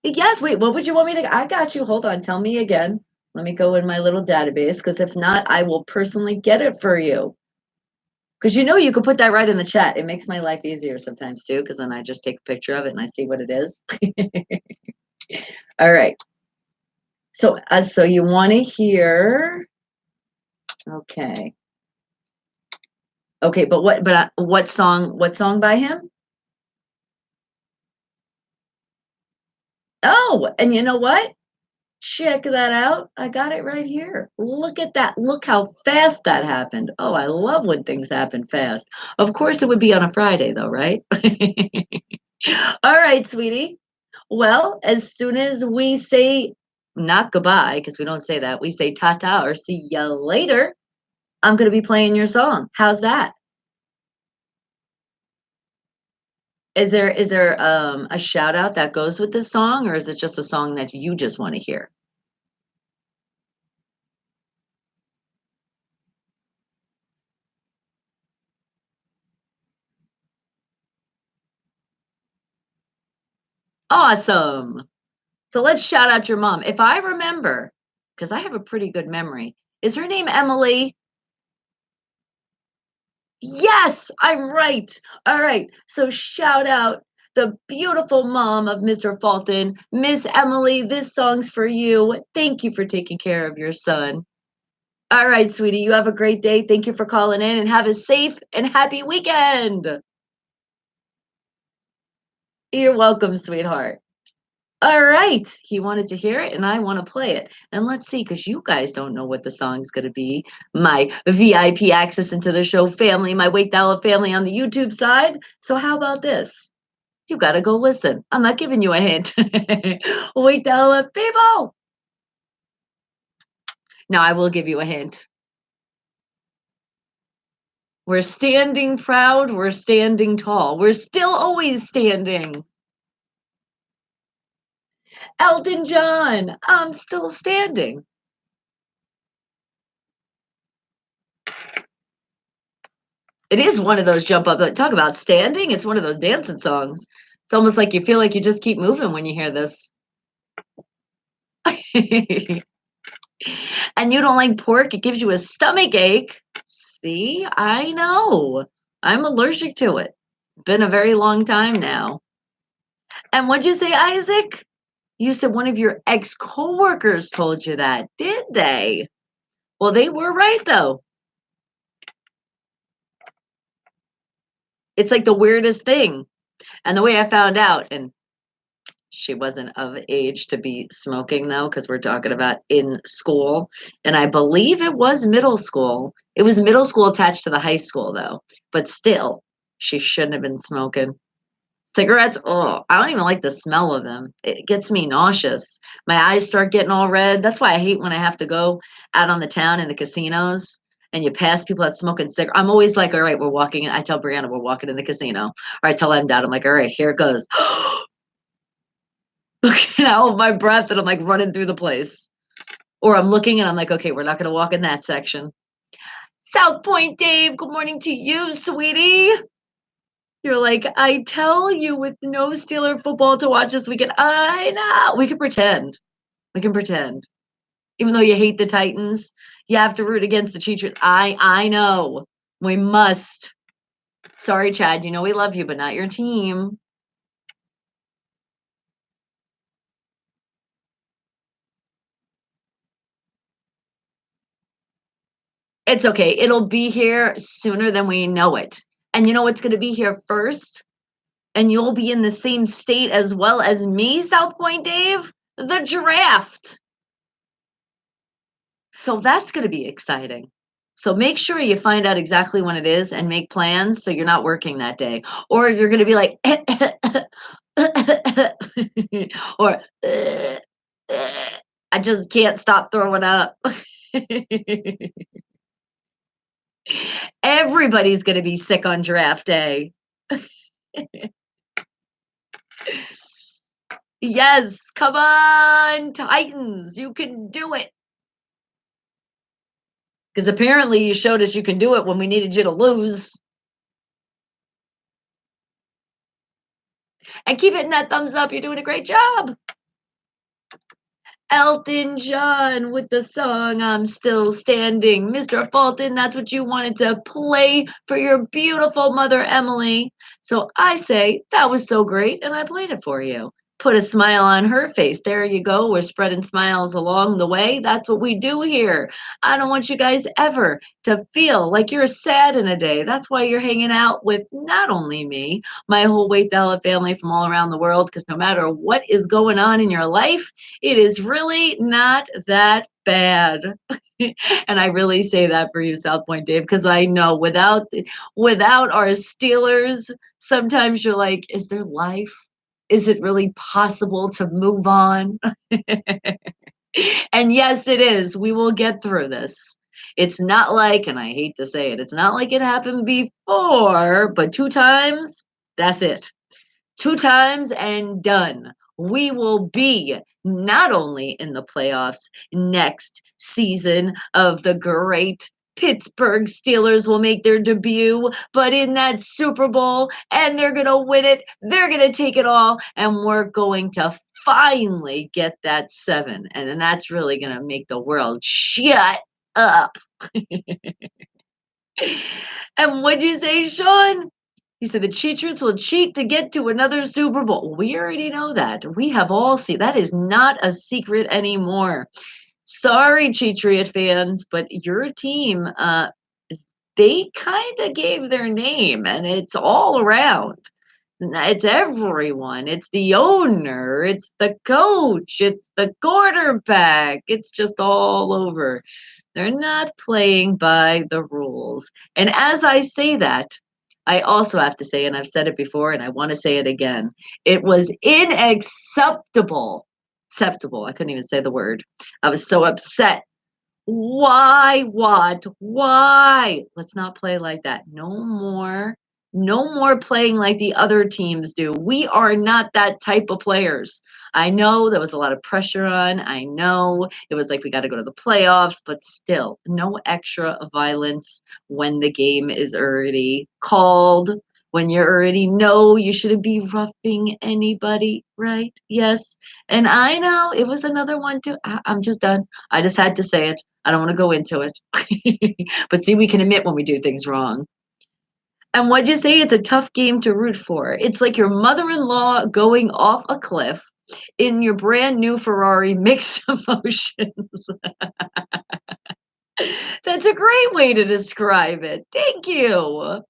Yes, wait, what would you want me to? I got you. Hold on. Tell me again. Let me go in my little database, because if not, I will personally get it for you. Because you could put that right in the chat. It makes my life easier sometimes too, because then I just take a picture of it and I see what it is. All right. So you want to hear? Okay. Okay, but what song? What song by him? Oh, and you know what? Check that out. I got it right here. Look at that. Look how fast that happened. Oh, I love when things happen fast. Of course, it would be on a Friday, though, right? All right, sweetie. Well, as soon as we say not goodbye, because we don't say that, we say ta ta or see ya later, I'm going to be playing your song. How's that? Is there a shout out that goes with this song, or is it just a song that you just want to hear? Awesome. So let's shout out your mom. If I remember, because I have a pretty good memory, is her name Emily? Yes, I'm right. All right. So shout out the beautiful mom of Mr. Fulton, Miss Emily. This song's for you. Thank you for taking care of your son. All right, sweetie. You have a great day. Thank you for calling in and have a safe and happy weekend. You're welcome, sweetheart. All right. He wanted to hear it and I want to play it. And let's see, because you guys don't know what the song's going to be. My VIP access into the show family, my Wake Dial family on the YouTube side. So, how about this? You got to go listen. I'm not giving you a hint. Wake Dial people. Now, I will give you a hint. We're standing proud. We're standing tall. We're still always standing. Elton John, I'm still standing. It is one of those jump up. Talk about standing. It's one of those dancing songs. It's almost like you feel like you just keep moving when you hear this. And you don't like pork, it gives you a stomach ache. See, I know. I'm allergic to it. Been a very long time now. And what'd you say, Isaac? You said one of your ex coworkers told you that, did they? Well, they were right, though. It's like the weirdest thing. And the way I found out, and she wasn't of age to be smoking though, because we're talking about in school. And I believe it was middle school. It was middle school attached to the high school though. But still, she shouldn't have been smoking. Cigarettes, oh, I don't even like the smell of them. It gets me nauseous. My eyes start getting all red. That's why I hate when I have to go out on the town in the casinos and you pass people that smoking cigarettes. I'm always like, all right, we're walking in. I tell Brianna we're walking in the casino. Or I tell them dad, I'm like, all right, here it goes. Looking out of my breath and I'm like running through the place. Or I'm looking and I'm like, okay, we're not going to walk in that section. South Point Dave, good morning to you, sweetie. You're like, I tell you, with no Steeler football to watch this weekend. I know. We can pretend. We can pretend. Even though you hate the Titans, you have to root against the Chiefs. I know. We must. Sorry, Chad. You know we love you, but not your team. It's okay. It'll be here sooner than we know it. And you know what's going to be here first? And you'll be in the same state as well as me, South Point Dave, the draft. So that's going to be exciting. So make sure you find out exactly when it is and make plans so you're not working that day. Or you're going to be like, or I just can't stop throwing up. Everybody's going to be sick on draft day. Yes, come on, Titans, you can do it. Because apparently you showed us you can do it when we needed you to lose. And keep hitting that thumbs up. You're doing a great job. Elton John with the song I'm Still Standing. Mr. Fulton, that's what you wanted to play for your beautiful mother, Emily. So I say that was so great, and I played it for you. Put a smile on her face. There you go. We're spreading smiles along the way. That's what we do here. I don't want you guys ever to feel like you're sad in a day. That's why you're hanging out with not only me, my whole Wait the Hella family from all around the world, because no matter what is going on in your life, it is really not that bad. And I really say that for you, South Point Dave, because I know without our Steelers, sometimes you're like, is there life? Is it really possible to move on? And yes, it is. We will get through this. It's not like, and I hate to say it, it's not like it happened before, but two times, that's it. Two times and done. We will be not only in the playoffs next season of the great Pittsburgh Steelers will make their debut, but in that Super Bowl, and they're going to win it. They're going to take it all, and we're going to finally get that seven. And then that's really going to make the world shut up. And what'd you say, Sean? He said the cheaters will cheat to get to another Super Bowl. We already know that. We have all seen that is not a secret anymore. Sorry, Cheatriot fans, but your team, they kind of gave their name, and it's all around. It's everyone. It's the owner. It's the coach. It's the quarterback. It's just all over. They're not playing by the rules. And as I say that, I also have to say, and I've said it before, and I want to say it again, it was unacceptable. Acceptable. I couldn't even say the word. I was so upset. Why? What? Why? Let's not play like that. No more. No more playing like the other teams do. We are not that type of players. I know there was a lot of pressure on. I know it was like we got to go to the playoffs, but still, no extra violence when the game is already called, when you already know you shouldn't be roughing anybody, right? Yes. And I know it was another one too. I'm just done. I just had to say it. I don't want to go into it. But see, we can admit when we do things wrong. And what'd you say? It's a tough game to root for. It's like your mother-in-law going off a cliff in your brand new Ferrari mixed emotions. That's a great way to describe it. Thank you.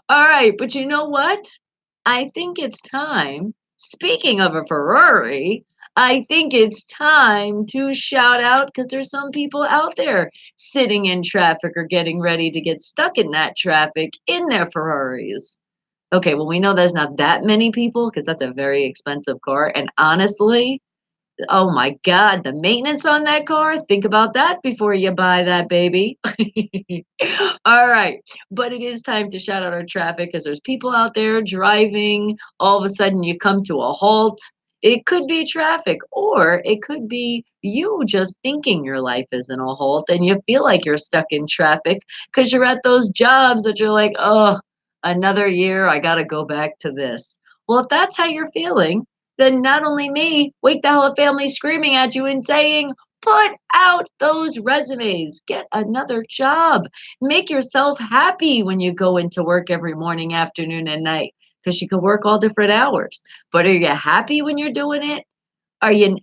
All right, but you know what? I think it's time. Speaking of a Ferrari, I think it's time to shout out because there's some people out there sitting in traffic or getting ready to get stuck in that traffic in their Ferraris. Okay, well, we know there's not that many people because that's a very expensive car. And honestly, oh my God, the maintenance on that car, think about that before you buy that baby. All right. But it is time to shout out our traffic because there's people out there driving. All of a sudden, you come to a halt. It could be traffic, or it could be you just thinking your life is in a halt and you feel like you're stuck in traffic because you're at those jobs that you're like, oh, another year, I got to go back to this. Well, if that's how you're feeling, then not only me, Wake the Hella family screaming at you and saying, put out those resumes, get another job, make yourself happy when you go into work every morning, afternoon, and night, because you can work all different hours. But are you happy when you're doing it? Are you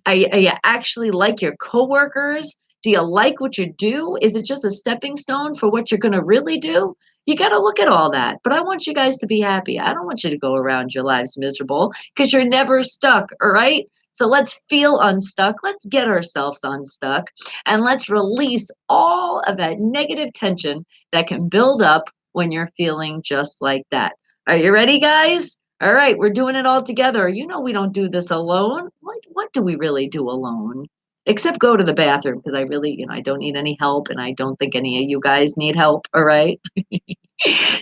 actually like your coworkers? Do you like what you do? Is it just a stepping stone for what you're going to really do? You got to look at all that. But I want you guys to be happy. I don't want you to go around your lives miserable because you're never stuck, all right? So let's feel unstuck. Let's get ourselves unstuck and let's release all of that negative tension that can build up when you're feeling just like that. Are you ready, guys? All right, we're doing it all together. You know we don't do this alone. What do we really do alone? Except go to the bathroom because I really, I don't need any help and I don't think any of you guys need help, all right?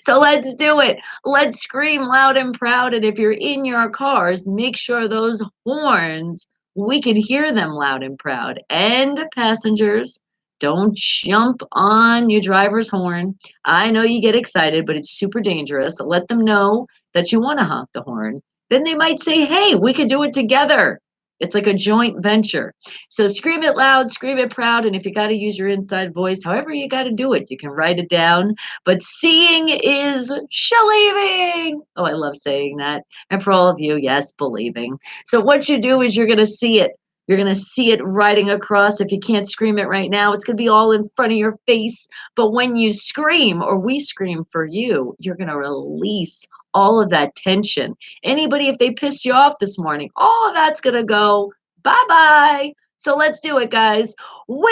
So let's do it. Let's scream loud and proud. And if you're in your cars, make sure those horns, we can hear them loud and proud. And passengers, don't jump on your driver's horn. I know you get excited, but it's super dangerous. Let them know that you want to honk the horn. Then they might say, hey, we could do it together. It's like a joint venture. So scream it loud, scream it proud, and if you got to use your inside voice, however you got to do it, you can write it down. But seeing is believing. Oh, I love saying that. And for all of you, yes, believing. So what you do is you're going to see it. You're going to see it riding across. If you can't scream it right now, it's going to be all in front of your face. But when you scream, or we scream for you, you're going to release all of that tension. Anybody, if they piss you off this morning, all of that's going to go bye-bye. So let's do it, guys. Wake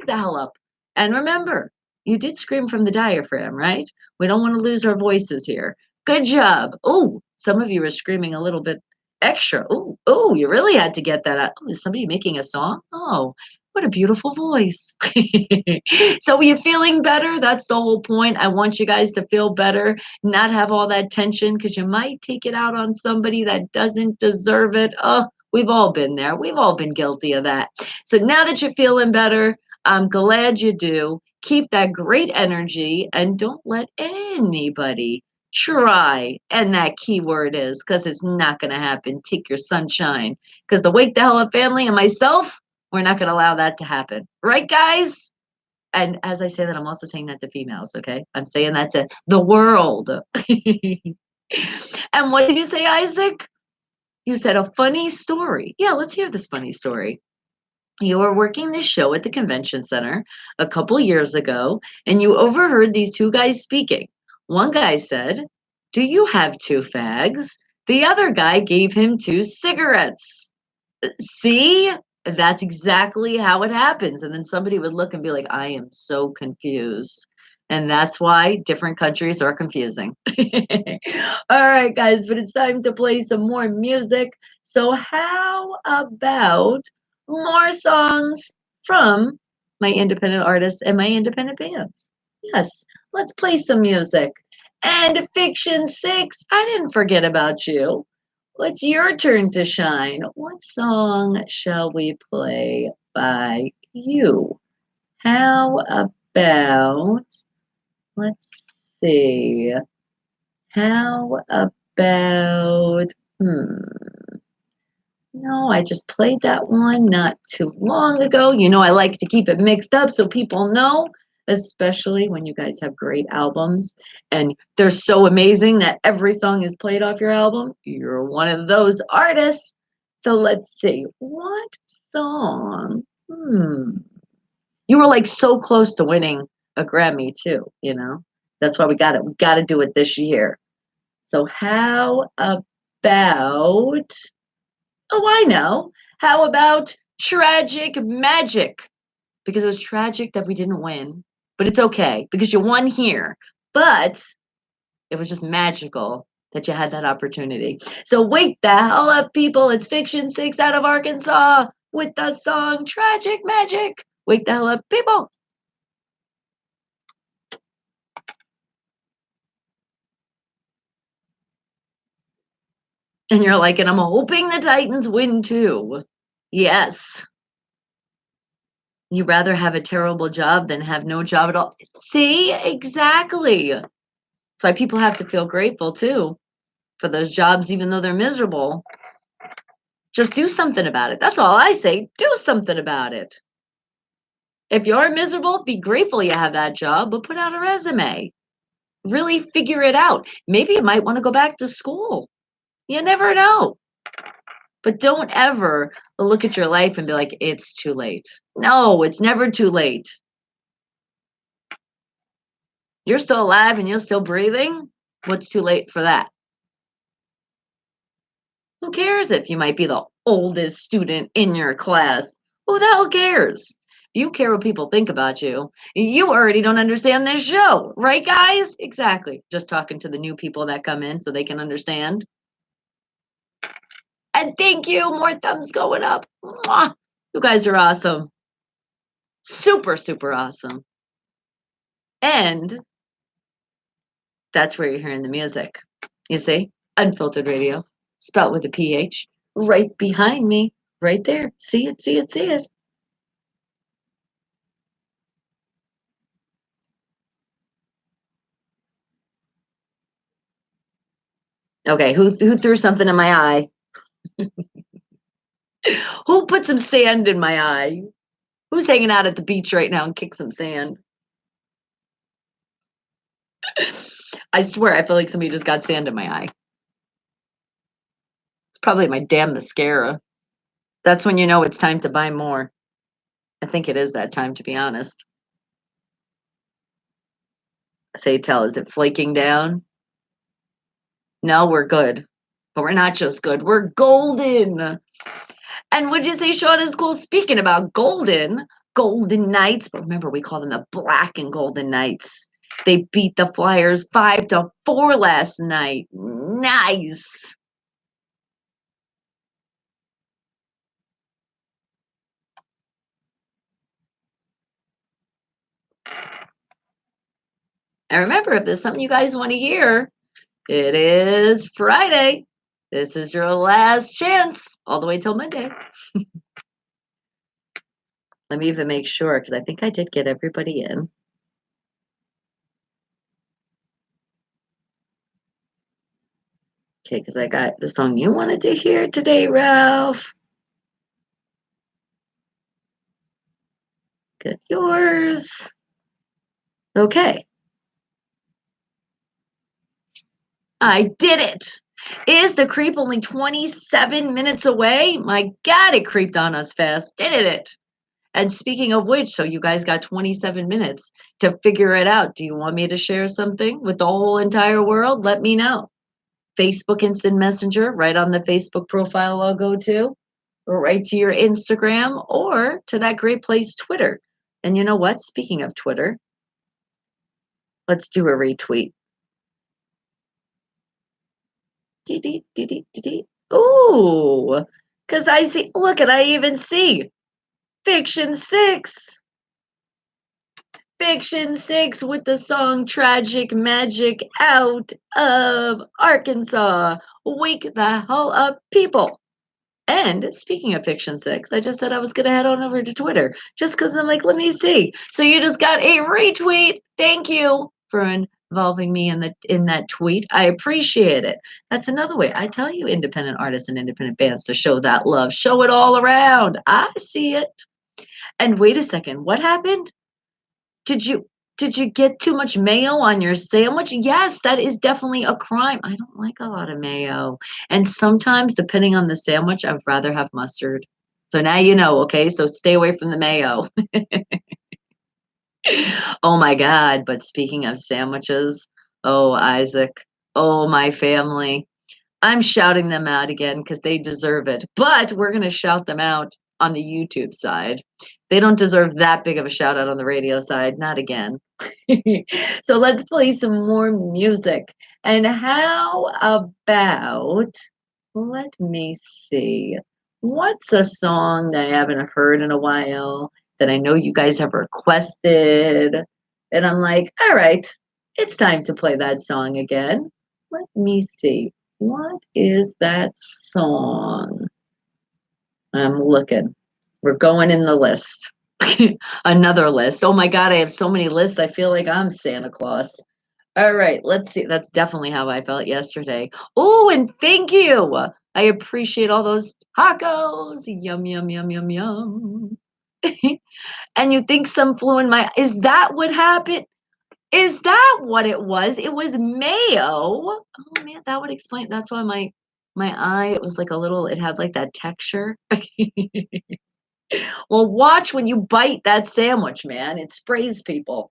the hell up. And remember, you did scream from the diaphragm, right? We don't want to lose our voices here. Good job. Oh, some of you are screaming a little bit extra. Oh, you really had to get that out. Oh, is somebody making a song? Oh, what a beautiful voice. So are you feeling better? That's the whole point. I want you guys to feel better, not have all that tension, because you might take it out on somebody that doesn't deserve it. Oh, we've all been there. We've all been guilty of that. So now that you're feeling better, I'm glad you do. Keep that great energy and don't let anybody try. And that key word is, because it's not going to happen. Take your sunshine. Because the Wake the Hell Up family and myself, we're not going to allow that to happen. Right, guys? And as I say that, I'm also saying that to females, okay? I'm saying that to the world. And what did you say, Isaac? You said a funny story. Yeah, let's hear this funny story. You were working this show at the convention center a couple years ago, and you overheard these two guys speaking. One guy said, "Do you have two fags?" The other guy gave him two cigarettes. See? That's exactly how it happens. And then somebody would look and be like, I am so confused. And that's why different countries are confusing. All right, guys, but it's time to play some more music. So, how about more songs from my independent artists and my independent bands? Yes, let's play some music. And Fiction 6, I didn't forget about you. It's your turn to shine. What song shall we play by you? How about, let's see, how about, no, I just played that one not too long ago. You know, I like to keep it mixed up so people know, especially when you guys have great albums and they're so amazing that every song is played off your album. You're one of those artists. So let's see, what song? You were like so close to winning a Grammy too, you know? That's why we got it. We got to do it this year. So how about, oh, I know. How about Tragic Magic? Because it was tragic that we didn't win, but it's okay because you won here. But it was just magical that you had that opportunity. So wake the hell up, people. It's Fiction 6 out of Arkansas with the song Tragic Magic. Wake the hell up, people. And you're like, and I'm hoping the Titans win too. Yes. You'd rather have a terrible job than have no job at all. See, exactly. That's why people have to feel grateful too for those jobs, even though they're miserable. Just do something about it. That's all I say. Do something about it. If you're miserable, be grateful you have that job, but put out a resume. Really figure it out. Maybe you might want to go back to school. You never know. But don't ever look at your life and be like, it's too late. No, it's never too late. You're still alive and you're still breathing. What's too late for that? Who cares if you might be the oldest student in your class? Who the hell cares? If you care what people think about you, you already don't understand this show, right, guys? Exactly. Just talking to the new people that come in so they can understand. And thank you. More thumbs going up. Mwah. You guys are awesome. Super, super awesome. And that's where you're hearing the music. You see? Unfiltered radio, spelled with a PH, right behind me, right there. See it, see it, see it. Okay, who threw something in my eye? Who put some sand in my eye? Who's hanging out at the beach right now and kick some sand? I swear, I feel like somebody just got sand in my eye. It's probably my damn mascara. That's when you know it's time to buy more. I think it is that time, to be honest. Say tell, is it flaking down? No, we're good. But we're not just good, we're golden. And would you say Sean is cool? Speaking about Golden Knights, but remember we call them the Black and Golden Knights. They beat the Flyers 5-4 last night. Nice. And remember, if there's something you guys want to hear, it is Friday. This is your last chance, all the way till Monday. Let me even make sure, because I think I did get everybody in. Okay, because I got the song you wanted to hear today, Ralph. Good, yours. Okay. I did it. Is the creep only 27 minutes away? My God, it creeped on us fast, didn't it? And speaking of which, so you guys got 27 minutes to figure it out. Do you want me to share something with the whole entire world? Let me know. Facebook Instant Messenger, right on the Facebook profile I'll go to, or right to your Instagram, or to that great place, Twitter. And you know what? Speaking of Twitter, let's do a retweet. Ooh, because I see, look, and I even see Fiction 6. Fiction 6 with the song Tragic Magic out of Arkansas. Wake the hell up, people. And speaking of Fiction 6, I just said I was going to head on over to Twitter just because I'm like, let me see. So you just got a retweet. Thank you for involving me in that tweet. I appreciate it. That's another way. I tell you, independent artists and independent bands, to show that love. Show it all around. I see it. And wait a second. What happened? Did you get too much mayo on your sandwich? Yes, that is definitely a crime. I don't like a lot of mayo. And sometimes, depending on the sandwich, I'd rather have mustard. So now you know, okay? So stay away from the mayo. Oh my God. But speaking of sandwiches, oh, Isaac, oh, my family. I'm shouting them out again because they deserve it. But we're going to shout them out on the YouTube side. They don't deserve that big of a shout out on the radio side. Not again. So let's play some more music. And how about, let me see, what's a song that I haven't heard in a while that I know you guys have requested? And I'm like, all right, it's time to play that song again. Let me see. What is that song? I'm looking. We're going in the list. Another list. Oh my God, I have so many lists. I feel like I'm Santa Claus. All right, let's see. That's definitely how I felt yesterday. Oh, and thank you. I appreciate all those tacos. Yum, yum, yum, yum, yum. And you think some flew in my, is that what happened? Is that what it was? It was mayo. Oh man, that would explain. That's why my eye, it was like a little, it had like that texture. Well, watch when you bite that sandwich, man. It sprays people.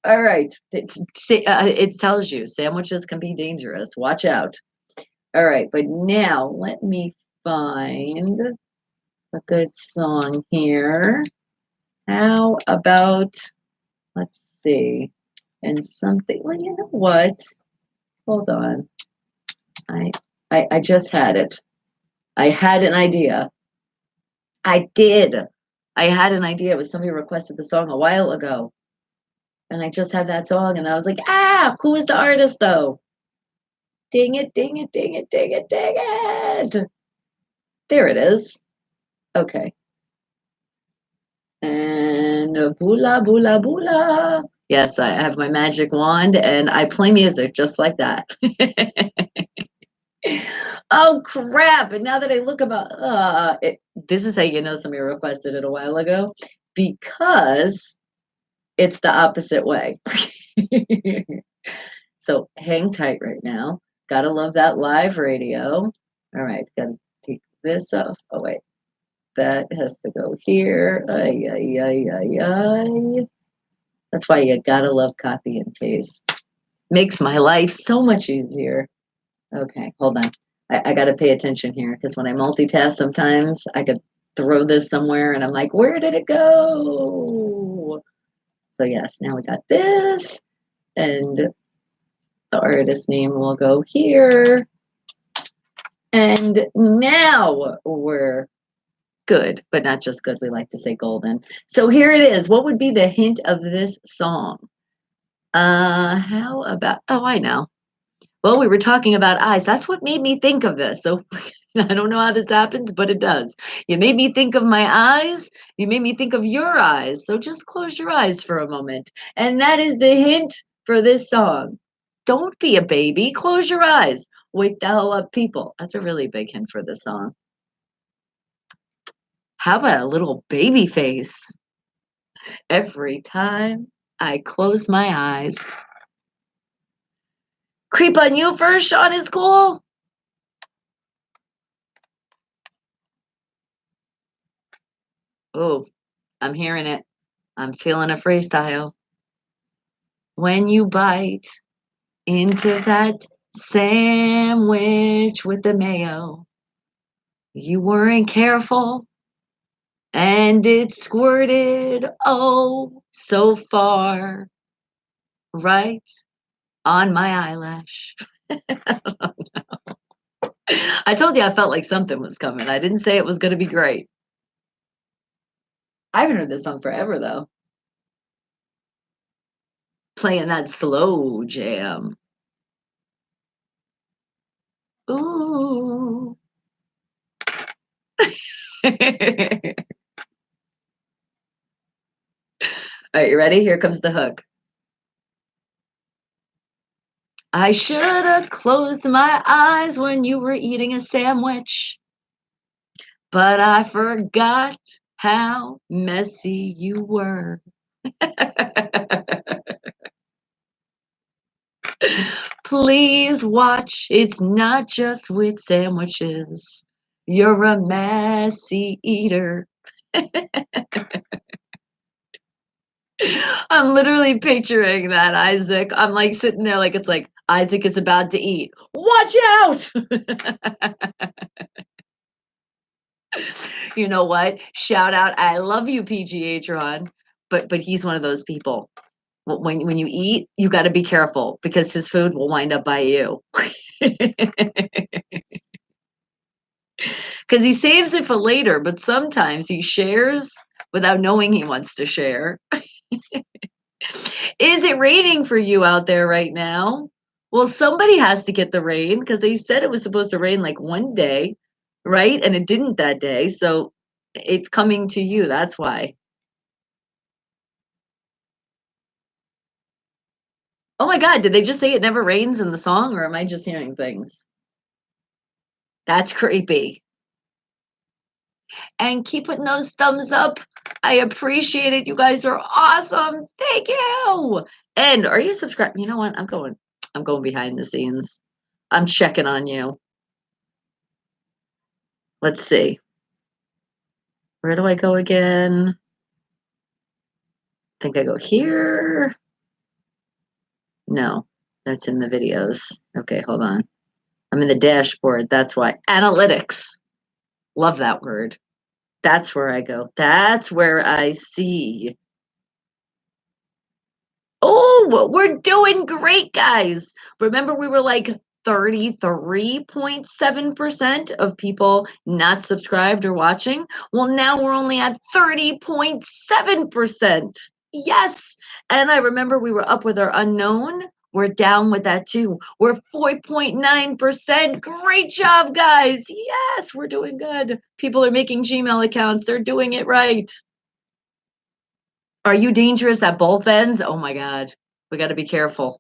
All right. It tells you sandwiches can be dangerous. Watch out. All right. But now let me find a good song here. How about, let's see, and something, well, you know what? Hold on. I, I just had it. I had an idea. I did. I had an idea. It was somebody requested the song a while ago. And I just had that song and I was like, who is the artist though? Ding it, ding it, ding it, ding it, ding it. There it is. Okay. And bula, bula, bula. Yes, I have my magic wand and I play music just like that. Oh crap! And now that I look about, this is how you know somebody requested it a while ago, because it's the opposite way. So hang tight right now. Gotta love that live radio. All right, gotta take this off. Oh wait, that has to go here. Ay, ay, ay, ay, ay. That's why you gotta love copy and paste. Makes my life so much easier. Okay, hold on. I got to pay attention here because when I multitask, sometimes I could throw this somewhere and I'm like, where did it go? So, yes, now we got this, and the artist name will go here. And now we're good, but not just good. We like to say golden. So, here it is. What would be the hint of this song? How about, oh, I know. Well, we were talking about eyes. That's what made me think of this. So I don't know how this happens, but it does. You made me think of my eyes. You made me think of your eyes. So just close your eyes for a moment. And that is the hint for this song. Don't be a baby. Close your eyes. Wake the hell up, people. That's a really big hint for this song. How about a little baby face? Every time I close my eyes. Creep on you first, Sean is cool. Oh, I'm hearing it. I'm feeling a freestyle. When you bite into that sandwich with the mayo, you weren't careful and it squirted oh so far right on my eyelash. I told you I felt like something was coming. I didn't say it was going to be great. I haven't heard this song forever though. Playing that slow jam. Ooh. All right, you ready? Here comes the hook. I should have closed my eyes when you were eating a sandwich, but I forgot how messy you were. Please watch, it's not just with sandwiches. You're a messy eater. I'm literally picturing that, Isaac. I'm like sitting there like it's like Isaac is about to eat. Watch out! You know what? Shout out. I love you, PGH Ron. But he's one of those people. When you eat, you got to be careful because his food will wind up by you. Because he saves it for later, but sometimes he shares without knowing he wants to share. Is it raining for you out there right now? Well, somebody has to get the rain because they said it was supposed to rain like one day, right? And it didn't that day. So it's coming to you. That's why. Oh my God, did they just say it never rains in the song, or am I just hearing things? That's creepy. And keep putting those thumbs up. I appreciate it. You guys are awesome. Thank you. And are you subscribed? You know what? I'm going behind the scenes. I'm checking on you. Let's see. Where do I go again? I think I go here. No, that's in the videos. Okay, hold on. I'm in the dashboard. That's why. Analytics. Love that word. That's where I go. That's where I see. Oh, we're doing great, guys. Remember, we were like 33.7% of people not subscribed or watching. Well, now we're only at 30.7%. Yes. And I remember we were up with our unknown. We're down with that too. We're 4.9%. Great job, guys. Yes, we're doing good. People are making Gmail accounts. They're doing it right. Are you dangerous at both ends? Oh my God. We got to be careful.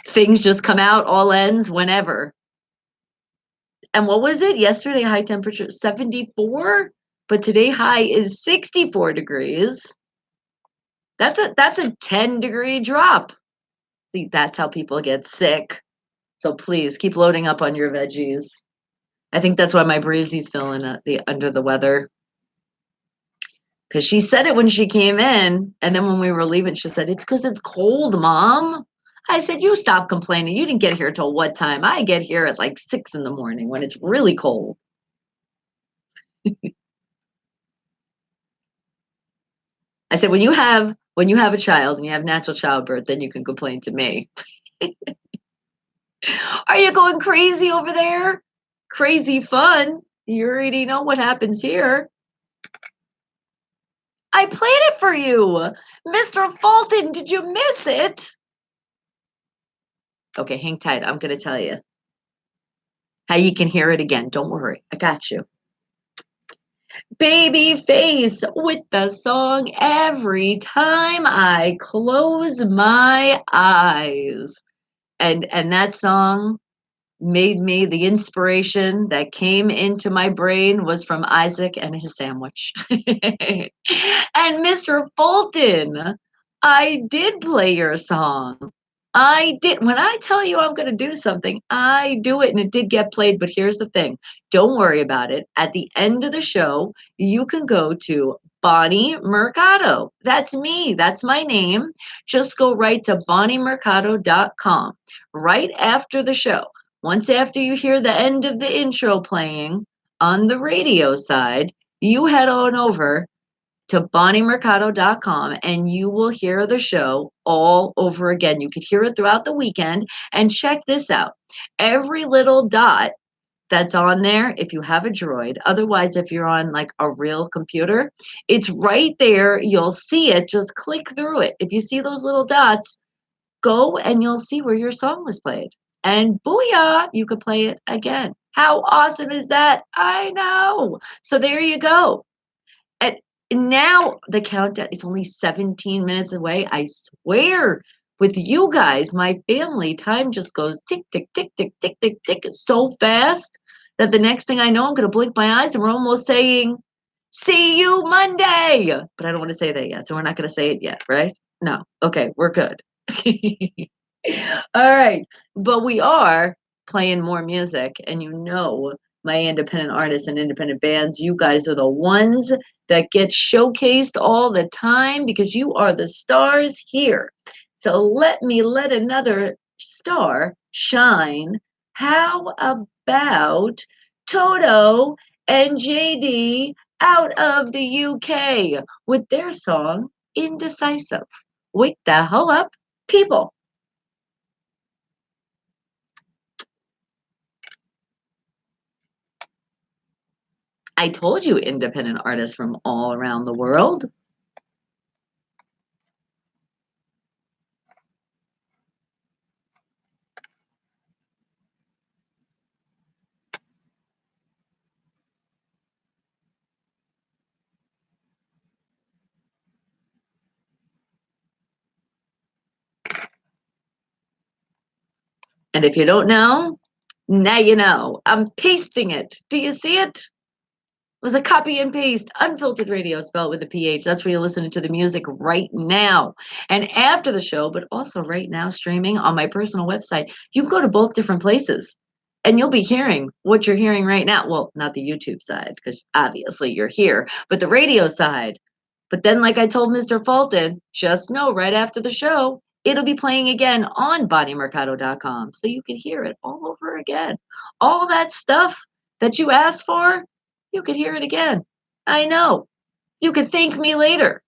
Things just come out, all ends, whenever. And what was it? Yesterday, high temperature 74, but today high is 64 degrees. That's a 10-degree drop. See, that's how people get sick. So please keep loading up on your veggies. I think that's why my breezy's feeling under the weather. Because she said it when she came in, and then when we were leaving, she said, "It's because it's cold, Mom." I said, "You stop complaining. You didn't get here till what time? I get here at like 6 in the morning when it's really cold." I said, when you have a child and you have natural childbirth, then you can complain to me. Are you going crazy over there? Crazy fun. You already know what happens here. I played it for you. Mr. Fulton, did you miss it? Okay, hang tight. I'm going to tell you how you can hear it again. Don't worry. I got you. Babyface with the song Every Time I Close My Eyes. And that song made me, the inspiration that came into my brain was from Isaac and his sandwich. And Mr. Fulton, I did play your song. I did. When I tell you I'm going to do something, I do it, and it did get played. But here's the thing, don't worry about it. At the end of the show, you can go to Bonnie Mercado. That's me. That's my name. Just go right to bonniemercado.com right after the show. Once after you hear the end of the intro playing on the radio side, you head on over to bonniemercado.com and you will hear the show all over again. You could hear it throughout the weekend. And check this out. Every little dot that's on there, if you have a Droid, otherwise, if you're on like a real computer, it's right there. You'll see it. Just click through it. If you see those little dots, go and you'll see where your song was played. And booyah, you could play it again. How awesome is that? I know. So there you go. And now the countdown is only 17 minutes away. I swear, with you guys, my family, time just goes tick, tick, tick, tick, tick, tick, tick so fast that the next thing I know, I'm going to blink my eyes and we're almost saying, "See you Monday." But I don't want to say that yet. So we're not going to say it yet, right? No. Okay, we're good. All right. But we are playing more music, and my independent artists and independent bands, you guys are the ones that get showcased all the time because you are the stars here. So let me let another star shine. How about Toto and JD out of the UK with their song Indecisive? Wake the hell up, people. I told you independent artists from all around the world. And if you don't know, now you know. I'm pasting it. Do you see it? It was a copy and paste, unfiltered radio spelled with a PH. That's where you're listening to the music right now. And after the show, but also right now, streaming on my personal website, you can go to both different places and you'll be hearing what you're hearing right now. Well, not the YouTube side, because obviously you're here, but the radio side. But then, like I told Mr. Fulton, just know right after the show, it'll be playing again on bonniemercado.com. So you can hear it all over again. All that stuff that you asked for, you could hear it again. I know. You could thank me later.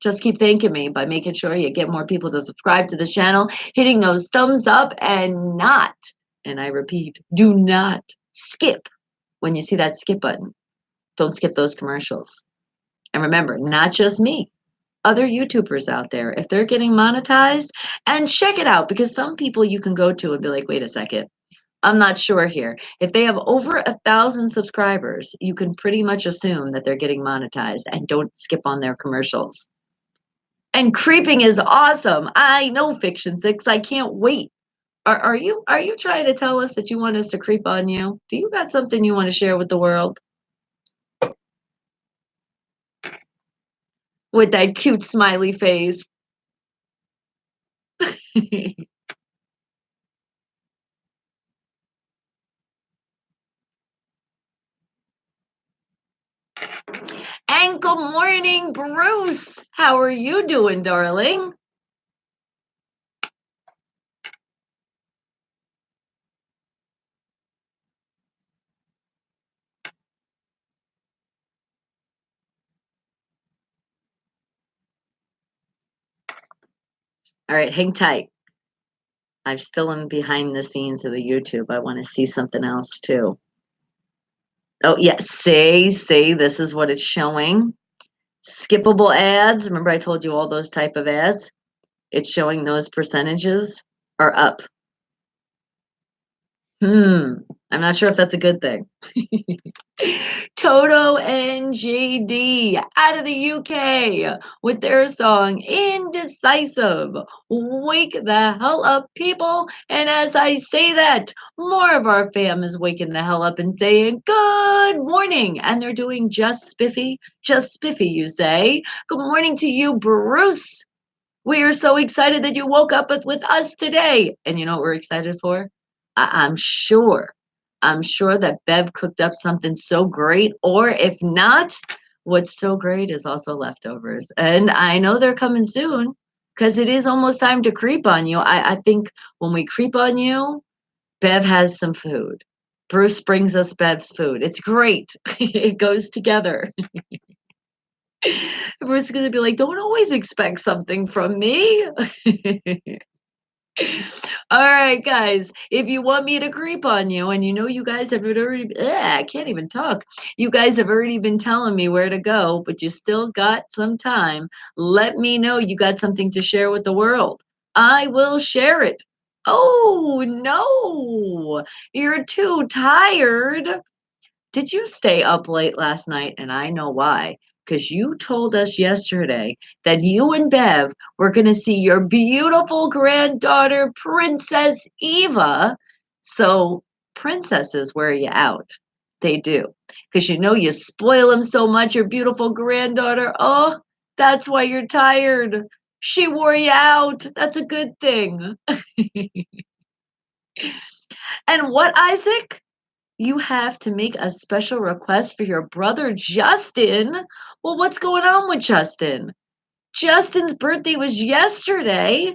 Just keep thanking me by making sure you get more people to subscribe to the channel, hitting those thumbs up, and I repeat, do not skip when you see that skip button. Don't skip those commercials. And remember, not just me, other YouTubers out there, if they're getting monetized, and check it out, because some people you can go to and be like, wait a second, I'm not sure here. If they have over 1,000 subscribers, you can pretty much assume that they're getting monetized, and don't skip on their commercials. And creeping is awesome. I know Fiction 6. I can't wait. Are you trying to tell us that you want us to creep on you? Do you got something you want to share with the world? With that cute smiley face. And good morning, Bruce. How are you doing, darling? All right, hang tight. I'm still in behind the scenes of the YouTube. I want to see something else too. Oh, yeah. See, this is what it's showing. Skippable ads. Remember I told you all those type of ads? It's showing those percentages are up. I'm not sure if that's a good thing. Toto and JD out of the UK with their song Indecisive. Wake the hell up, people. And as I say that, more of our fam is waking the hell up and saying, Good morning. And they're doing just spiffy, you say. Good morning to you, Bruce. We are so excited that you woke up with us today. And you know what we're excited for? I'm sure. I'm sure that Bev cooked up something so great, or if not, what's so great is also leftovers. And I know they're coming soon because it is almost time to creep on you. I think when we creep on you, Bev has some food. Bruce brings us Bev's food. It's great. It goes together. Bruce is going to be like, don't always expect something from me. All right, guys. If you want me to creep on you, and you know you guys have already, I can't even talk. You guys have already been telling me where to go, but you still got some time. Let me know you got something to share with the world. I will share it. Oh, no. You're too tired. Did you stay up late last night? And I know why. Because you told us yesterday that you and Bev were going to see your beautiful granddaughter, Princess Eva. So, princesses wear you out. They do. Because you know you spoil them so much, your beautiful granddaughter. Oh, that's why you're tired. She wore you out. That's a good thing. And what, Isaac? You have to make a special request for your brother Justin. Well, what's going on with Justin? Justin's birthday was yesterday,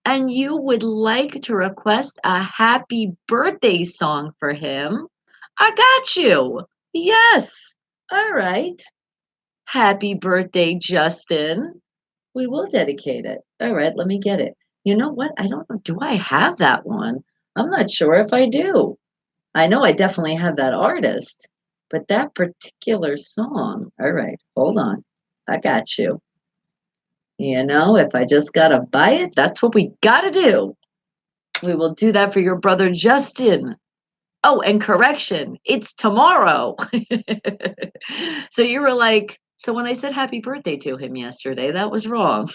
and you would like to request a happy birthday song for him. I got you. Yes. All right. Happy birthday, Justin. We will dedicate it. All right, let me get it. You know what? I don't know. Do I have that one? I'm not sure if I do. I know I definitely have that artist, but that particular song, all right, hold on. I got you. You know, if I just gotta buy it, that's what we gotta do. We will do that for your brother Justin. Oh, and correction, it's tomorrow. So you were like, so when I said happy birthday to him yesterday, that was wrong.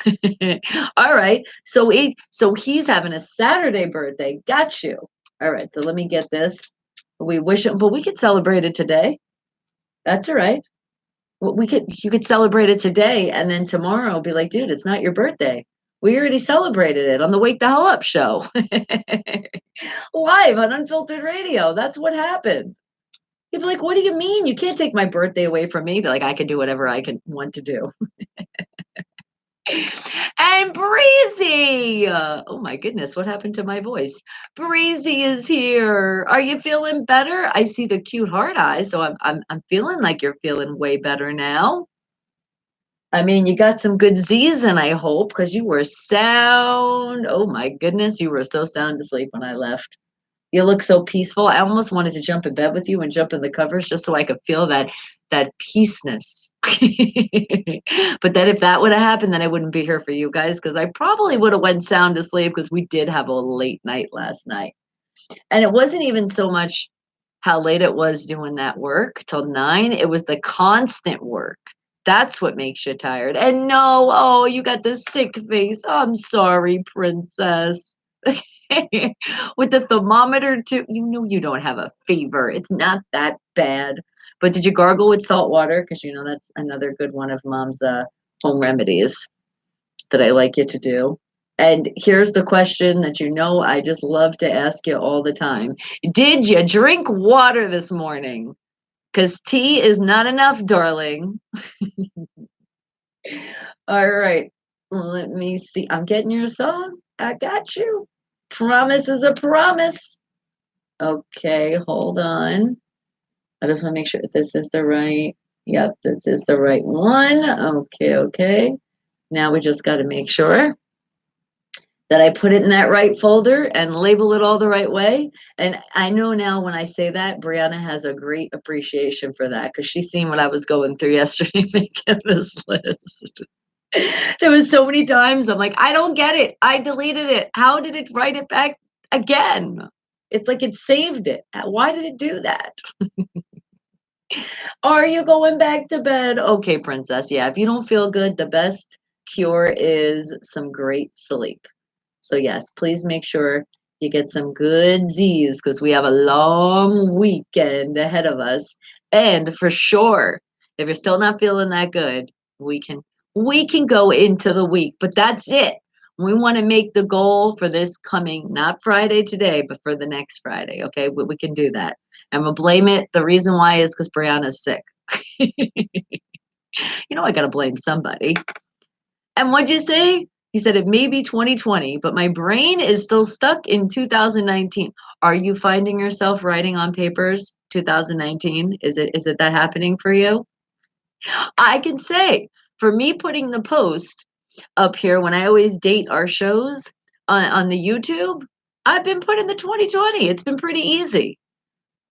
All right. So he's having a Saturday birthday. Got you. All right. So let me get this. We wish him, but we could celebrate it today. That's all right. Well, you could celebrate it today, and then tomorrow be like, dude, it's not your birthday. We already celebrated it on the Wake the Hell Up show. Live on Unfiltered Radio. That's what happened. He'd be like, what do you mean? You can't take my birthday away from me. Be like, I can do whatever I can want to do. And Breezy. Oh my goodness, what happened to my voice? Breezy is here. Are you feeling better? I see the cute heart eyes, so I'm feeling like you're feeling way better now. I mean, you got some good Z's in, I hope, because you were sound. Oh my goodness, you were so sound asleep when I left. You look so peaceful. I almost wanted to jump in bed with you and jump in the covers just so I could feel that peaceness. But then if that would have happened, then I wouldn't be here for you guys because I probably would have went sound asleep because we did have a late night last night. And it wasn't even so much how late it was doing that work till 9. It was the constant work. That's what makes you tired. And no, oh, you got the sick face. I'm sorry, princess. With the thermometer too, you know you don't have a fever. It's not that bad. But did you gargle with salt water? Because you know that's another good one of mom's home remedies that I like you to do. And here's the question that you know I just love to ask you all the time. Did you drink water this morning? Because tea is not enough, darling. All right. Let me see. I'm getting your song. I got you. Promise is a promise. Okay, hold on. I just want to make sure this is the right. Yep, this is the right one. Okay, okay. Now we just got to make sure that I put it in that right folder and label it all the right way. And I know now when I say that, Brianna has a great appreciation for that because she's seen what I was going through yesterday making this list. There was so many times I'm like, I don't get it. I deleted it. How did it write it back again? It's like it saved it. Why did it do that? Are you going back to bed? Okay, princess. Yeah, if you don't feel good, the best cure is some great sleep. So, yes, please make sure you get some good Z's because we have a long weekend ahead of us. And for sure, if you're still not feeling that good, we can we can go into the week, but that's it. We want to make the goal for this coming, not Friday today, but for the next Friday. Okay, we can do that. I'm gonna blame it. The reason why is because Brianna's sick. I gotta blame somebody. And what'd you say? You said it may be 2020, but my brain is still stuck in 2019. Are you finding yourself writing on papers 2019? Is it that happening for you? I can say for me putting the post up here when I always date our shows on the YouTube, I've been putting the 2020. It's been pretty easy.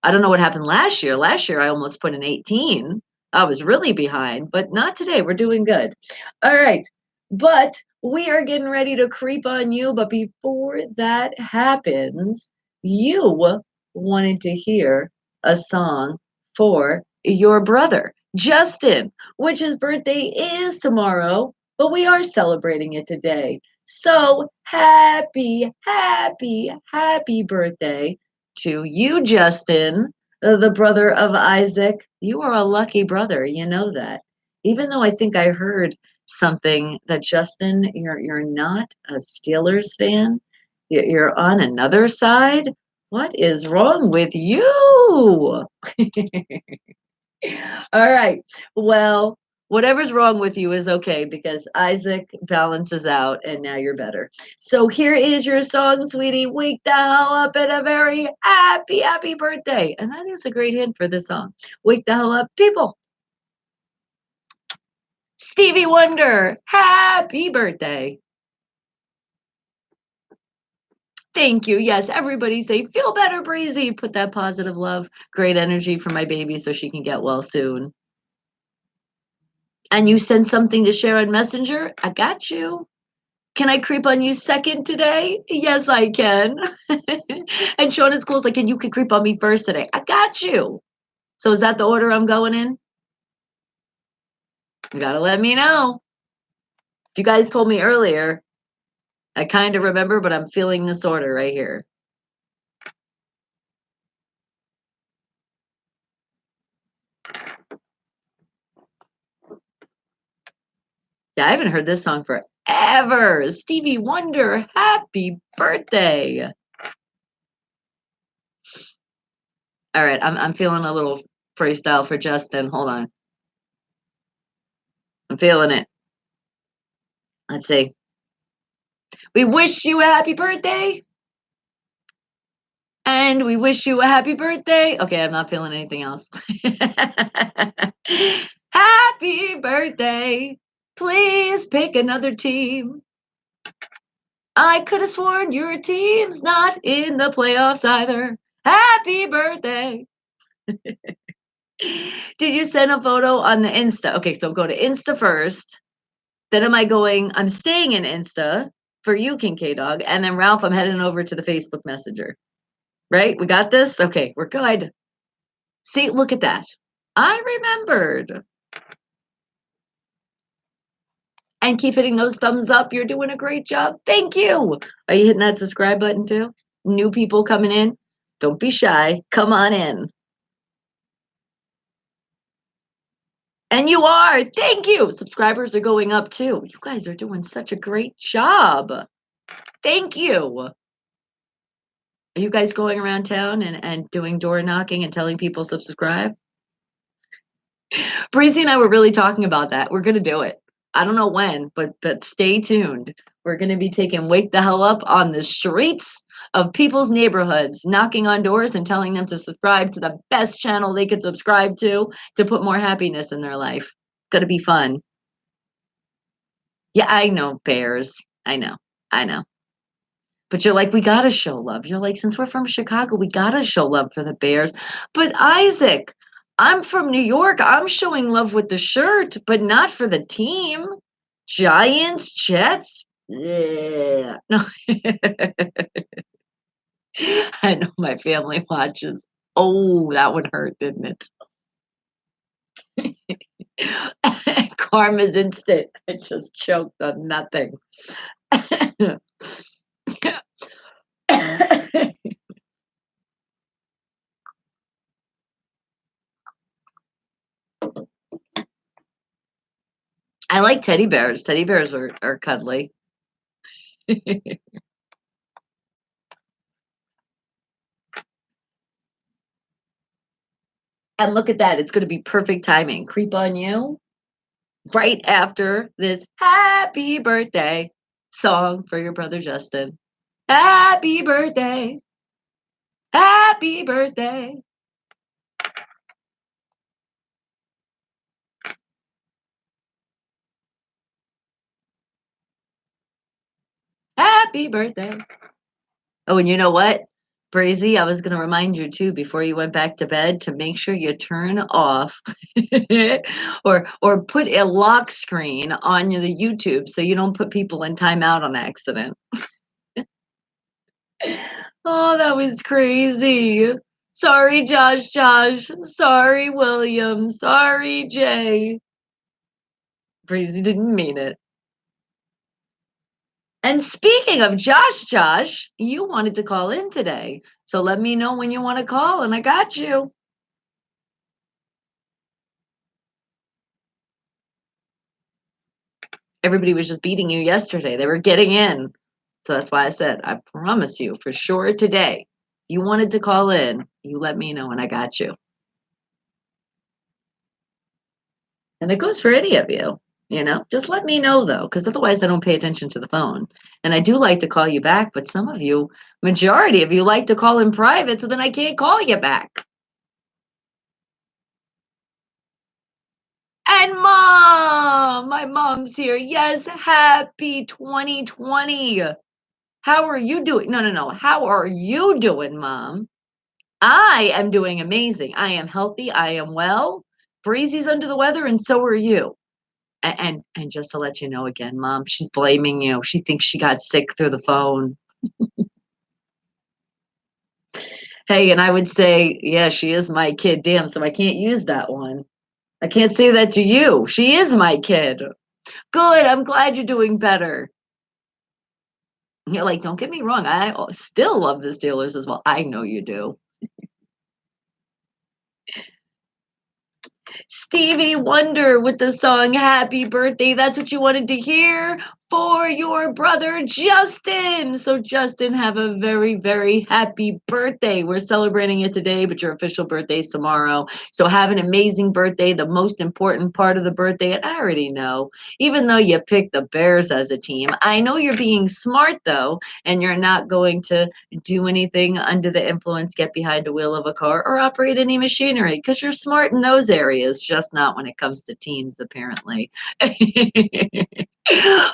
I don't know what happened last year. Last year I almost put an 18. I was really behind, but not today. We're doing good. All right. But we are getting ready to creep on you. But before that happens, you wanted to hear a song for your brother, Justin, which his birthday is tomorrow, but we are celebrating it today. So happy, happy, happy birthday to you, Justin, the brother of Isaac. You are a lucky brother. You know that. Even though I think I heard something that Justin, you're not a Steelers fan. You're on another side. What is wrong with you? All right. Well, whatever's wrong with you is okay because Isaac balances out and now you're better. So here is your song, sweetie. Wake the hell up and a very happy, happy birthday. And that is a great hint for this song. Wake the hell up, people. Stevie Wonder, happy birthday. Thank you. Yes, everybody say, feel better, Breezy. Put that positive love, great energy for my baby so she can get well soon. And you send something to share on Messenger? I got you. Can I creep on you second today? Yes, I can. And Sean at school's like, and you can creep on me first today. I got you. So is that the order I'm going in? You gotta let me know. If you guys told me earlier, I kind of remember, but I'm feeling this order right here. Yeah, I haven't heard this song forever. Stevie Wonder, happy birthday. All right, I'm feeling a little freestyle for Justin. Hold on. I'm feeling it. Let's see. We wish you a happy birthday. And we wish you a happy birthday. Okay, I'm not feeling anything else. Happy birthday. Please pick another team. I could have sworn your team's not in the playoffs either. Happy birthday. Did you send a photo on the Insta? Okay, so go to Insta first. Then I'm staying in Insta for you, King K Dog. And then Ralph, I'm heading over to the Facebook Messenger. Right? We got this? Okay, we're good. See, look at that. I remembered. And keep hitting those thumbs up. You're doing a great job. Thank you. Are you hitting that subscribe button too? New people coming in? Don't be shy. Come on in. And you are. Thank you. Subscribers are going up too. You guys are doing such a great job. Thank you. Are you guys going around town and doing door knocking and telling people subscribe? Breezy and I were really talking about that. We're gonna do it. I don't know when, but stay tuned. We're gonna be taking Wake the Hell Up on the streets of people's neighborhoods, knocking on doors and telling them to subscribe to the best channel they could subscribe to put more happiness in their life. Gonna be fun. Yeah, I know, bears. I know. I know. But you're like, we gotta show love. You're like, since we're from Chicago, we gotta show love for the Bears. But Isaac, I'm from New York. I'm showing love with the shirt, but not for the team. Giants, Jets. Yeah. No. I know my family watches. Oh, that one hurt, didn't it? Karma's instant. I just choked on nothing. I like teddy bears. Teddy bears are cuddly. And look at that. It's going to be perfect timing. Creep on you right after this happy birthday song for your brother Justin. Happy birthday. Happy birthday. Happy birthday. Oh, and you know what? Brazy, I was going to remind you too before you went back to bed to make sure you turn off or put a lock screen on the YouTube so you don't put people in timeout on accident. Oh, that was crazy. Sorry, Josh, Josh. Sorry, William. Sorry, Jay. Breezy didn't mean it. And speaking of Josh, Josh, you wanted to call in today. So let me know when you want to call, and I got you. Everybody was just beating you yesterday. They were getting in. So that's why I said, I promise you for sure today. You wanted to call in, you let me know, and I got you. And it goes for any of you, just let me know though, because otherwise I don't pay attention to the phone. And I do like to call you back, but some of you, majority of you like to call in private, so then I can't call you back. And mom, my mom's here. Yes, happy 2020. How are you doing? No, no, no. How are you doing, mom? I am doing amazing. I am healthy. I am well. Breezy's under the weather, and so are you. And just to let you know again, mom, she's blaming you. She thinks she got sick through the phone. Hey, and I would say, yeah, she is my kid. Damn, so I can't use that one. I can't say that to you. She is my kid. Good. I'm glad you're doing better. You're like, don't get me wrong. I still love the Steelers as well. I know you do. Stevie Wonder with the song Happy Birthday. That's what you wanted to hear for your brother Justin. So, Justin, have a very, very happy birthday. We're celebrating it today, but your official birthday's tomorrow. So, have an amazing birthday. The most important part of the birthday, and I already know, even though you picked the Bears as a team, I know you're being smart though, and you're not going to do anything under the influence, get behind the wheel of a car, or operate any machinery because you're smart in those areas, just not when it comes to teams, apparently.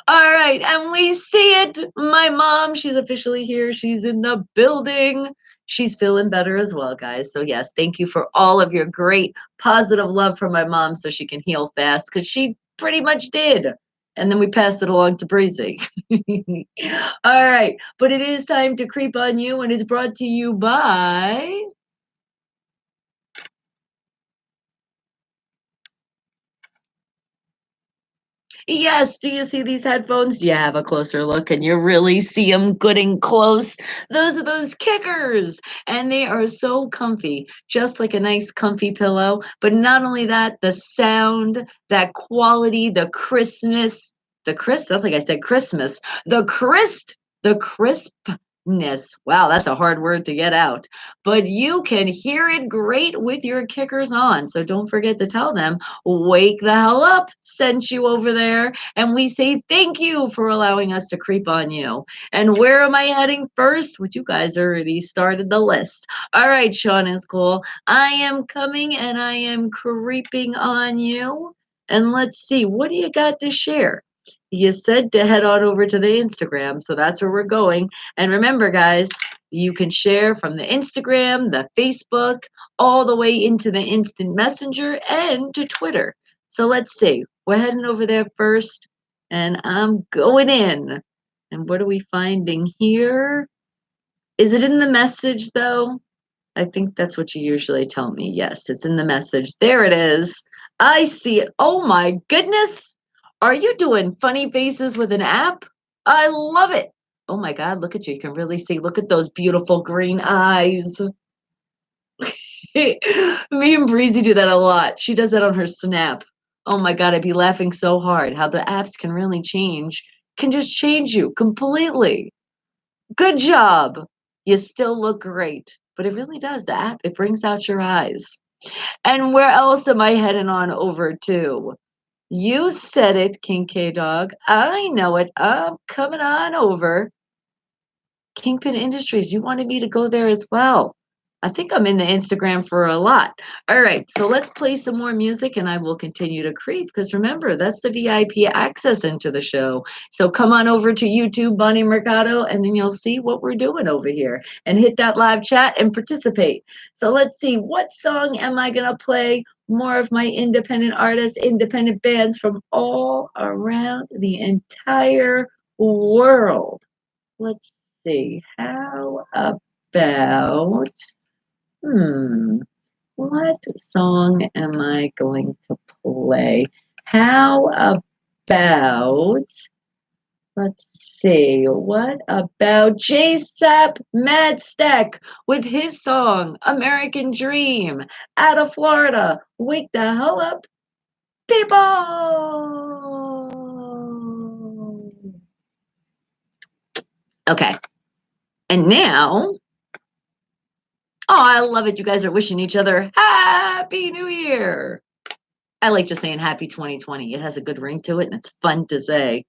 All right, and we see it. My mom, she's officially here. She's in the building. She's feeling better as well, guys. So, yes, thank you for all of your great positive love for my mom so she can heal fast because she pretty much did. And then we passed it along to Breezy. All right, but it is time to creep on you, and it's brought to you by Yes, do you see these headphones? Do you have a closer look? Can you really see them good and close? Those are those kickers, and they are so comfy, just like a nice comfy pillow. But not only that, the sound, that quality, the crispness, the crisp, that's like I said Christmas, the crispness. Wow, that's a hard word to get out. But you can hear it great with your kickers on. So don't forget to tell them Wake the Hell Up sent you over there. And we say thank you for allowing us to creep on you. And where am I heading first? Which you guys already started the list. All right, Sean is cool. I am coming and I am creeping on you. And let's see, what do you got to share? You said to head on over to the Instagram, so that's where we're going. And remember, guys, you can share from the Instagram, the Facebook, all the way into the instant messenger and to Twitter. So let's see. We're heading over there first, and I'm going in. And what are we finding here? Is it in the message though? I think that's what you usually tell me. Yes, it's in the message. There it is. I see it. Oh my goodness. Are you doing funny faces with an app? I love it. Oh my God, look at you. You can really see. Look at those beautiful green eyes. Me and Breezy do that a lot. She does that on her Snap. Oh my God, I'd be laughing so hard how the apps can really change, can just change you completely. Good job. You still look great. But it really does. The app, it brings out your eyes. And where else am I heading on over to? You said it, King K Dog. I know it. I'm coming on over. Kingpin Industries, you wanted me to go there as well. I think I'm in the Instagram for a lot. All right, so let's play some more music and I will continue to creep because remember, that's the VIP access into the show. So come on over to YouTube, Bonnie Mercado, and then you'll see what we're doing over here and hit that live chat and participate. So let's see, what song am I going to play? More of my independent artists, independent bands from all around the entire world. Let's see. How about, hmm, what song am I going to play? How about, let's see, what about JSAP Madstack with his song American Dream out of Florida? Wake the hell up, people! Okay, and now, oh, I love it. You guys are wishing each other Happy New Year. I like just saying Happy 2020. It has a good ring to it and it's fun to say.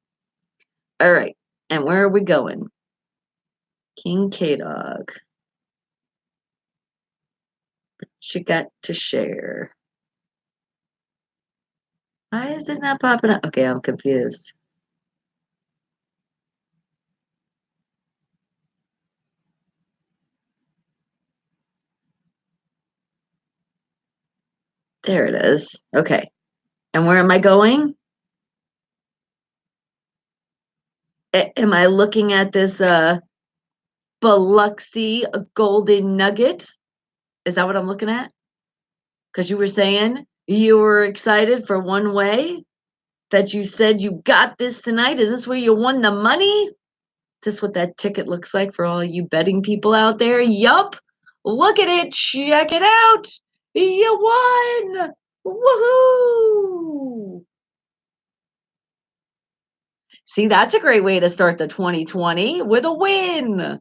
All right. And where are we going? King K Dog. What you got to share? Why is it not popping up? Okay, I'm confused. There it is. Okay. And where am I going? Am I looking at this Biloxi golden nugget? Is that what I'm looking at? Because you were saying you were excited for one way that you said you got this tonight. Is this where you won the money? Is this what that ticket looks like for all you betting people out there? Yup. Look at it. Check it out. You won. Woohoo. See, that's a great way to start the 2020 with a win.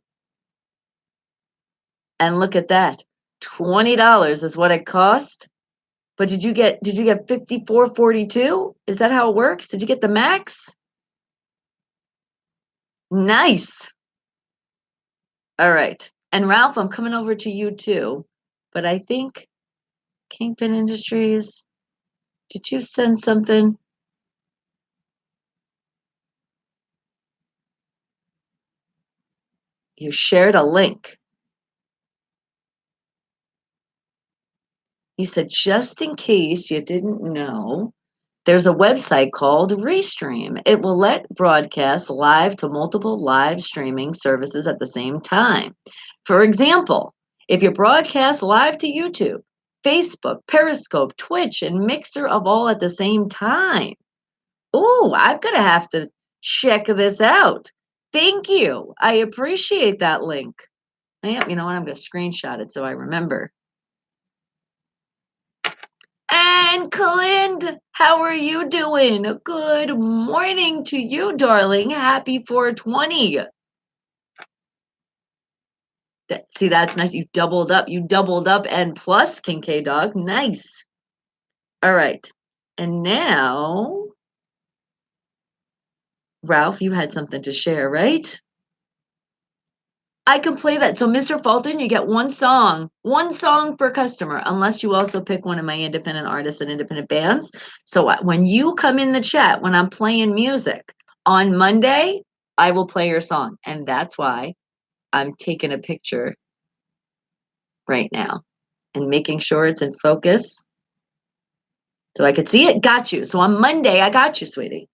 And look at that. $20 is what it cost. But did you get 54.42? Is that how it works? Did you get the max? Nice. All right. And Ralph, I'm coming over to you too. But I think Kingpin Industries, did you send something? You shared a link. You said, just in case you didn't know, there's a website called Restream. It will let broadcast live to multiple live streaming services at the same time. For example, if you broadcast live to YouTube, Facebook, Periscope, Twitch, and Mixer of all at the same time. Oh, I'm gonna have to check this out. Thank you. I appreciate that link. I am, you know what? I'm gonna screenshot it so I remember. And Clint, how are you doing? Good morning to you, darling. Happy 420. See, that's nice. You doubled up. You doubled up and plus, Kincaid dog. Nice. All right. And now, Ralph, you had something to share, right? I can play that. So, Mr. Fulton, you get one song per customer, unless you also pick one of my independent artists and independent bands. So, when you come in the chat, when I'm playing music on Monday, I will play your song. And that's why I'm taking a picture right now and making sure it's in focus so I could see it. Got you. So, on Monday, I got you, sweetie.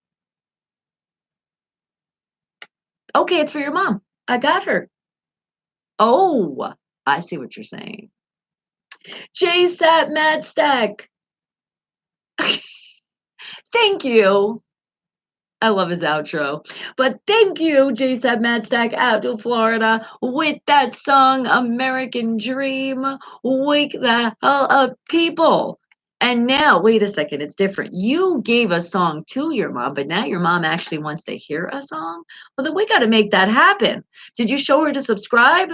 Okay, it's for your mom. I got her. Oh, I see what you're saying. JSAT Mad Stack. Thank you. I love his outro. But thank you, JSAT Mad Stack out to Florida with that song American Dream. Wake the hell up, people. And now, wait a second, it's different. You gave a song to your mom, but now your mom actually wants to hear a song? Well, then we got to make that happen. Did you show her to subscribe?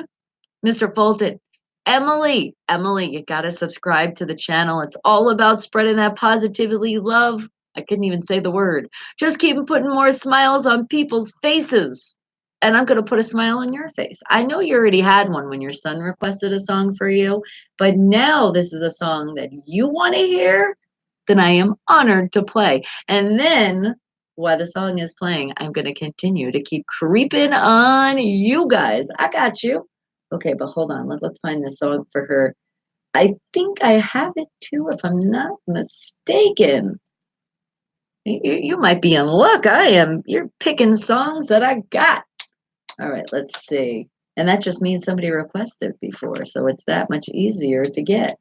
Mr. Fulton, Emily, you got to subscribe to the channel. It's all about spreading that positivity, love. I couldn't even say the word. Just keep putting more smiles on people's faces. And I'm going to put a smile on your face. I know you already had one when your son requested a song for you, but now this is a song that you want to hear, then I am honored to play. And then while the song is playing, I'm going to continue to keep creeping on you guys. I got you. Okay, but hold on. Let's find the song for her. I think I have it too, if I'm not mistaken. You might be in luck. I am. You're picking songs that I got. All right, let's see. And that just means somebody requested before, so it's that much easier to get.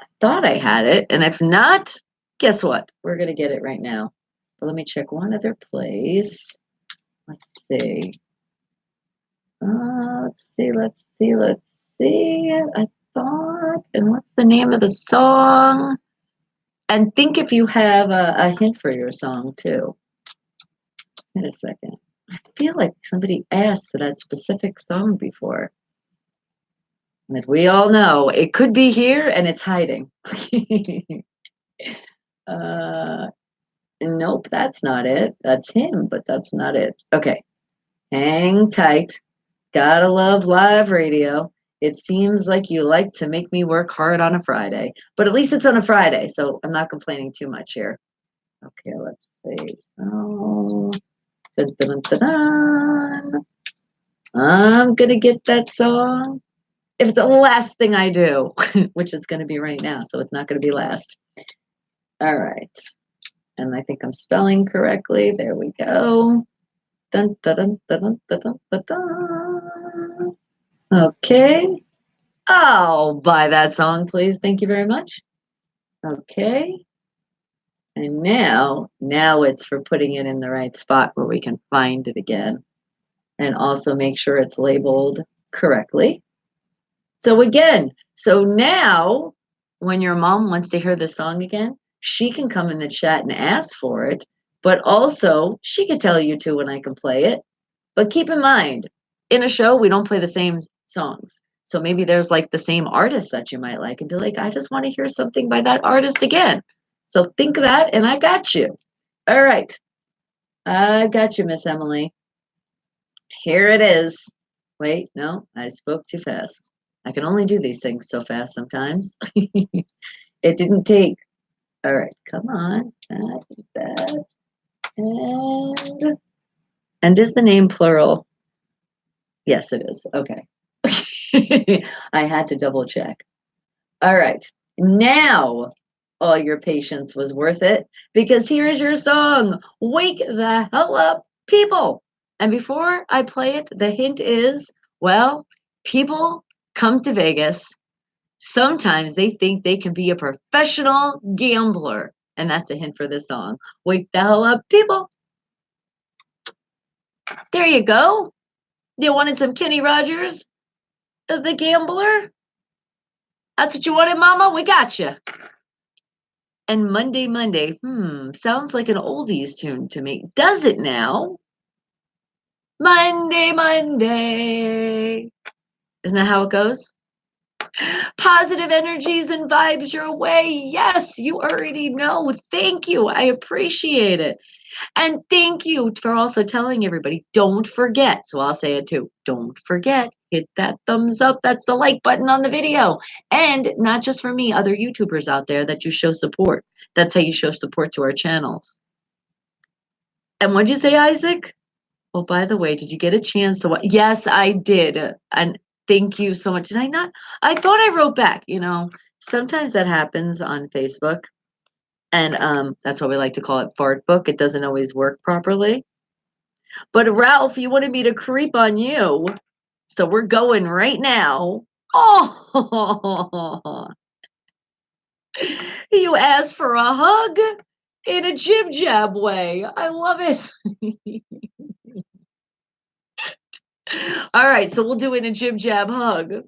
I thought I had it, and if not, guess what? We're going to get it right now. But let me check one other place. Let's see. Let's see. I thought, and what's the name of the song? And think if you have a hint for your song too. Wait a second. I feel like somebody asked for that specific song before. But we all know it could be here and it's hiding. Nope, that's not it. That's him, but that's not it. Okay. Hang tight. Gotta love live radio. It seems like you like to make me work hard on a Friday, but at least it's on a Friday, so I'm not complaining too much here. Okay, let's see. So, dun, dun, dun, dun. I'm gonna get that song. If it's the last thing I do, which it's gonna be right now, so it's not gonna be last. All right, and I think I'm spelling correctly. There we go. Dun, dun, dun, dun, dun, dun, dun, dun. Okay. I'll buy that song, please. Thank you very much. Okay. And now it's for putting it in the right spot where we can find it again. And also make sure it's labeled correctly. So again, so now when your mom wants to hear the song again, she can come in the chat and ask for it. But also, she could tell you too when I can play it. But keep in mind, in a show, we don't play the same songs. So maybe there's like the same artist that you might like and be like, I just want to hear something by that artist again. So think of that and I got you. All right. I got you, Miss Emily. Here it is. Wait, no, I spoke too fast. I can only do these things so fast sometimes. It didn't take. All right, come on. That. And is the name plural? Yes, it is. Okay. I had to double check. All right. Now all your patience was worth it because here is your song, Wake the Hell Up, People. And before I play it, the hint is, well, people come to Vegas. Sometimes they think they can be a professional gambler. And that's a hint for this song. Wake the hell up, people. There you go. You wanted some Kenny Rogers, the gambler? That's what you wanted, Mama? We got you. And Monday, Monday, sounds like an oldies tune to me. Does it now? Monday, Monday. Isn't that how it goes? Positive energies and vibes your way. Yes, you already know. Thank you. I appreciate it. And thank you for also telling everybody, don't forget. So I'll say it too. Don't forget, hit that thumbs up. That's the like button on the video. And not just for me, other YouTubers out there that you show support. That's how you show support to our channels. And what'd you say, Isaac? Oh, by the way, did you get a chance to watch? Yes, I did. And thank you so much. Did I not? I thought I wrote back, sometimes that happens on Facebook. And that's why we like to call it fart book. It doesn't always work properly. But Ralph, you wanted me to creep on you. So we're going right now. Oh, you asked for a hug in a jib jab way. I love it. All right, so we'll do it in a jib jab hug.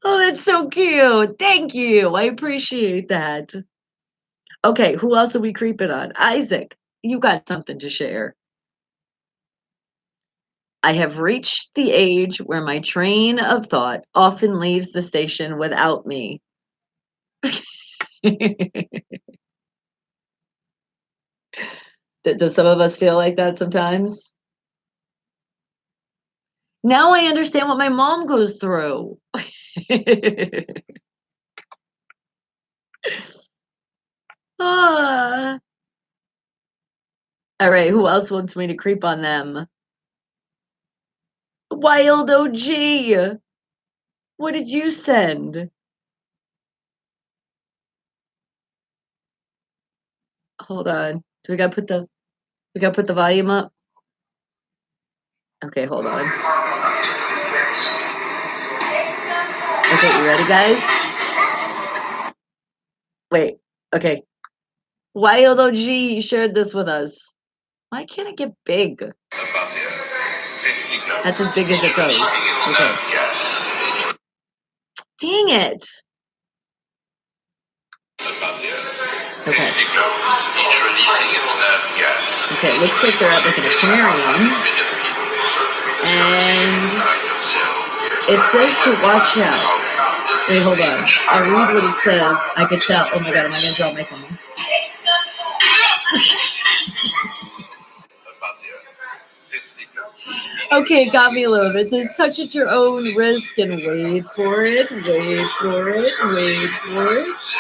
Oh, that's so cute. Thank you. I appreciate that. Okay, who else are we creeping on? Isaac, you got something to share. I have reached the age where my train of thought often leaves the station without me. Does some of us feel like that sometimes? Now I understand what my mom goes through. Ah. All right, who else wants me to creep on them? Wild OG. What did you send? Hold on. Do we gotta put the volume up? Okay, hold on. Okay, you ready, guys? Wait. Okay. Wild OG shared this with us. Why can't it get big? That's as big as it goes. Okay. Dang it. Okay. Okay, it looks like they're at like an aquarium. And it says to watch out. Wait, hold on. I'll read what it says. I could tell. Oh my god, am I gonna drop my phone? Okay, got me a little bit. It says touch at your own risk and wait for it, wait for it, wait for it.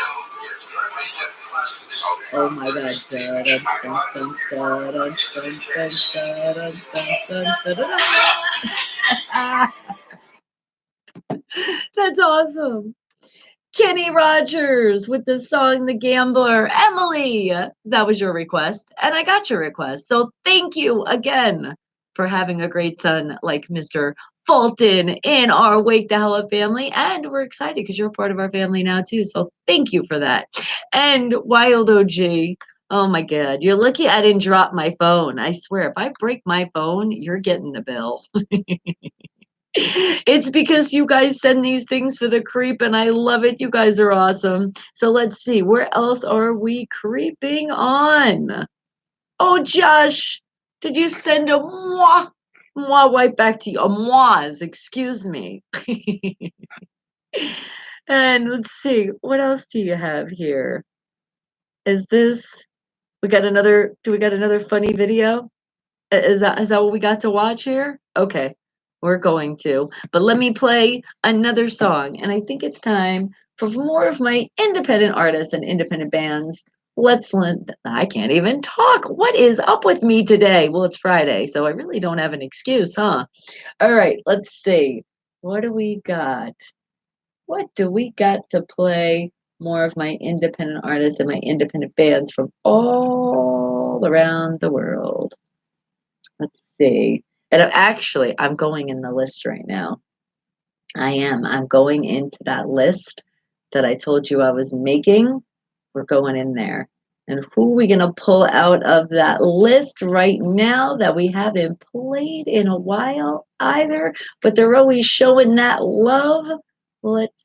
Oh my god. That's awesome. Kenny Rogers with the song The Gambler. Emily, that was your request, and I got your request. So thank you again for having a great son like Mr. Fulton in our Wake the Hell Up family. And we're excited because you're part of our family now, too. So thank you for that. And Wild OG, oh my God, you're lucky I didn't drop my phone. I swear, if I break my phone, you're getting the bill. It's because you guys send these things for the creep, and I love it. You guys are awesome. So let's see, where else are we creeping on? Oh, Josh, did you send a moi? Moi right back to you. A mois, excuse me. And let's see, what else do you have here? Is this, do we got another funny video? Is that what we got to watch here? Okay, we're going to. But let me play another song. And I think it's time for more of my independent artists and independent bands. I can't even talk. What is up with me today? Well, it's Friday, so I really don't have an excuse, huh? All right, let's see. What do we got? What do we got to play? More of my independent artists and my independent bands from all around the world. Let's see. And I'm going in the list right now. I am. I'm going into that list that I told you I was making. We're going in there. And who are we going to pull out of that list right now that we haven't played in a while either? But they're always showing that love. Let's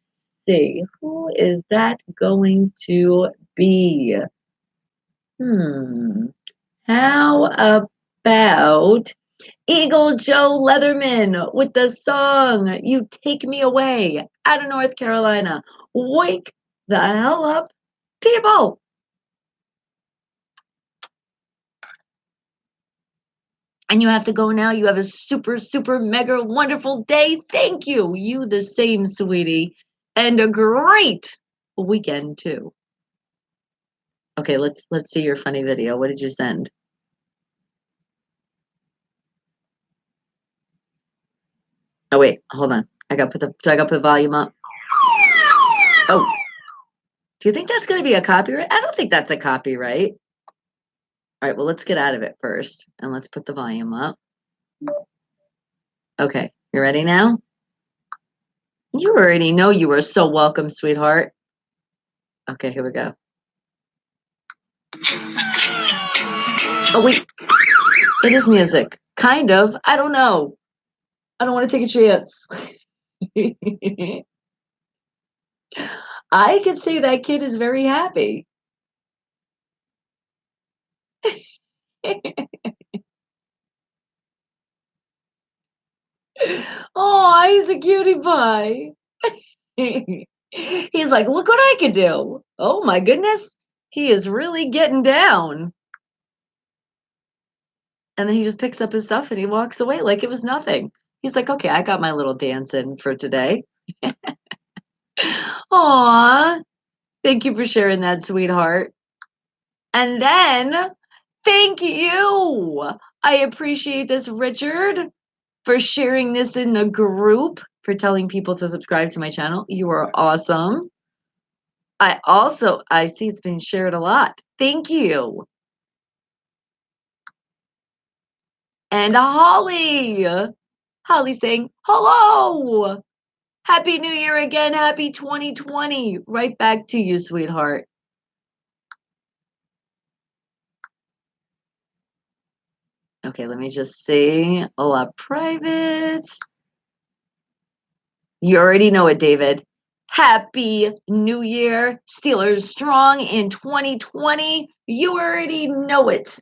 see. Who is that going to be? How about Eagle Joe Leatherman with the song You Take Me Away out of North Carolina? Wake the hell up, people! And you have to go now. You have a super, super, mega wonderful day. Thank you. You the same, sweetie. And a great weekend too. Okay, let's see your funny video. What did you send? Oh wait, hold on. Do I gotta put the volume up? Oh. Do you think that's gonna be a copyright? I don't think that's a copyright. All right, well, let's get out of it first and let's put the volume up. Okay, you ready now? You already know you are so welcome, sweetheart. Okay, here we go. Oh, wait. It is music. Kind of. I don't know. I don't want to take a chance. I could say that kid is very happy. Oh, he's a cutie pie. He's like, look what I could do. Oh my goodness. He is really getting down. And then he just picks up his stuff and he walks away like it was nothing. He's like, okay, I got my little dance in for today. Aw, thank you for sharing that, sweetheart. And then, thank you. I appreciate this, Richard, for sharing this in the group, for telling people to subscribe to my channel. You are awesome. I see it's been shared a lot. Thank you. And Holly. Holly saying, hello. Happy New Year again. Happy 2020. Right back to you, sweetheart. Okay, let me just see. A lot private. You already know it, David. Happy New Year. Steelers strong in 2020. You already know it.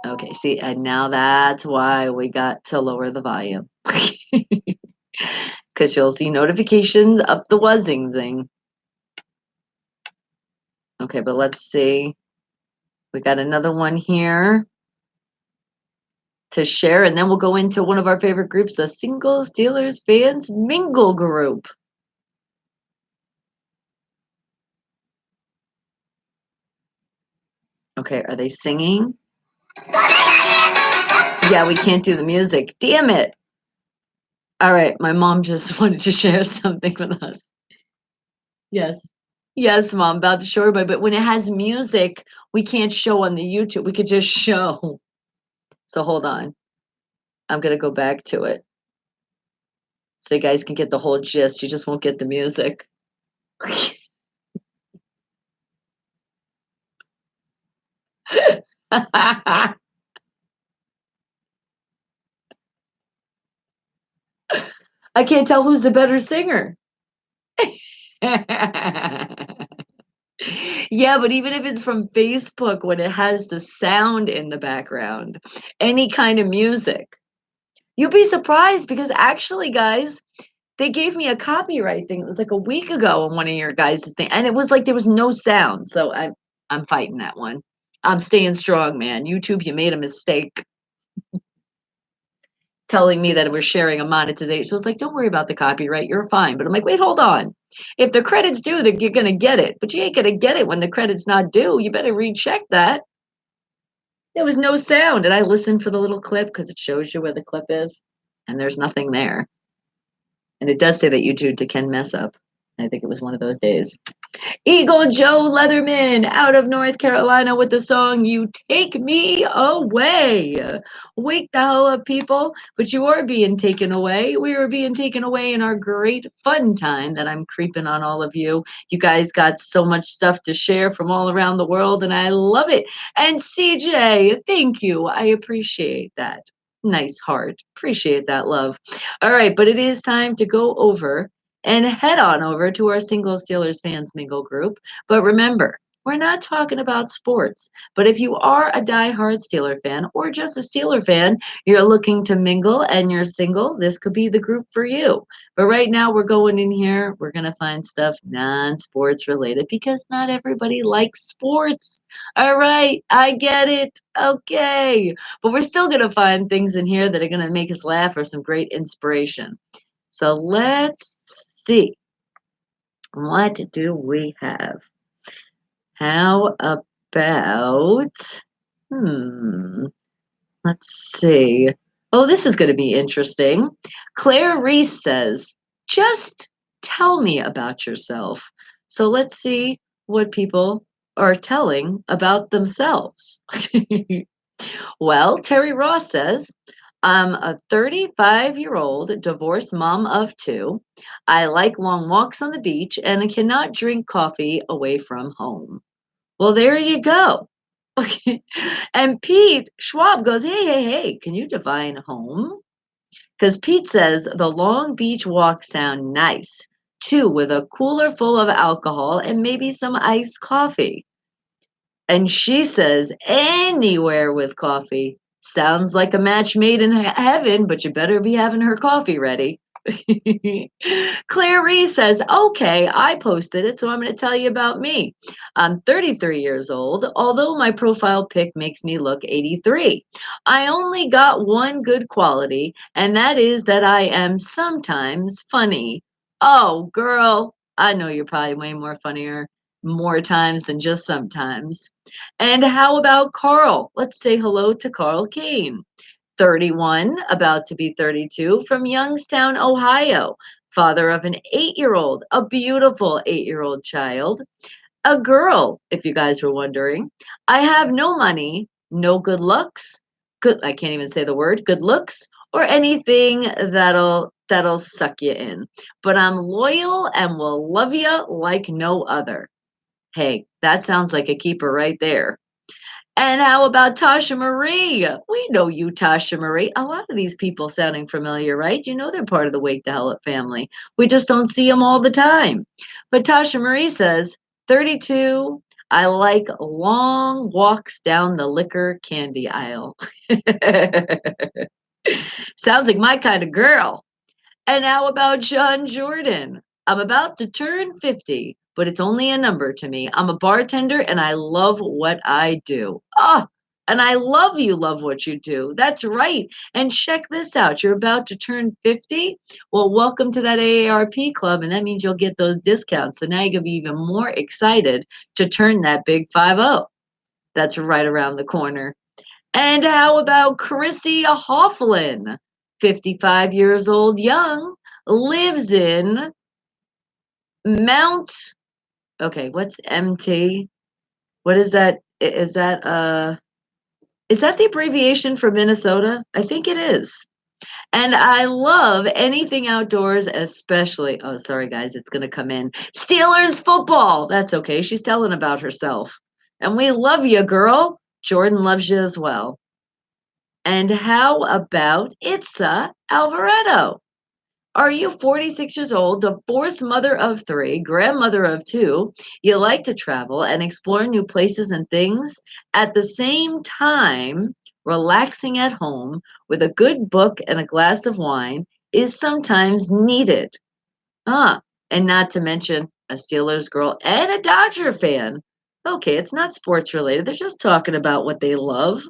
Okay, see, and now that's why we got to lower the volume. Because you'll see notifications up the wuzzing. Okay, but let's see. We got another one here to share, and then we'll go into one of our favorite groups, the Single Steelers Fans Mingle Group. Okay, are they singing? Yeah, we can't do the music. Damn it. All right, my mom just wanted to share something with us. Yes. Yes, mom, about to show everybody. But when it has music, we can't show on the YouTube. We could just show. So hold on. I'm going to go back to it. So you guys can get the whole gist. You just won't get the music. I can't tell who's the better singer. Yeah, but even if it's from Facebook, when it has the sound in the background, any kind of music, you'll be surprised because actually, guys, they gave me a copyright thing. It was like a week ago on one of your guys' thing, and it was like there was no sound. So I'm fighting that one. I'm staying strong, man. YouTube, you made a mistake telling me that we're sharing a monetization. So it's like, don't worry about the copyright. You're fine. But I'm like, wait, hold on. If the credit's due, then you're gonna get it. But you ain't gonna get it when the credit's not due. You better recheck that. There was no sound, and I listened for the little clip because it shows you where the clip is, and there's nothing there. And it does say that YouTube can mess up. I think it was one of those days. Eagle Joe Leatherman out of North Carolina with the song You Take Me Away. Wake the hell up, people. But you are being taken away. We are being taken away in our great fun time that I'm creeping on all of you. You guys got so much stuff to share from all around the world, and I love it. And CJ, thank you. I appreciate that. Nice heart. Appreciate that love. All right, but it is time to go over and head on over to our Single Steelers Fans Mingle group. But remember, we're not talking about sports. But if you are a die-hard Steeler fan or just a Steeler fan, you're looking to mingle and you're single, this could be the group for you. But right now, we're going in here, we're going to find stuff non-sports related because not everybody likes sports. All right, I get it. Okay. But we're still going to find things in here that are going to make us laugh or some great inspiration. So let's see. What do we have? How about, hmm, let's see. Oh, this is going to be interesting. Claire Reese says, just tell me about yourself. So let's see what people are telling about themselves. Well, Terry Ross says, I'm a 35-year-old divorced mom of two. I like long walks on the beach and I cannot drink coffee away from home. Well, there you go. Okay. And Pete Schwab goes, hey, can you define home? Because Pete says the Long Beach walks sound nice, too, with a cooler full of alcohol and maybe some iced coffee. And she says, anywhere with coffee. Sounds like a match made in heaven, but you better be having her coffee ready. Claire Reese says, okay, I posted it, so I'm going to tell you about me. I'm 33 years old, although my profile pic makes me look 83. I only got one good quality, and that is that I am sometimes funny. Oh, girl, I know you're probably way more times than just sometimes. And how about Carl? Let's say hello to Carl Kane. 31, about to be 32, from Youngstown, Ohio, father of an 8-year-old, a beautiful 8-year-old child, a girl, if you guys were wondering. I have no money, no good looks, I can't even say the word, good looks, or anything that'll suck you in. But I'm loyal and will love you like no other. Hey, that sounds like a keeper right there. And how about Tasha Marie? We know you, Tasha Marie. A lot of these people sounding familiar, right? You know they're part of the Wake the Hell Up family. We just don't see them all the time. But Tasha Marie says, 32, I like long walks down the liquor candy aisle. Sounds like my kind of girl. And how about John Jordan? I'm about to turn 50, but it's only a number to me. I'm a bartender and I love what I do. Oh, and I love you love what you do. That's right. And check this out. You're about to turn 50. Well, welcome to that AARP club. And that means you'll get those discounts. So now you're going to be even more excited to turn that big 50. That's right around the corner. And how about Chrissy Hofflin? 55 years old, young, lives in Mount. Okay, what's MT? What is that? Is that the abbreviation for Minnesota? I think it is. And I love anything outdoors, especially. Oh, sorry, guys, it's going to come in. Steelers football. That's okay. She's telling about herself. And we love you, girl. Jordan loves you as well. And how about Itza Alvaretto? Are you 46 years old, divorced mother of three, grandmother of two? You like to travel and explore new places and things. At the same time, relaxing at home with a good book and a glass of wine is sometimes needed. And not to mention a Steelers girl and a Dodger fan. Okay, it's not sports related. They're just talking about what they love.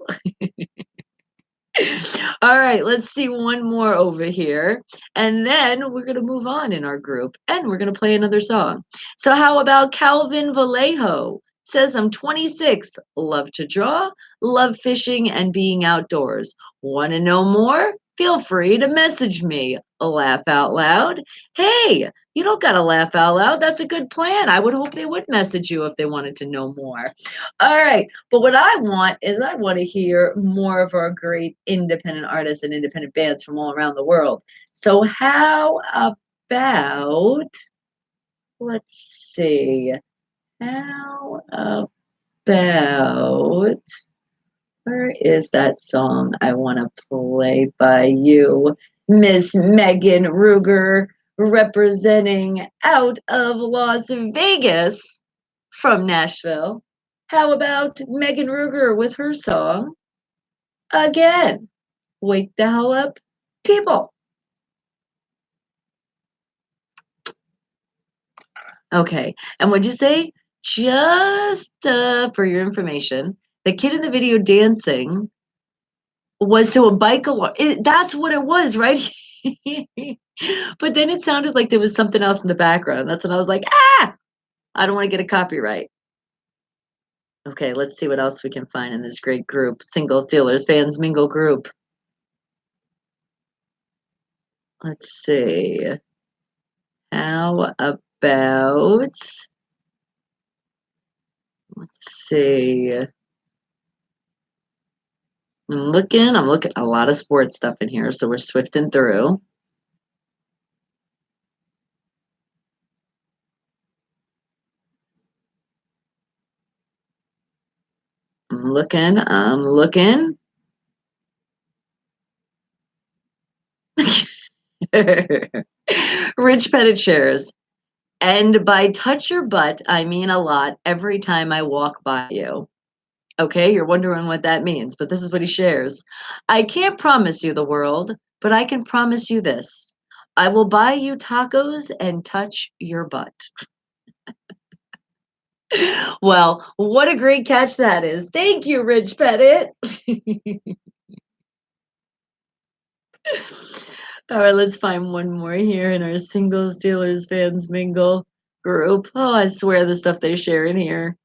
All right, let's see one more over here. And then we're going to move on in our group and we're going to play another song. So, how about Calvin Vallejo? Says, I'm 26, love to draw, love fishing and being outdoors. Want to know more? Feel free to message me. laugh out loud. Hey, you don't got to laugh out loud. That's a good plan. I would hope they would message you if they wanted to know more. All right. But what I want is I want to hear more of our great independent artists and independent bands from all around the world. So, how about, let's see, how about, where is that song I want to play by you, Miss Megan Ruger, representing out of Las Vegas from Nashville? How about Megan Ruger with her song again? Wake the hell up, people. Okay. And what'd you say? Just for your information, the kid in the video dancing was to a bike alarm. That's what it was, right? But then it sounded like there was something else in the background. That's when I was like, ah, I don't want to get a copyright. Okay, let's see what else we can find in this great group. Single Steelers fans mingle group. Let's see. How about, let's see. I'm looking a lot of sports stuff in here, so we're swifting through. I'm looking. Rich Pettit shares. And by touch your butt, I mean a lot every time I walk by you. Okay, you're wondering what that means, but this is what he shares. I can't promise you the world, but I can promise you this. I will buy you tacos and touch your butt. Well, what a great catch that is. Thank you, Rich Pettit. All right, let's find one more here in our single Steelers fans mingle group. Oh, I swear the stuff they share in here.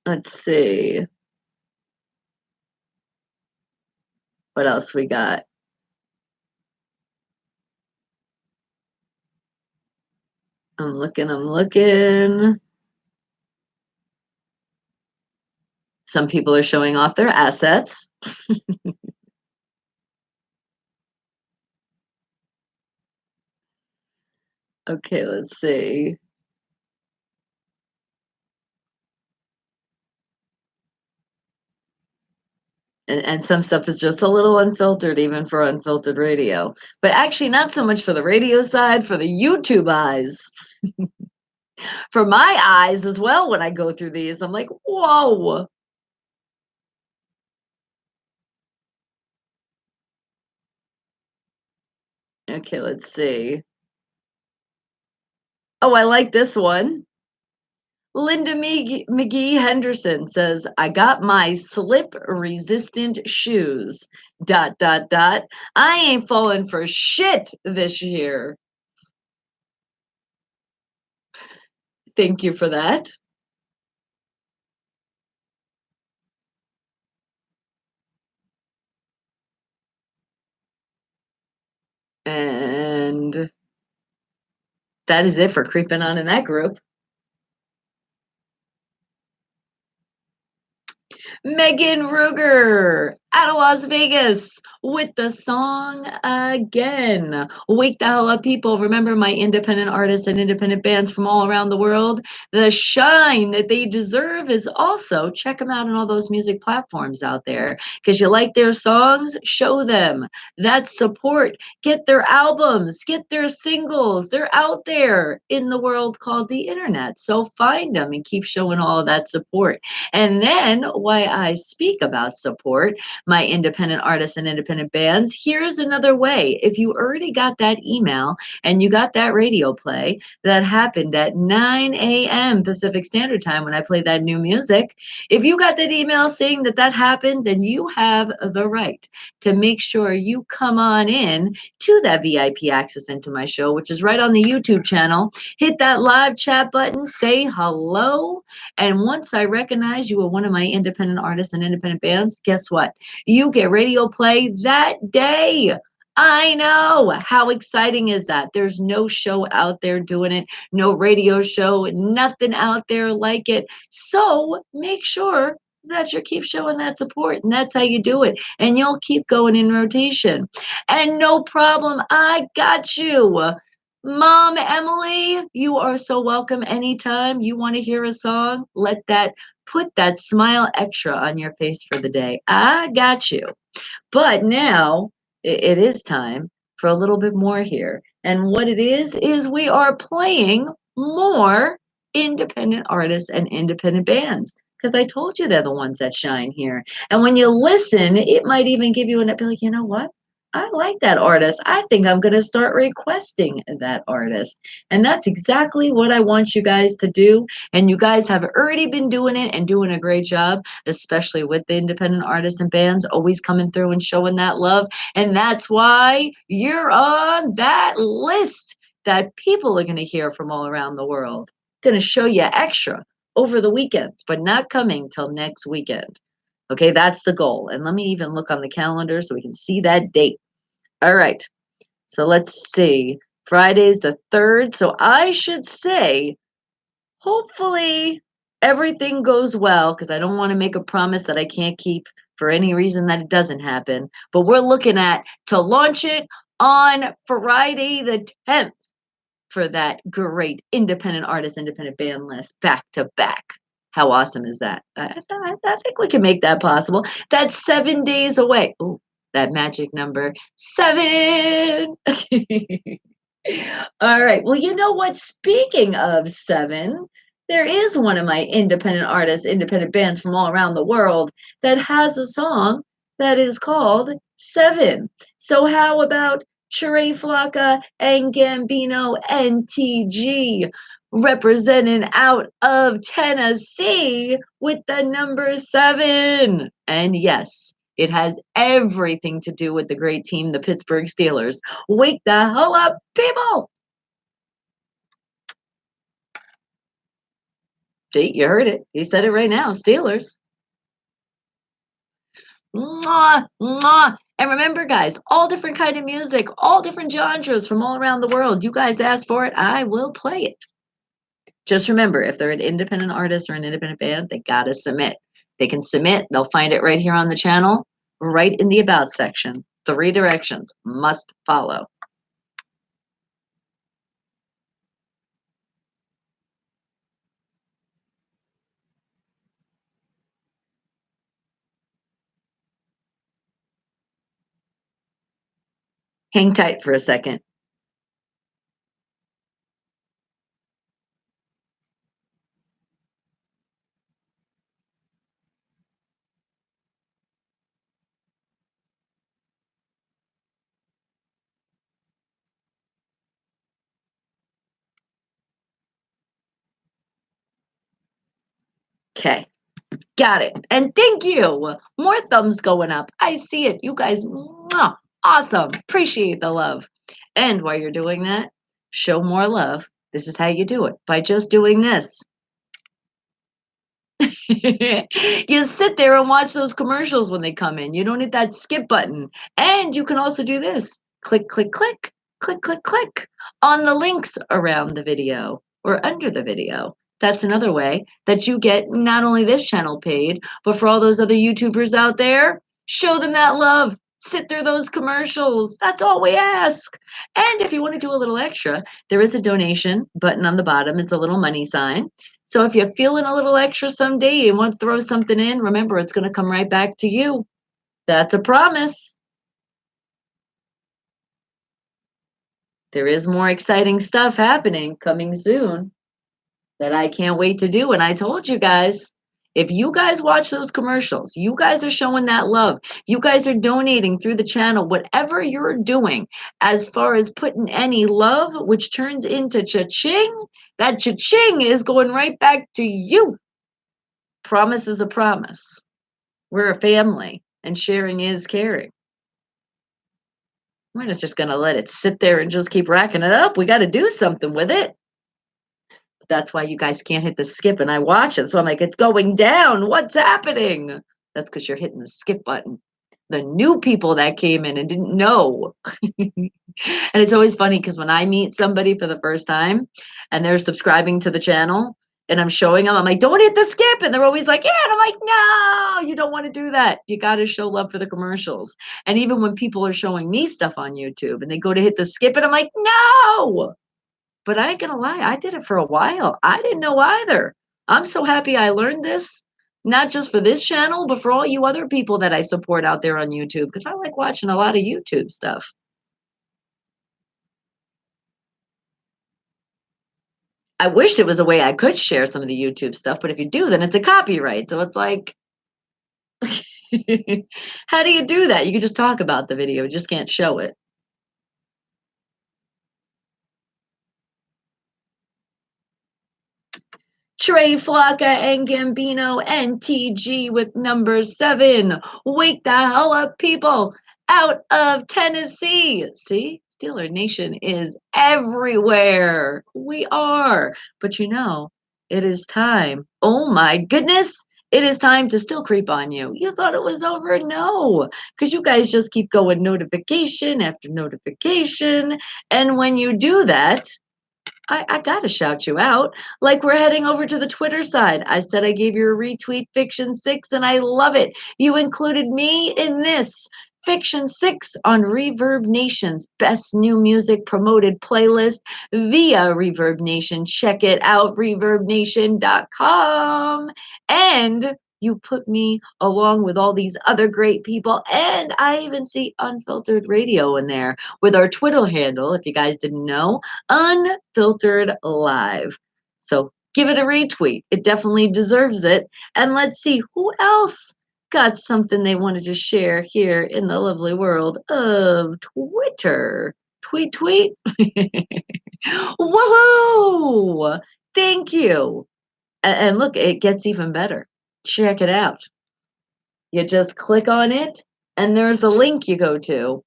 Let's see. What else we got? I'm looking. Some people are showing off their assets. Okay, let's see. And some stuff is just a little unfiltered, even for unfiltered radio. But actually, not so much for the radio side, for the YouTube eyes. For my eyes as well, when I go through these, I'm like, whoa. Okay, let's see. Oh, I like this one. Linda McGee Henderson says, I got my slip resistant shoes. Dot, dot, dot. I ain't falling for shit this year. Thank you for that. And that is it for creeping on in that group. Megan Ruger out of Las Vegas with the song again. Wake the hell up, people. Remember my independent artists and independent bands from all around the world. The shine that they deserve is also check them out on all those music platforms out there. Because you like their songs, show them that support. Get their albums, get their singles. They're out there in the world called the internet. So find them and keep showing all of that support. And then, why I speak about support, my independent artists and independent bands, here's another way. If you already got that email and you got that radio play that happened at 9 a.m. Pacific Standard Time when I played that new music, if you got that email saying that that happened, then you have the right to make sure you come on in to that VIP access into my show, which is right on the YouTube channel. Hit that live chat button, say hello, and once I recognize you are one of my independent artists and independent bands, guess what? You get radio play that day. I know. How exciting is that? There's no show out there doing it, no radio show, nothing out there like it. So make sure that you keep showing that support, and that's how you do it. And you'll keep going in rotation. And no problem, I got you. Mom Emily, you are so welcome anytime you want to hear a song. Put that smile extra on your face for the day. I got you. But now it is time for a little bit more here. And what it is we are playing more independent artists and independent bands. Because I told you they're the ones that shine here. And when you listen, it might even give you be like, you know what? I like that artist. I think I'm going to start requesting that artist. And that's exactly what I want you guys to do. And you guys have already been doing it and doing a great job, especially with the independent artists and bands always coming through and showing that love. And that's why you're on that list that people are going to hear from all around the world. Going to show you extra over the weekends, but not coming till next weekend. Okay, that's the goal. And let me even look on the calendar so we can see that date. All right. So let's see. Friday's the 3rd. So I should say, hopefully everything goes well, because I don't want to make a promise that I can't keep for any reason that it doesn't happen. But we're looking at to launch it on Friday the 10th for that great independent artist, independent band list back to back. How awesome is that? I think we can make that possible. That's 7 days away. Ooh, that magic number 7. All right. Well, you know what? Speaking of 7, there is one of my independent artists, independent bands from all around the world that has a song that is called 7. So how about Trey Flocka and Gambino NTG representing out of Tennessee with the number 7? And yes, it has everything to do with the great team, the Pittsburgh Steelers. Wake the hell up, people! See, you heard it. He said it right now. Steelers. Mwah, mwah. And remember, guys, all different kind of music, all different genres from all around the world. You guys ask for it, I will play it. Just remember, if they're an independent artist or an independent band, they gotta submit. They can submit. They'll find it right here on the channel, right in the About section. 3 directions must follow. Hang tight for a second. Okay. Got it. And thank you. More thumbs going up. I see it. You guys, mwah, awesome. Appreciate the love. And while you're doing that, show more love. This is how you do it, by just doing this. You sit there and watch those commercials when they come in. You don't hit that skip button. And you can also do this. Click, click, click, click, click, click on the links around the video or under the video. That's another way that you get not only this channel paid, but for all those other YouTubers out there, show them that love. Sit through those commercials. That's all we ask. And if you want to do a little extra, there is a donation button on the bottom. It's a little money sign. So if you're feeling a little extra someday and want to throw something in, remember, it's going to come right back to you. That's a promise. There is more exciting stuff happening coming soon that I can't wait to do. And I told you guys, if you guys watch those commercials, you guys are showing that love. You guys are donating through the channel, whatever you're doing, as far as putting any love, which turns into cha-ching, that cha-ching is going right back to you. Promise is a promise. We're a family, and sharing is caring. We're not just going to let it sit there and just keep racking it up. We got to do something with it. That's why you guys can't hit the skip, and I watch it. So I'm like, it's going down. What's happening? That's because you're hitting the skip button. the new people that came in and didn't know. And it's always funny because when I meet somebody for the first time and they're subscribing to the channel and I'm showing them, I'm like, don't hit the skip. And they're always like, yeah. And I'm like, no, you don't want to do that. You got to show love for the commercials. And even when people are showing me stuff on YouTube and they go to hit the skip, and I'm like, no. But I ain't gonna lie, I did it for a while. I didn't know either. I'm so happy I learned this, not just for this channel, but for all you other people that I support out there on YouTube, because I like watching a lot of YouTube stuff. I wish there was a way I could share some of the YouTube stuff, but if you do, then it's a copyright. So it's like, how do you do that? You can just talk about the video, just can't show it. Trey Flocka and Gambino and TG with number 7. Wake the hell up, people, out of Tennessee. See, Steeler Nation is everywhere. We are. But you know, it is time. Oh my goodness. It is time to still creep on you. You thought it was over? No, because you guys just keep going notification after notification. And when you do that, I gotta shout you out. Like we're heading over to the Twitter side. I said I gave you a retweet, Fiction 6, and I love it. You included me in this. Fiction 6 on Reverb Nation's best new music promoted playlist via Reverb Nation. Check it out, reverbnation.com. And you put me along with all these other great people. And I even see Unfiltered Radio in there with our Twitter handle, if you guys didn't know, Unfiltered Live. So give it a retweet. It definitely deserves it. And let's see who else got something they wanted to share here in the lovely world of Twitter. Tweet, tweet. Woohoo! Thank you. And look, it gets even better. Check it out. You just click on it, and there's a link you go to.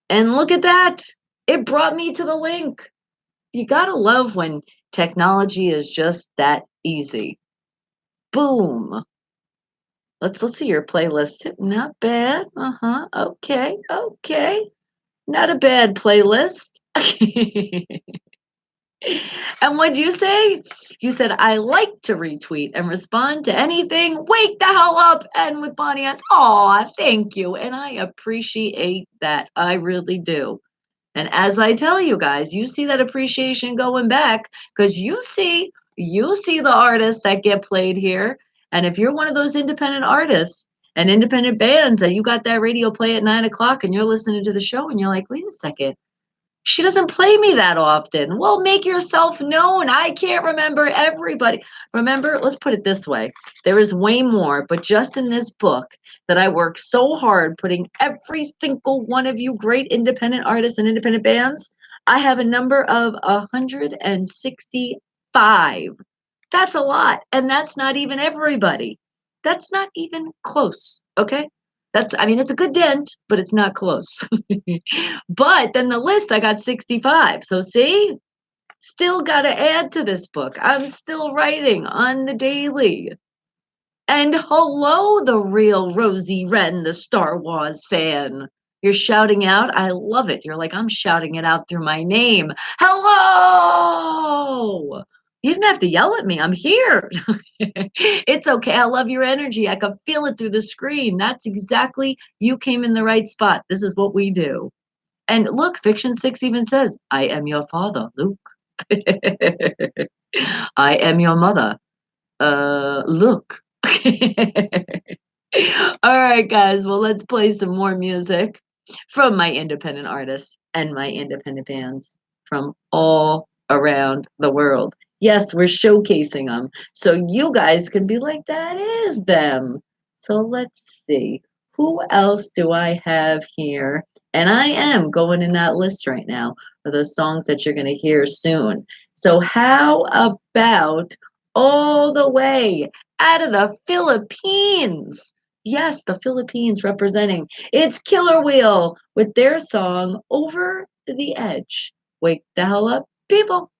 And look at that. It brought me to the link. You gotta love when technology is just that easy. Boom. Let's see your playlist. Not bad. Okay. Okay. Not a bad playlist. And what'd you say? You said, I like to retweet and respond to anything. Wake the hell up. And with Bonnie S. Aw, thank you. And I appreciate that. I really do. And as I tell you guys, you see that appreciation going back because you see the artists that get played here. And if you're one of those independent artists and independent bands that you got that radio play at 9 o'clock and you're listening to the show and you're like, wait a second, she doesn't play me that often. Well, make yourself known. I can't remember everybody. Remember, let's put it this way. There is way more, but just in this book that I work so hard putting every single one of you great independent artists and independent bands, I have a number of 165. That's a lot. And that's not even everybody. That's not even close. Okay. I mean, it's a good dent, but it's not close. But then the list, I got 65. So see, still got to add to this book. I'm still writing on the daily. And hello, the real Rosie Wren, the Star Wars fan. You're shouting out. I love it. You're like, I'm shouting it out through my name. Hello. You didn't have to yell at me. I'm here. It's okay. I love your energy. I can feel it through the screen. That's exactly, you came in the right spot. This is what we do. And look, Fiction 6 even says, I am your father, Luke. I am your mother. Look. All right, guys. Well, let's play some more music from my independent artists and my independent bands from all around the world. Yes, we're showcasing them. So you guys can be like, that is them. So let's see. Who else do I have here? And I am going in that list right now for those songs that you're going to hear soon. So how about all the way out of the Philippines? Yes, the Philippines representing. It's Killer Wheel with their song Over the Edge. Wake the hell up, people.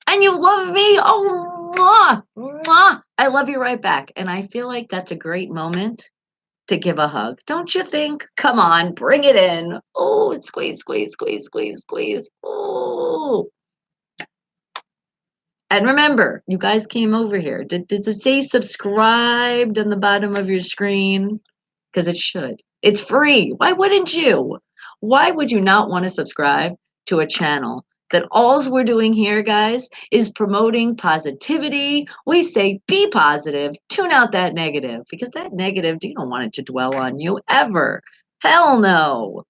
And you love me. Oh, Mwah, mwah. I love you right back. And I feel like that's a great moment to give a hug. Don't you think? Come on, bring it in. Oh, squeeze, squeeze, squeeze, squeeze, squeeze. Oh. And remember, you guys came over here. Did it say subscribed on the bottom of your screen? Because it should. It's free. Why wouldn't you? Why would you not want to subscribe to a channel that alls we're doing here, guys, is promoting positivity? We say be positive, tune out that negative, because that negative, you don't want it to dwell on you ever. Hell no.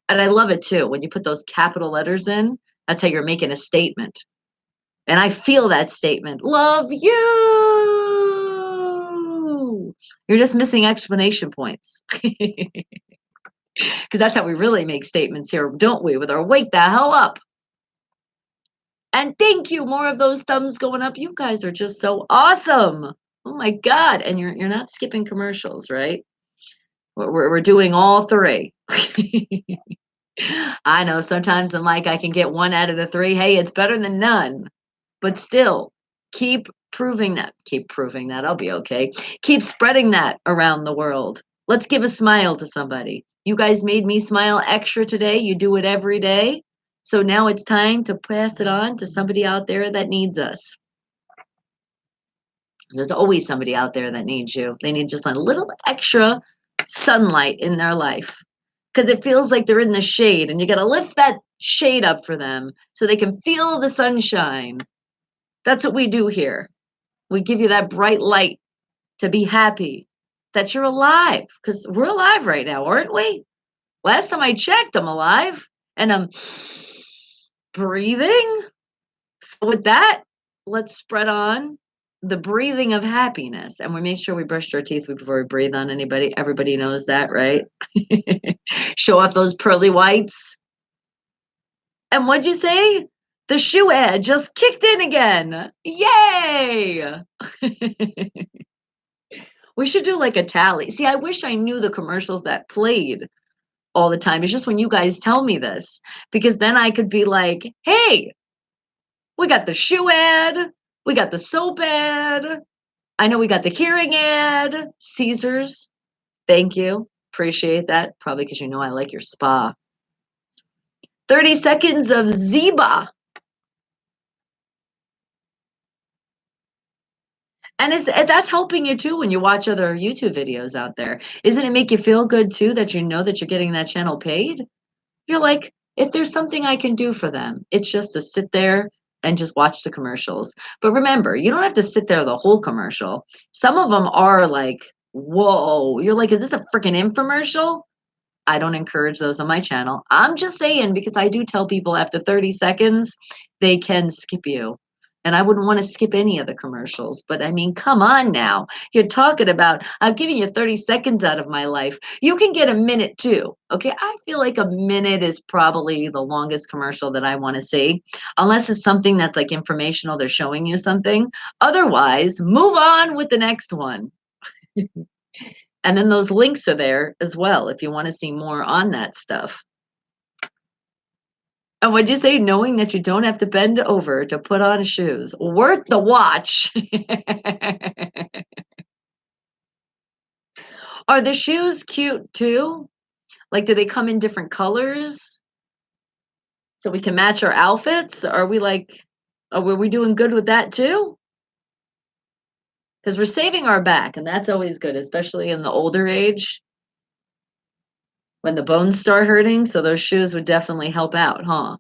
And I love it too. When you put those capital letters in, that's how you're making a statement. And I feel that statement. Love you. You're just missing explanation points. Because that's how we really make statements here, don't we? With our wake the hell up. And thank you. More of those thumbs going up. You guys are just so awesome. Oh my God. And you're not skipping commercials, right? We're doing all three. I know sometimes I'm like, I can get one out of the three. Hey, it's better than none. But still, keep proving that. Keep proving that. I'll be okay. Keep spreading that around the world. Let's give a smile to somebody. You guys made me smile extra today. You do it every day. So now it's time to pass it on to somebody out there that needs us. There's always somebody out there that needs you. They need just a little extra sunlight in their life because it feels like they're in the shade and you got to lift that shade up for them so they can feel the sunshine. That's what we do here. We give you that bright light to be happy that you're alive because we're alive right now, aren't we? Last time I checked, I'm alive and I'm breathing. So with that, let's spread on the breathing of happiness. And we make sure we brushed our teeth before we breathe on anybody. Everybody knows that, right? Show off those pearly whites. And what'd you say? The shoe ad just kicked in again. Yay! We should do like a tally. See, I wish I knew the commercials that played all the time. It's just when you guys tell me this, because then I could be like, hey, we got the shoe ad, we got the soap ad. I know we got the hearing ad. Caesars, thank you. Appreciate that. Probably because you know I like your spa. 30 seconds of Ziba. And that's helping you too when you watch other YouTube videos out there. Isn't it make you feel good too that you know that you're getting that channel paid? You're like, if there's something I can do for them, it's just to sit there and just watch the commercials. But remember, you don't have to sit there the whole commercial. Some of them are like, whoa, you're like, is this a freaking infomercial? I don't encourage those on my channel. I'm just saying because I do tell people after 30 seconds, they can skip you. And I wouldn't want to skip any of the commercials. But I mean, come on now. You're talking about, I'm giving you 30 seconds out of my life. You can get a minute too. Okay. I feel like a minute is probably the longest commercial that I want to see, unless it's something that's like informational. They're showing you something. Otherwise, move on with the next one. And then those links are there as well if you want to see more on that stuff. And what'd you say? Knowing that you don't have to bend over to put on shoes. Worth the watch. Are the shoes cute too? Like, do they come in different colors so we can match our outfits? Are we doing good with that too? Because we're saving our back, and that's always good, especially in the older age when the bones start hurting. So those shoes would definitely help out, huh?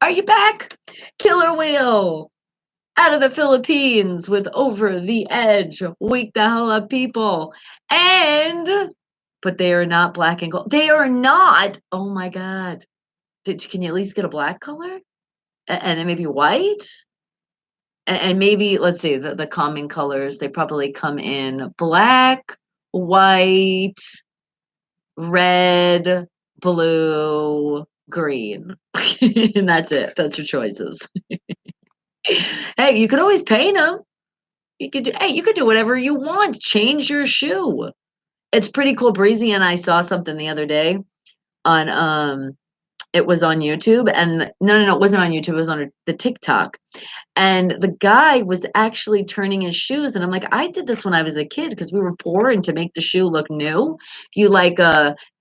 Are you back? Killer Whale out of the Philippines with Over the Edge. Wake the hell up, people. But they are not black and gold. They are not. Oh my God. Can you at least get a black color? And then maybe white? And maybe, let's see, the common colors, they probably come in black, white, red, blue, green. And that's it. That's your choices. Hey, you could always paint them. You could do whatever you want. Change your shoe. It's pretty cool. Breezy and I saw something the other day on It was on YouTube, and no, it wasn't on YouTube, it was on the TikTok. And the guy was actually turning his shoes, and I'm like, I did this when I was a kid because we were poor, and to make the shoe look new, you like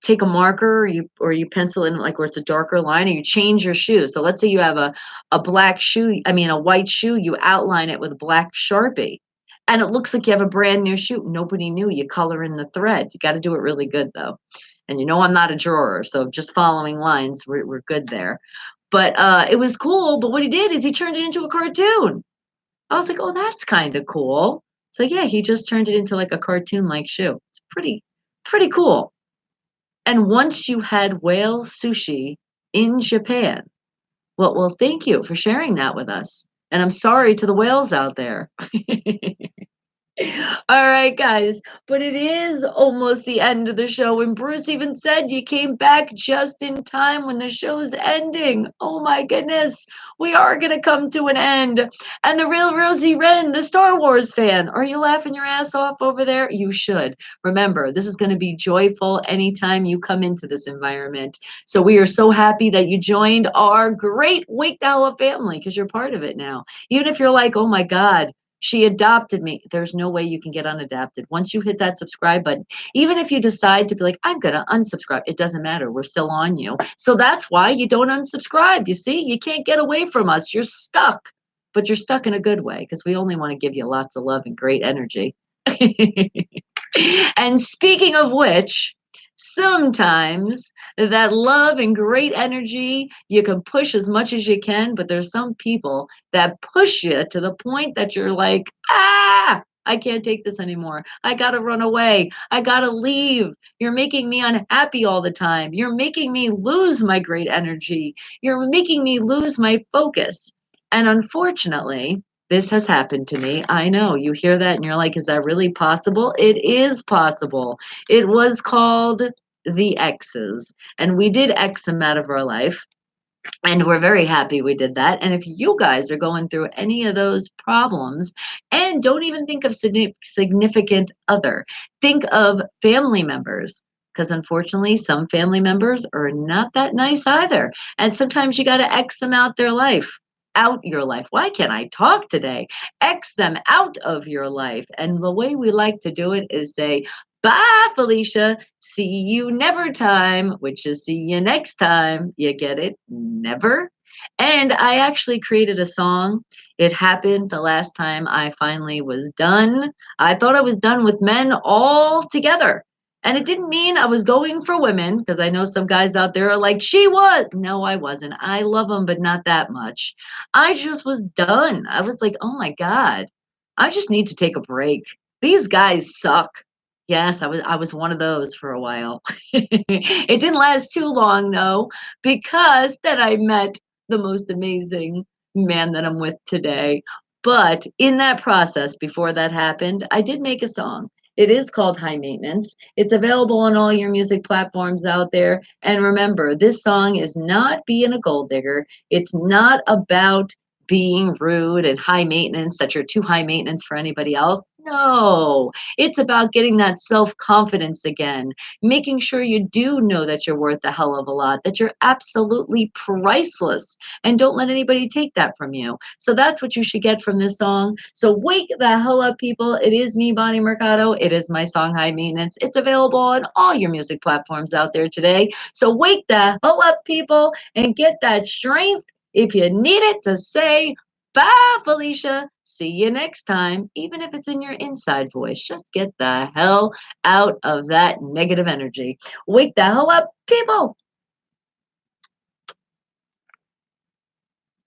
take a marker, or you pencil in like where it's a darker line, and you change your shoe. So let's say you have a black shoe, I mean a white shoe, you outline it with black Sharpie. And it looks like you have a brand new shoe. Nobody knew. You color in the thread. You got to do it really good though. And you know I'm not a drawer, so just following lines, we're good there. But it was cool. But what he did is he turned it into a cartoon. I was like, oh, that's kind of cool. So yeah, he just turned it into like a cartoon-like shoe. It's pretty cool. And once you had whale sushi in Japan, well, thank you for sharing that with us. And I'm sorry to the whales out there. All right, guys, but it is almost the end of the show, and Bruce even said you came back just in time when the show's ending. Oh my goodness, we are gonna come to an end. And the real Rosie Wren, the Star Wars fan, are you laughing your ass off over there? You should. Remember, this is gonna be joyful anytime you come into this environment. So we are so happy that you joined our great Wake the Hell Up family because you're part of it now. Even if you're like, oh my God, she adopted me. There's no way you can get unadapted. Once you hit that subscribe button, even if you decide to be like, I'm going to unsubscribe, it doesn't matter. We're still on you. So that's why you don't unsubscribe. You see, you can't get away from us. You're stuck, but you're stuck in a good way because we only want to give you lots of love and great energy. And speaking of which, sometimes that love and great energy, you can push as much as you can, but there's some people that push you to the point that you're like, I can't take this anymore. I got to run away. I got to leave. You're making me unhappy all the time. You're making me lose my great energy. You're making me lose my focus. And unfortunately, this has happened to me. I know you hear that and you're like, is that really possible? It is possible. It was called the X's, and we did X them out of our life. And we're very happy we did that. And if you guys are going through any of those problems, and don't even think of significant other, think of family members. Because unfortunately, some family members are not that nice either. And sometimes you got to X them out their life. Out your life. Why can't I talk today? X them out of your life. And the way we like to do it is say, bye, Felicia. See you never time, which is see you next time. You get it? Never. And I actually created a song. It happened the last time I finally was done. I thought I was done with men altogether. And it didn't mean I was going for women, because I know some guys out there are like, she was. No, I wasn't. I love them, but not that much. I just was done. I was like, oh my God, I just need to take a break. These guys suck. Yes, I was one of those for a while. It didn't last too long though, because then I met the most amazing man that I'm with today. But in that process, before that happened, I did make a song. It is called High Maintenance. It's available on all your music platforms out there. And remember, this song is not being a gold digger. It's not about being rude and high maintenance, that you're too high maintenance for anybody else. No, it's about getting that self confidence again, making sure you do know that you're worth a hell of a lot, that you're absolutely priceless, and don't let anybody take that from you. So that's what you should get from this song. So wake the hell up, people. It is me, Bonnie Mercado. It is my song, High Maintenance. It's available on all your music platforms out there today. So wake the hell up, people, and get that strength if you need it to say, bye, Felicia. See you next time. Even if it's in your inside voice, just get the hell out of that negative energy. Wake the hell up, people.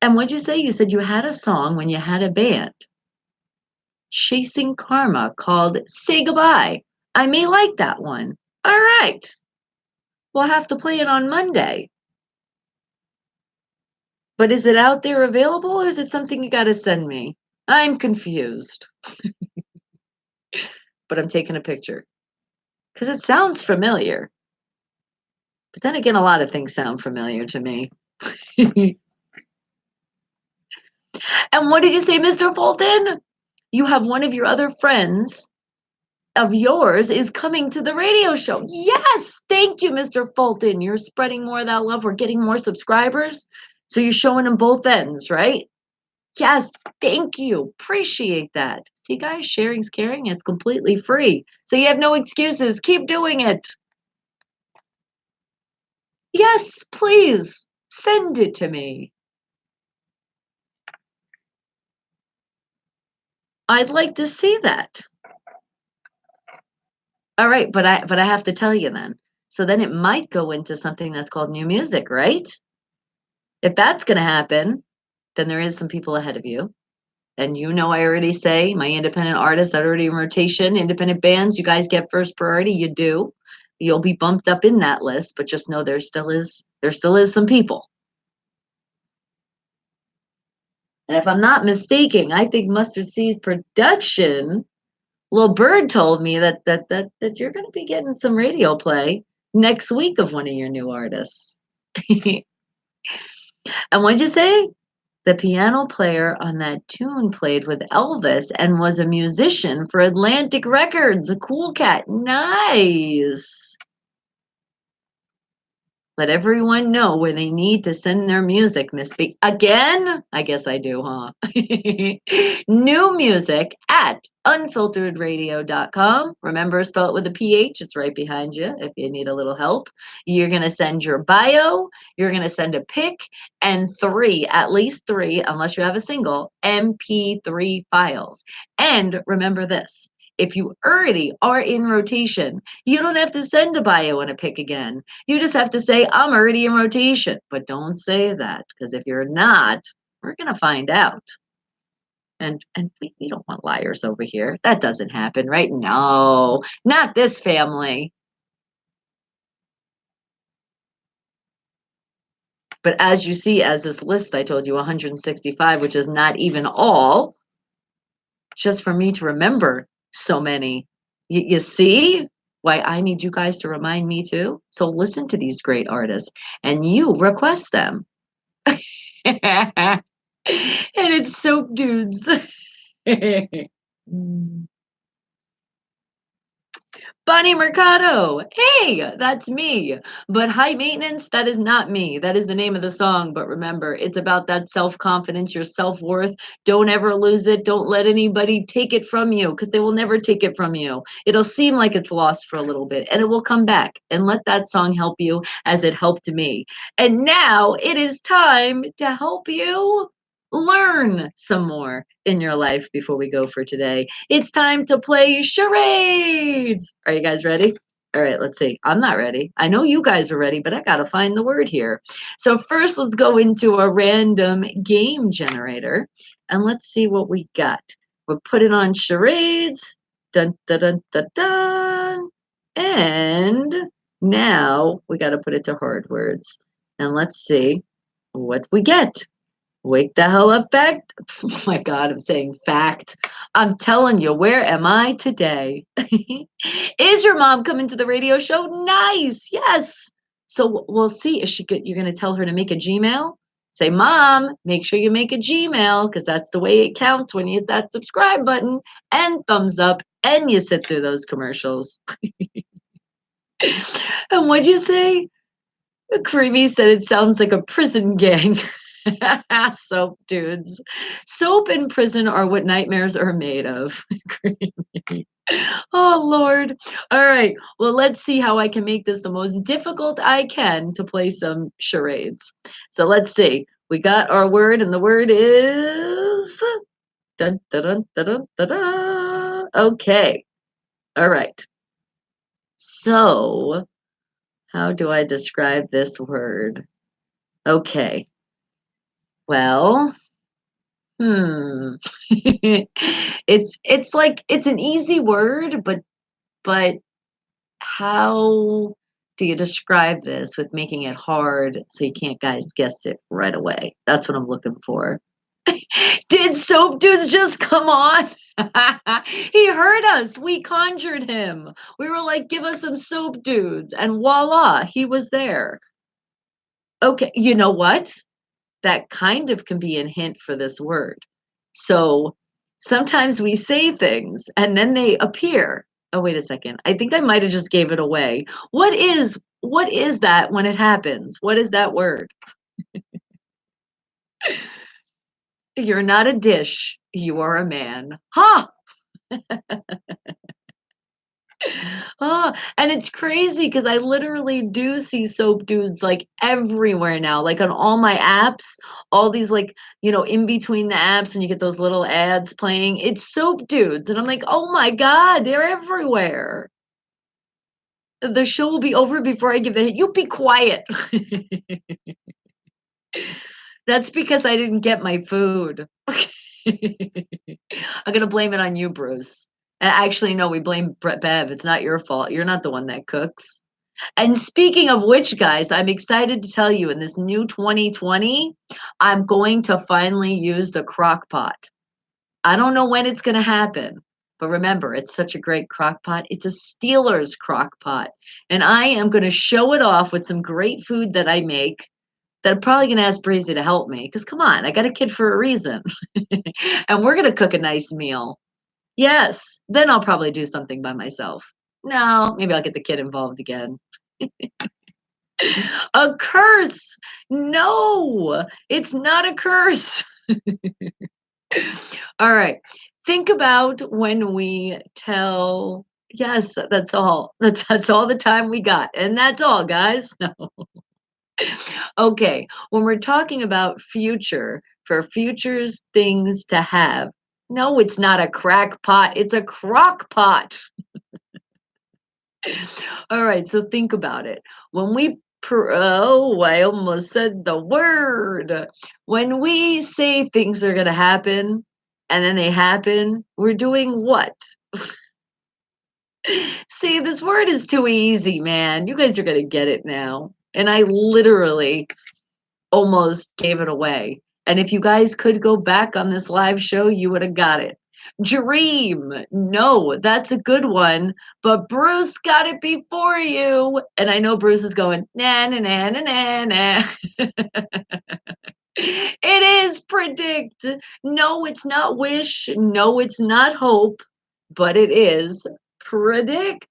And what'd you say? You said you had a song when you had a band, Chasing Karma, called Say Goodbye. I may like that one. All right. We'll have to play it on Monday. But is it out there available, or is it something you got to send me? I'm confused. But I'm taking a picture because it sounds familiar. But then again, a lot of things sound familiar to me. And what did you say, Mr. Fulton? You have one of your other friends of yours is coming to the radio show. Yes, thank you, Mr. Fulton. You're spreading more of that love. We're getting more subscribers. So you're showing them both ends, right? Yes, thank you. Appreciate that. See, guys, sharing's caring. It's completely free. So you have no excuses. Keep doing it. Yes, please send it to me. I'd like to see that. All right, but I have to tell you then. So then it might go into something that's called new music, right? If that's going to happen, then there is some people ahead of you. And you know, I already say my independent artists that are already in rotation, independent bands, you guys get first priority. You do. You'll be bumped up in that list, but just know there still is some people. And if I'm not mistaken, I think Mustard Seeds Production, Lil Bird told me that you're going to be getting some radio play next week of one of your new artists. And what'd you say? The piano player on that tune played with Elvis and was a musician for Atlantic Records. A cool cat. Nice. Let everyone know where they need to send their music, Miss B. Again? I guess I do, huh? New music at unfilteredradio.com. Remember, spell it with a PH. It's right behind you if you need a little help. You're going to send your bio. You're going to send a pic and at least three, unless you have a single, MP3 files. And remember this. If you already are in rotation, you don't have to send a bio and a pic again. You just have to say, I'm already in rotation. But don't say that, because if you're not, we're going to find out. And we don't want liars over here. That doesn't happen, right? No, not this family. But as you see, as this list, I told you 165, which is not even all, just for me to remember so many. You see why I need you guys to remind me too? So listen to these great artists and you request them. And it's Soap Dudes. Bonnie Mercado. Hey, that's me. But high maintenance, that is not me. That is the name of the song. But remember, it's about that self confidence, your self worth. Don't ever lose it. Don't let anybody take it from you because they will never take it from you. It'll seem like it's lost for a little bit and it will come back. And let that song help you as it helped me. And now it is time to help you learn some more in your life before we go for today. It's time to play charades. Are you guys ready? All right, let's see. I'm not ready. I know you guys are ready, but I got to find the word here. So first, let's go into a random game generator and let's see what we got. We'll put it on charades. Dun, dun, dun, dun, dun. And now we got to put it to hard words. And let's see what we get. Wake the hell up, fact. Oh my God, I'm saying fact. I'm telling you, where am I today? Is your mom coming to the radio show? Nice. Yes. So we'll see. Is she good? You're going to tell her to make a Gmail? Say, Mom, make sure you make a Gmail because that's the way it counts when you hit that subscribe button and thumbs up and you sit through those commercials. And what'd you say? Creamy said it sounds like a prison gang. Soap dudes. Soap and prison are what nightmares are made of. Oh, Lord. All right. Well, let's see how I can make this the most difficult I can to play some charades. So let's see. We got our word, and the word is. Dun, dun, dun, dun, dun, dun, dun. Okay. All right. So, how do I describe this word? Okay. Well, it's like it's an easy word, but how do you describe this with making it hard so you can't guys guess it right away? That's what I'm looking for. Did Soap Dudes just come on? He heard us. We conjured him. We were like, give us some Soap Dudes. And voila, he was there. Okay, you know what? That kind of can be a hint for this word. So sometimes we say things and then they appear. Oh, wait a second. I think I might have just gave it away. What is that when it happens? What is that word? You're not a dish. You are a man. Ha! Oh, and it's crazy because I literally do see soap dudes like everywhere now, like on all my apps, all these like, in between the apps when you get those little ads playing, it's soap dudes. And I'm like, oh my God, they're everywhere. The show will be over before I give the hit. You be quiet. That's because I didn't get my food. I'm gonna blame it on you, Bruce. Actually, no, we blame Bev. It's not your fault. You're not the one that cooks. And speaking of which, guys, I'm excited to tell you in this new 2020, I'm going to finally use the crock pot. I don't know when it's going to happen, but remember, it's such a great crock pot. It's a Steelers crock pot. And I am going to show it off with some great food that I make that I'm probably going to ask Breezy to help me. Because come on, I got a kid for a reason. And we're going to cook a nice meal. Yes. Then I'll probably do something by myself. No, maybe I'll get the kid involved again. A curse. No, it's not a curse. All right. Think about when we tell, yes, that's all. That's all the time we got. And that's all, guys. No. Okay. When we're talking about future, for futures things to have. No, it's not a crack pot. It's a crock pot. All right, so think about it. When we oh, I almost said the word. When we say things are going to happen and then they happen, we're doing what? See, this word is too easy, man. You guys are going to get it now. And I literally almost gave it away. And if you guys could go back on this live show, you would have got it. Dream. No, that's a good one. But Bruce got it before you. And I know Bruce is going, na, na, na, na, na, na. It is predict. No, it's not wish. No, it's not hope. But it is predict.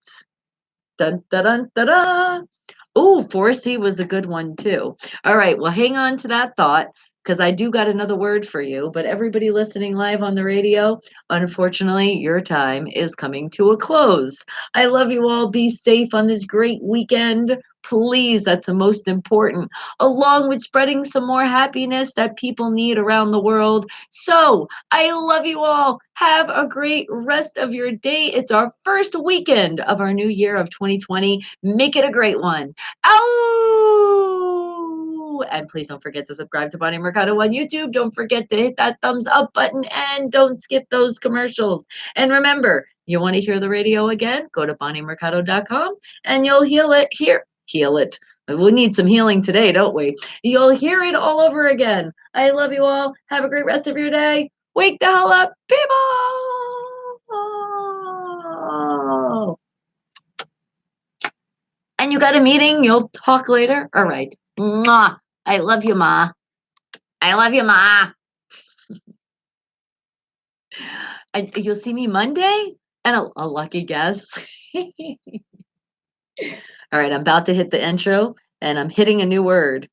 Dun, dun, dun, dun, dun. Oh, foresee was a good one too. All right, well, hang on to that thought because I do got another word for you. But everybody listening live on the radio, unfortunately, your time is coming to a close. I love you all. Be safe on this great weekend. Please, that's the most important, along with spreading some more happiness that people need around the world. So, I love you all. Have a great rest of your day. It's our first weekend of our new year of 2020. Make it a great one. Ow! And please don't forget to subscribe to Bonnie Mercado on YouTube. Don't forget to hit that thumbs up button and don't skip those commercials. And remember, you want to hear the radio again? Go to BonnieMercado.com and you'll heal it here. Heal it. We need some healing today, don't we? You'll hear it all over again. I love you all. Have a great rest of your day. Wake the hell up, people! And you got a meeting? You'll talk later? All right. Mwah. I love you, Ma. I love you, Ma. You'll see me Monday? And a lucky guess. All right, I'm about to hit the intro and I'm hitting a new word.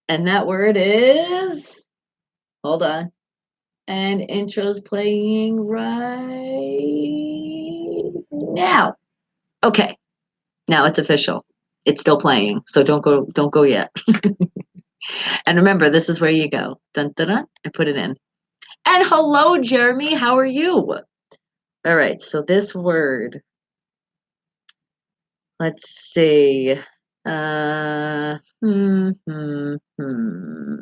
And that word is, hold on. And intro's playing right now. Okay. Now it's official. It's still playing. So don't go yet. And remember, this is where you go. Dun dun dun. I put it in. And hello, Jeremy. How are you? All right. So this word. Let's see. Uh, hmm, hmm, hmm.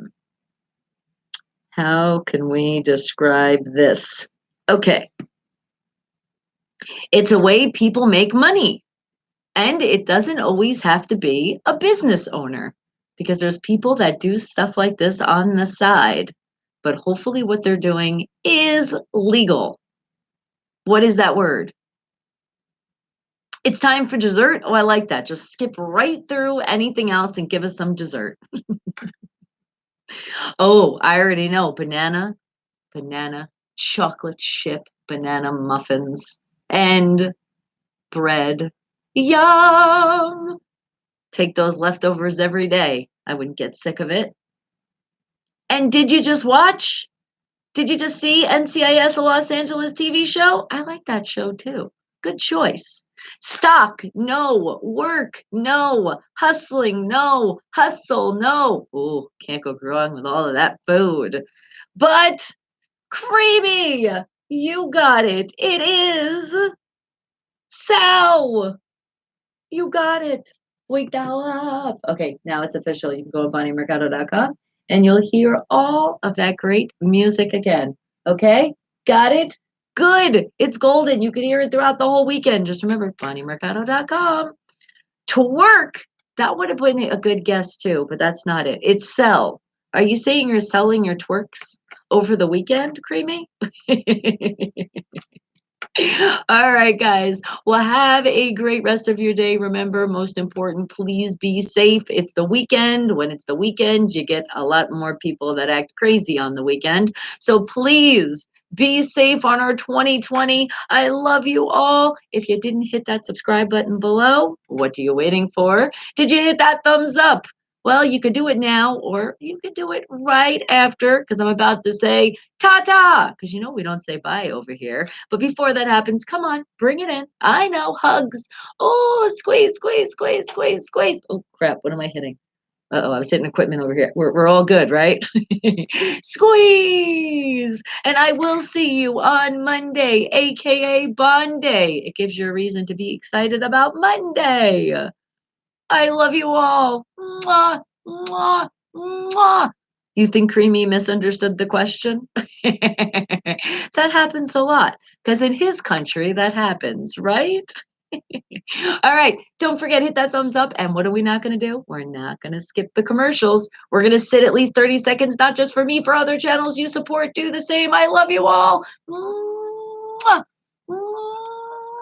How can we describe this? Okay. It's a way people make money. And it doesn't always have to be a business owner because there's people that do stuff like this on the side. But hopefully, what they're doing is legal. What is that word? It's time for dessert. Oh, I like that. Just skip right through anything else and give us some dessert. Oh, I already know. Banana, chocolate chip, banana muffins. And bread. Yum! Take those leftovers every day. I wouldn't get sick of it. And did you just watch? Did you just see NCIS, a Los Angeles TV show? I like that show too. Good choice. Stock, no. Work, no. Hustling, no. Hustle, no. Ooh, can't go wrong with all of that food. But creamy, you got it. It is Sal. You got it. Wake the hell up. Okay, now it's official. You can go to BonnieMercado.com and you'll hear all of that great music again. Okay? Got it? Good. It's golden. You can hear it throughout the whole weekend. Just remember, BonnieMercado.com. To work, that would have been a good guess too, but that's not it. It's sell. Are you saying you're selling your twerks over the weekend, Creamy? All right, guys. Well, have a great rest of your day. Remember, most important, please be safe. It's the weekend. When it's the weekend, you get a lot more people that act crazy on the weekend. So please be safe on our 2020. I love you all. If you didn't hit that subscribe button below, what are you waiting for? Did you hit that thumbs up? Well, you could do it now, or you could do it right after, because I'm about to say ta-ta, because you know we don't say bye over here. But before that happens, come on, bring it in. I know, hugs. Oh, squeeze, squeeze, squeeze, squeeze, squeeze. Oh, crap, what am I hitting? Uh-oh, I was hitting equipment over here. We're all good, right? Squeeze! And I will see you on Monday, aka Bond Day. It gives you a reason to be excited about Monday. I love you all. Mwah, mwah, mwah. You think Creamy misunderstood the question? That happens a lot because in his country that happens, right? All right, don't forget, hit that thumbs up. And what are we not going to do? We're not going to skip the commercials. We're going to sit at least 30 seconds, not just for me, for other channels you support. Do the same. I love you all. Mwah, mwah.